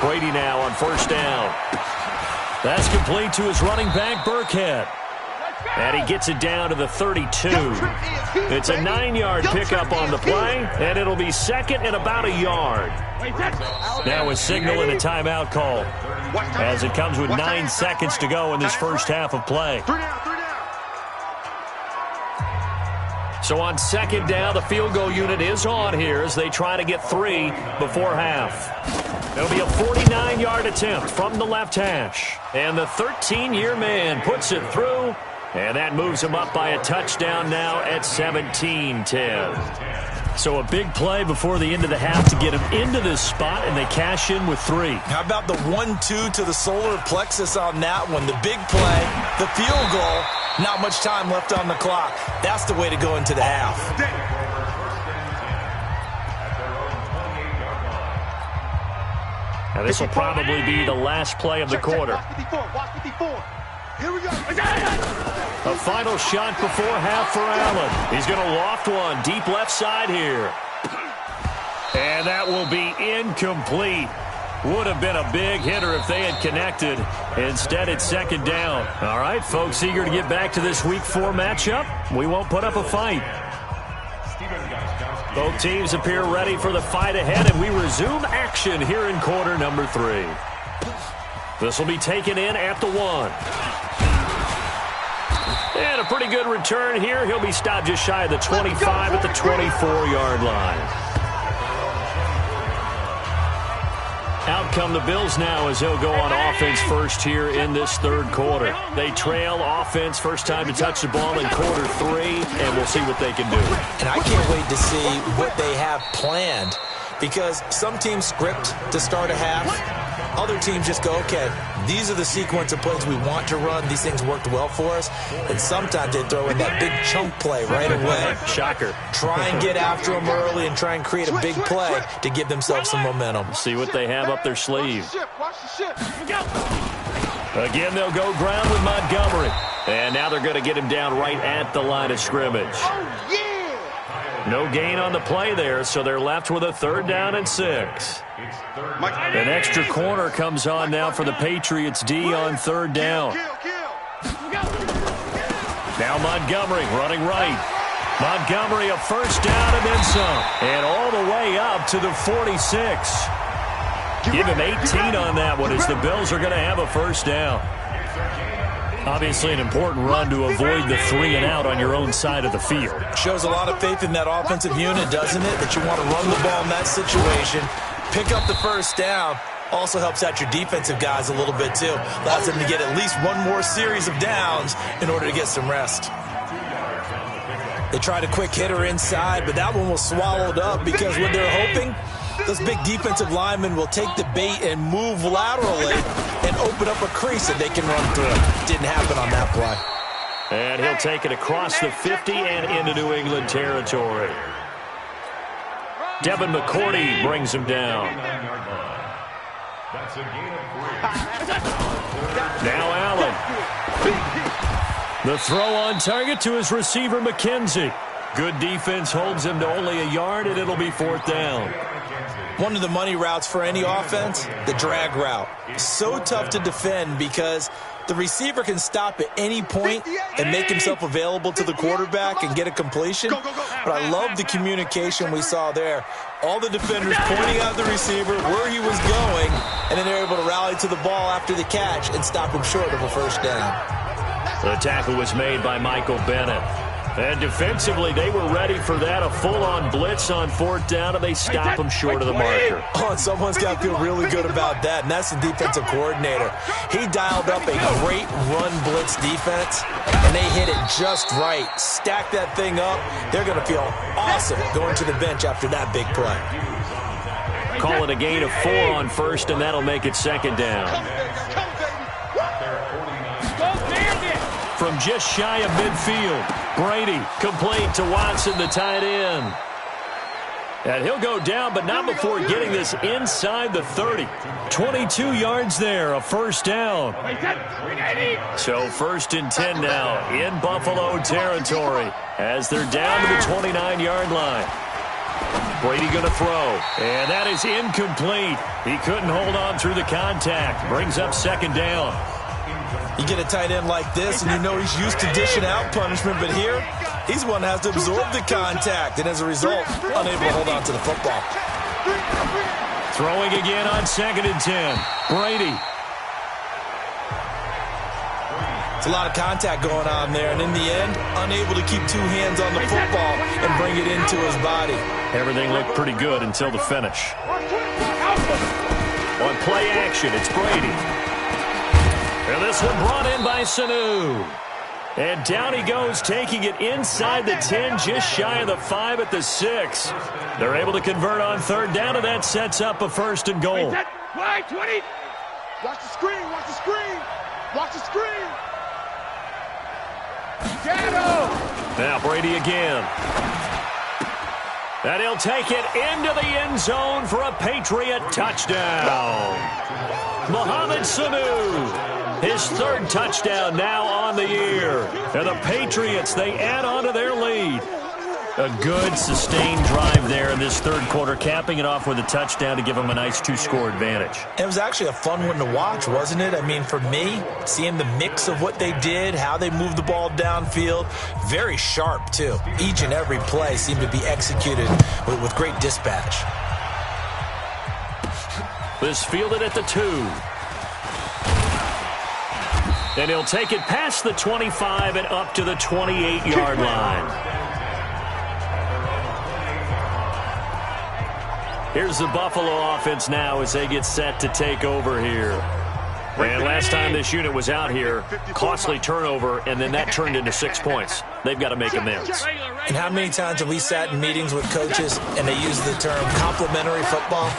Brady now on first down. That's complete to his running back, Burkhead. And he gets it down to the 32. It's a 9-yard pickup on the play, and it'll be second and about a yard. Now a signal and a timeout call as it comes with 9 seconds to go in this first half of play. So on second down, the field goal unit is on here as they try to get 3 before half. It'll be a 49-yard attempt from the left hash. And the 13-year man puts it through, and that moves him up by a touchdown now at 17-10. So a big play before the end of the half to get him into this spot, and they cash in with 3. How about the 1-2 to the solar plexus on that one? The big play, the field goal, not much time left on the clock. That's the way to go into the half. Now this will probably be the last play of the quarter. Watch 54. Here we go. A final shot before half for Allen. He's going to loft one deep left side here. And that will be incomplete. Would have been a big hitter if they had connected. Instead, it's second down. All right, folks, eager to get back to this Week 4 matchup. We won't put up a fight. Both teams appear ready for the fight ahead, and we resume action here in quarter number 3. This will be taken in at the 1. And a pretty good return here. He'll be stopped just shy of the 25 at the 24-yard line. Out come the Bills now as he'll go on offense first here in this third quarter. They trail offense first time to touch the ball in quarter 3, and we'll see what they can do. And I can't wait to see what they have planned, because some teams script to start a half. Other teams just go, okay, these are the sequence of plays we want to run. These things worked well for us. And sometimes they throw in that big chunk play right away. Shocker. Try and get after them early and try and create a big play to give themselves some momentum. See what they have up their sleeve. Again, they'll go ground with Montgomery. And now they're going to get him down right at the line of scrimmage. No gain on the play there, so they're left with a 3rd down and 6. An extra corner comes on now for the Patriots D on 3rd down. Now Montgomery running right. Montgomery a first down and then some. And all the way up to the 46. Give him 18 on that one as the Bills are going to have a first down. Obviously an important run to avoid the 3 and out on your own side of the field. Shows a lot of faith in that offensive unit, doesn't it? That you want to run the ball in that situation. Pick up the first down. Also helps out your defensive guys a little bit too. Allows them to get at least one more series of downs in order to get some rest. They tried a quick hitter inside, but that one was swallowed up because what they're hoping, those big defensive linemen will take the bait and move laterally and open up a crease that they can run through. Didn't happen on that play. And he'll take it across the 50 and into New England territory. Devin McCourty brings him down. Now Allen. The throw on target to his receiver, McKenzie. Good defense holds him to only a yard, and it'll be 4th down. One of the money routes for any offense, the drag route. So tough to defend because the receiver can stop at any point and make himself available to the quarterback and get a completion. But I love the communication we saw there. All the defenders pointing out the receiver, where he was going, and then they're able to rally to the ball after the catch and stop him short of a first down. The tackle was made by Michael Bennett. And defensively, they were ready for that, a full-on blitz on 4th down, and they stop him short of the marker. Oh, and someone's got to feel really good about that, and that's the defensive coordinator. He dialed up a great run blitz defense, and they hit it just right. Stack that thing up. They're going to feel awesome going to the bench after that big play. Call it a gain of 4 on 1st, and that'll make it 2nd down. From just shy of midfield, Brady complete to Watson, the tight end. And he'll go down, but not before getting this inside the 30. 22 yards there, a first down. So 1st and 10 now in Buffalo territory as they're down to the 29-yard line. Brady going to throw, and that is incomplete. He couldn't hold on through the contact. Brings up 2nd down. You get a tight end like this, and you know he's used to dishing out punishment, but here, he's one that has to absorb the contact, and as a result, unable to hold on to the football. Throwing again on 2nd and 10. Brady. It's a lot of contact going on there, and in the end, unable to keep 2 hands on the football and bring it into his body. Everything looked pretty good until the finish. On play action, it's Brady. And this one brought in by Sanu. And down he goes, taking it inside the 10, just shy of the 5 at the 6. They're able to convert on 3rd down, and that sets up a 1st and goal. Play 20. Watch the screen, watch the screen. Watch the screen. Now Brady again. And he'll take it into the end zone for a Patriot touchdown. Mohamed Sanu. His 3rd touchdown now on the year. And the Patriots, they add on to their lead. A good, sustained drive there in this third quarter, capping it off with a touchdown to give them a nice 2-score advantage. It was actually a fun one to watch, wasn't it? I mean, for me, seeing the mix of what they did, how they moved the ball downfield, very sharp, too. Each and every play seemed to be executed with great dispatch. This fielded at the 2. And he'll take it past the 25 and up to the 28-yard line. Here's the Buffalo offense now as they get set to take over here. And last time this unit was out here, costly turnover, and then that turned into 6 points. They've got to make amends. And how many times have we sat in meetings with coaches and they use the term complementary football?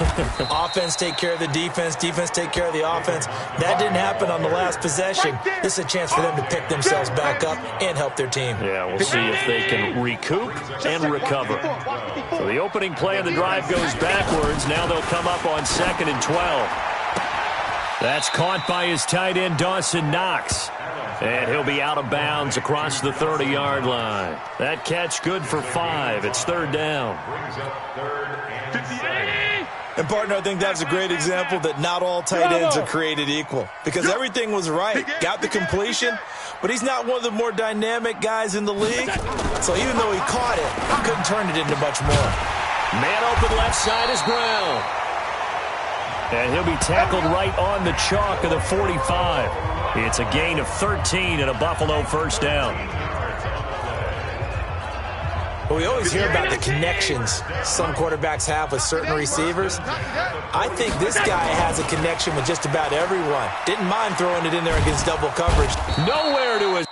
Offense take care of the defense, defense take care of the offense. That didn't happen on the last possession. This is a chance for them to pick themselves back up and help their team. Yeah, we'll see if they can recoup and recover. So the opening play of the drive goes backwards. Now they'll come up on 2nd and 12. That's caught by his tight end, Dawson Knox. And he'll be out of bounds across the 30-yard line. That catch good for 5. It's 3rd down. And, partner, I think that's a great example that not all tight ends are created equal. Because everything was right. Got the completion, but he's not one of the more dynamic guys in the league. So even though he caught it, he couldn't turn it into much more. Man open left side is Brown. And he'll be tackled right on the chalk of the 45. It's a gain of 13 and a Buffalo first down. Well, we always hear about the connections some quarterbacks have with certain receivers. I think this guy has a connection with just about everyone. Didn't mind throwing it in there against double coverage. Nowhere to his...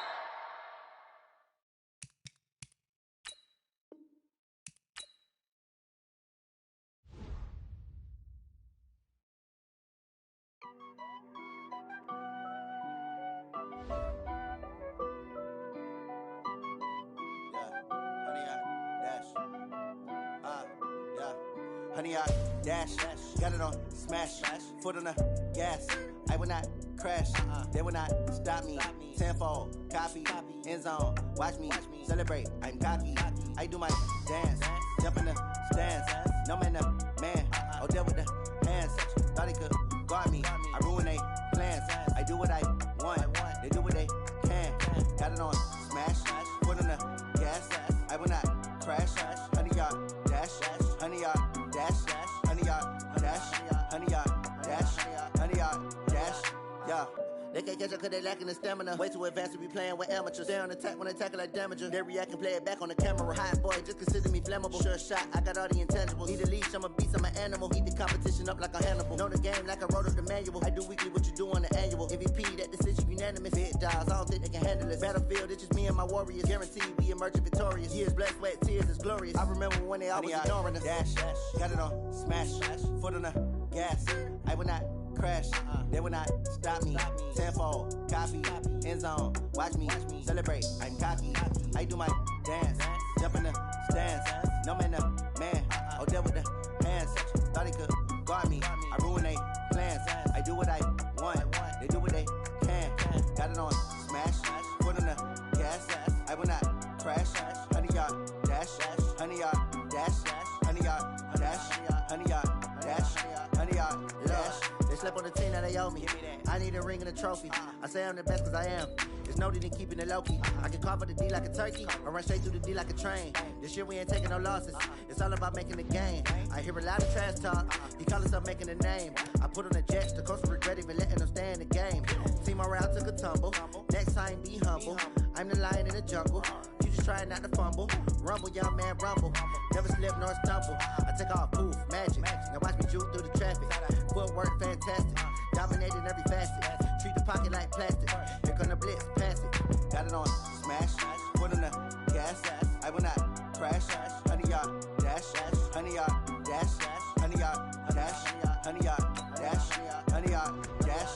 Honey, I dash, got it on smash, foot on the gas. I will not crash, they will not stop me. Tenfold, copy, end zone, watch me celebrate. I'm cocky, I do my dance, jump in the stands. No man, oh, deal with the hands. Thought he could guard me, I ruin they plans. I do what I want, they do what they can. Got it on smash, foot on the gas. I will not crash, honey, y'all dash, honey, y'all dash, honey, y'all dash, honey, y'all dash, honey, y'all dash, yeah. They can't catch up cause they lacking the stamina. Way too advanced to be playing with amateurs. Stay on attack when they tackle like damager. They react and play it back on the camera. Hot boy, just consider me flammable. Sure shot, I got all the intangibles. Need a leash, I'm a beast, I'm an animal. Heat the competition up like a Hannibal. Know the game like I wrote up the manual. I do weekly what you do on the annual. MVP, that decision unanimous. Big dials, I don't think they can handle this. Battlefield, it's just me and my warriors. Guaranteed we emerging victorious. Years, blood, sweat, tears, is glorious. I remember when they always ignoring us. Dash, got it on smash, foot on the gas. I will not crash, they will not stop me. Tenfold, copy, end zone, watch me celebrate. I'm cocky, I do my dance, jump in the stands. No man, oh, deal with the hands. Thought he could guard me, I ruin they plans. I do what I want, they do what they can. Got it on smash, foot on the gas. I will not crash, honey, y'all dash, honey, y'all dash, honey, y'all dash, honey, y'all dash, honey, y'all dash. They slept on the team that they owe me. I need a ring and a trophy. I say I'm the best cause I am. There's no need in keeping it low-key. I can carve up the D like a turkey or run straight through the D like a train. This year we ain't taking no losses. It's all about making the game. I hear a lot of trash talk. He call himself making a name. I put on the Jets. The coach will regret even letting them stay in the game. Team morale took a tumble. Next time be humble. I'm the lion in the jungle. You just trying not to fumble. Rumble, young man, rumble. Never slip nor stumble. I take off, poof, magic. Now watch me juke through the traffic. Footwork fantastic. Dominating every facet. Treat the pocket like plastic. Here come the blitz, pass it. Got it on smash. Foot on the gas. I will not crash. Honey, y'all dash. Honey, y'all dash. Honey, y'all dash. Honey, y'all dash. Honey, y'all dash.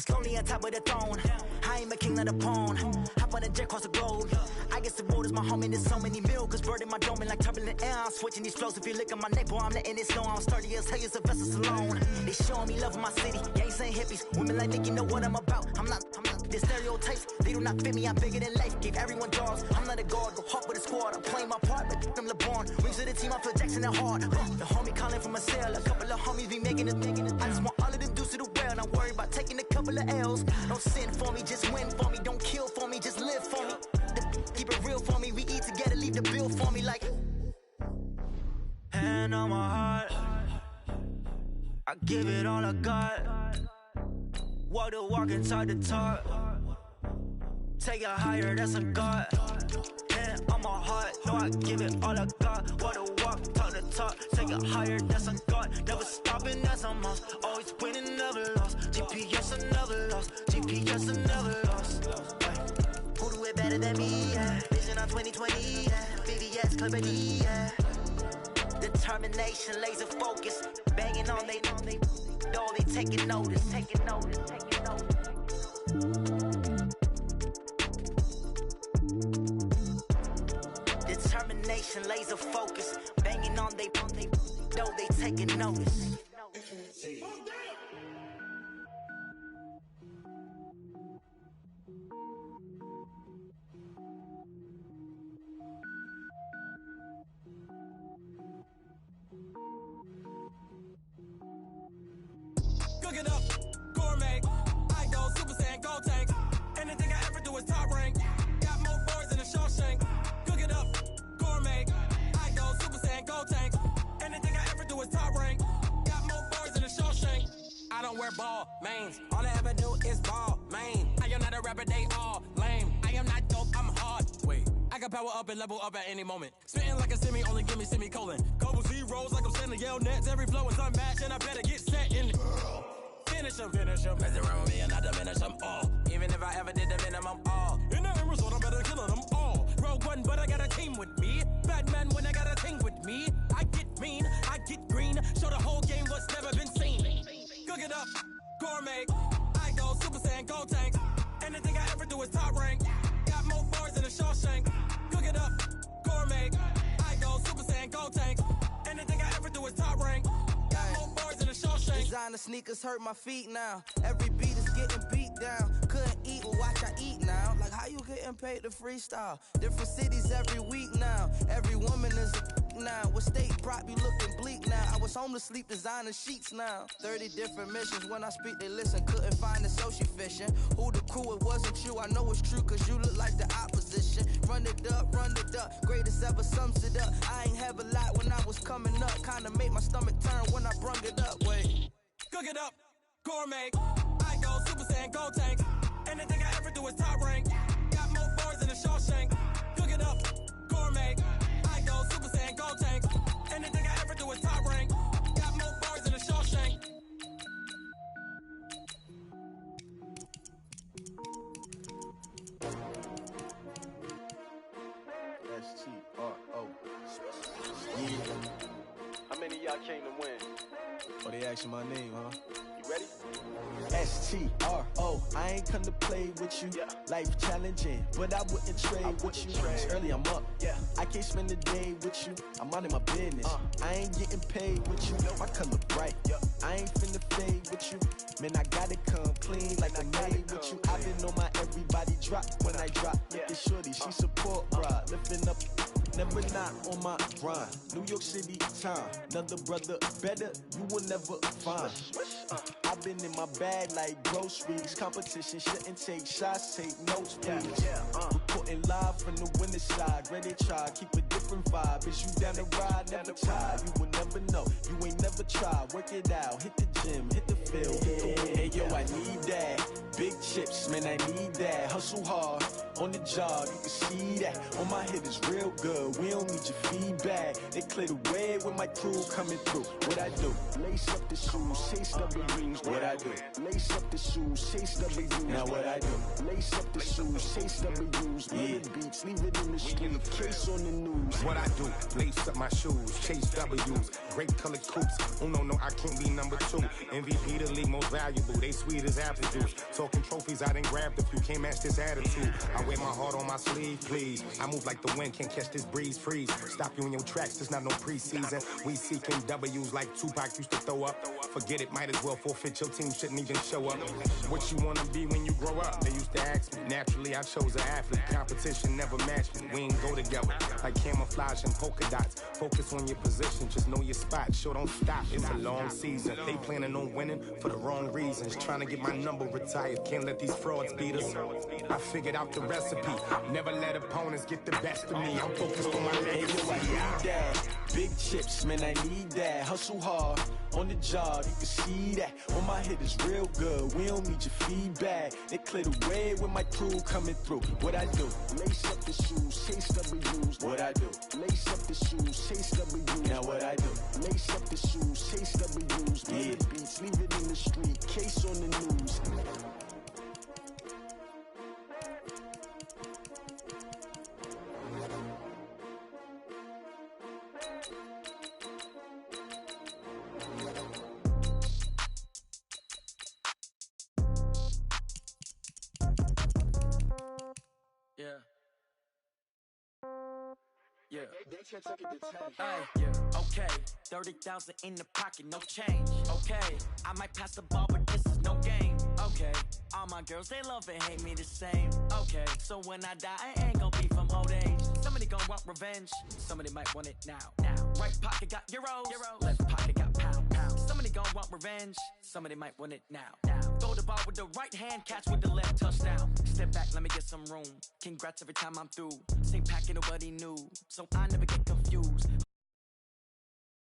It's lonely on top of the throne. I am a king of the pawn. Hop on a jet across the globe. I guess the world is my home and there's so many milk. Bird in my dome and like turbulent air. I'm switching these flows. If you look at my neck, boy, I'm letting it snow. I'm sturdy as hell, as a vessel alone. They showing me love in my city. Gangs ain't hippies. Women like Nicky know what I'm about. I'm not. The stereotypes, they do not fit me. I'm bigger than life. Gave everyone jobs. I'm not a guard. Go hard with a squad. I'm playing my part, but I'm LeBron. Rings to the team. I feel Jackson and hard. The homie calling from a cell. A couple of homies be making it. I just want all of them dudes to the well. Not worry about taking a couple of L's. Don't sin for me, just win for me. Don't kill for me, just live for me. Keep it real for me. We eat together, leave the bill for me like. Hand on my heart, I give it all I got. Walk the walk inside the talk. Take it higher, that's a God. Hand on my heart, no, I give it all I got. Walk the walk, talk the talk. Take it higher, that's a God. Never stopping, that's a must. Always winning, never lost. GPS, I never lost. GPS, I never lost. Who do it better than me? Yeah. Vision on 2020, yeah. VVS, clarity, yeah. Determination, laser focus. Banging on they know they taking notice. Taking notice, taking notice. Determination, laser focus. Banging on they know they taking notice. Cook it up, gourmet. I go Super Saiyan, gold tank. Anything I ever do is top rank. Got more boys than a Shawshank. Cook it up, gourmet. I go Super Saiyan, gold tank. Anything I ever do is top rank. Got more boys than a Shawshank. I don't wear ball mains. All I ever do is ball main. I am not a rapper, they all lame. I am not dope, I'm hard. Wait, I can power up and level up at any moment. Spitting like a semi, only give me semicolon. Couple zeros like I'm sending yell nets. Every flow is unmatched and I better get set in. Finish them. Mess around with me and I diminish them all. Even if I ever did the minimum all. In the end result, I'm better killing them all. Rogue One, but I got a team with me. Batman when I got a thing with me. I get mean, I get green. Show the whole game what's never been seen. Cook it up, gourmet. I go Super Saiyan, gold tank. Anything I ever do is top rank. Got more bars than a Shawshank. Cook it up, gourmet. I go Super Saiyan, gold tank. Anything I ever do is top rank. Got more bars than a Shawshank. Designer sneakers hurt my feet now. Every beat is getting beat down. Couldn't eat, well watch I eat now. Like how you getting paid to freestyle? Different cities every week now. Every woman is a now. What state prop you looking bleak now? I was home to sleep designer sheets now. 30 different missions. When I speak they listen. Couldn't find it so she fishing. Who the crew, it wasn't you. I know it's true cause you look like the opposition. Run it up. Greatest ever sums it up. I ain't have a lot when I was coming up. Kinda made my stomach turn when I brung it up. Wait. Cook it up, gourmet. I go Super Saiyan, gold tank. Anything I ever do is top rank. Got more bars than a Shawshank. Cook it up, gourmet. I go Super Saiyan, gold tank. Anything I ever do is top rank. Got more bars than a Shawshank. S-T-R-O. Yeah. How many of y'all came to win? Oh, they asking my name, huh? You ready? S-T-R-O. I ain't come to play with you. Life challenging, but I wouldn't trade with you. It's early, I'm up. I can't spend the day with you. I'm out of my business. I ain't getting paid with you. My color bright. I ain't finna fade with you. Man, I gotta come clean like I made with you. I've been on my everybody drop when I drop. Look at shorty, she support ride. Lifting up, never not on my grind. New York City time. Another brother better, you will never find. I've been in my bag like groceries. Competition shouldn't take shots, take notes, please. Reporting live from the winning side. Ready to try, keep a different vibe. Is you down the ride, never tired. You will never know, you ain't never tried. Work it out, hit the gym, hit the field, hit the win. Hey yo, I need that. Big chips, man, I need that. Hustle hard, on the job, you can see that. On my hit is real good, we don't need your feedback. They clear the way with my crew coming through. What I do, lace up the shoes, chase up the rings. What I I do? Lace up the shoes, chase W's. Now what I do? Lace up the shoes, chase W's. Run the beats, leave it in the street, case on the news. What I do? Lace up my shoes, chase W's. Great colored coops. Oh no, I can't be number 2. MVP the league most valuable. They sweet as apple juice. Talking trophies, I done grabbed a few. Can't match this attitude. I wear my heart on my sleeve, please. I move like the wind, can't catch this breeze. Freeze. Stop you in your tracks. There's not no preseason. We seeking W's like Tupac used to throw up. Forget it, might as well forfeit. Your team shouldn't even show up. What you wanna be when you grow up? They used to ask me. Naturally, I chose an athlete. Competition never matched me. We ain't go together like camouflage and polka dots. Focus on your position, just know your spot. Sure, don't stop. It's a long season. They planning on winning for the wrong reasons. Trying to get my number retired. Can't let these frauds beat us. I figured out the recipe. Never let opponents get the best of me. I'm focused on my legacy. I need that. Big chips, man, I need that. Hustle hard on the job, you can see that. On my hit is real good. We don't need your feedback. They clear the way with my crew coming through. What I do? Lace up the shoes, chase W's. What I do? Lace up the shoes, chase W's. Now what I do? Lace up the shoes, chase W's. Run the beats, leave it in the street, case on the news. Yeah. Yeah. Okay. 30,000 in the pocket, no change. Okay. I might pass the ball, but this is no game. Okay. All my girls, they love and hate me the same. Okay. So when I die, I ain't gonna be from old age. Somebody gonna want revenge. Somebody might want it now. Right pocket got euros. Left pocket got pound. Somebody gonna want revenge. Somebody might want it now. Throw the ball with the right hand, catch with the left, touchdown. Step back, let me get some room. Congrats every time I'm through. Same packet, nobody knew. So I never get confused.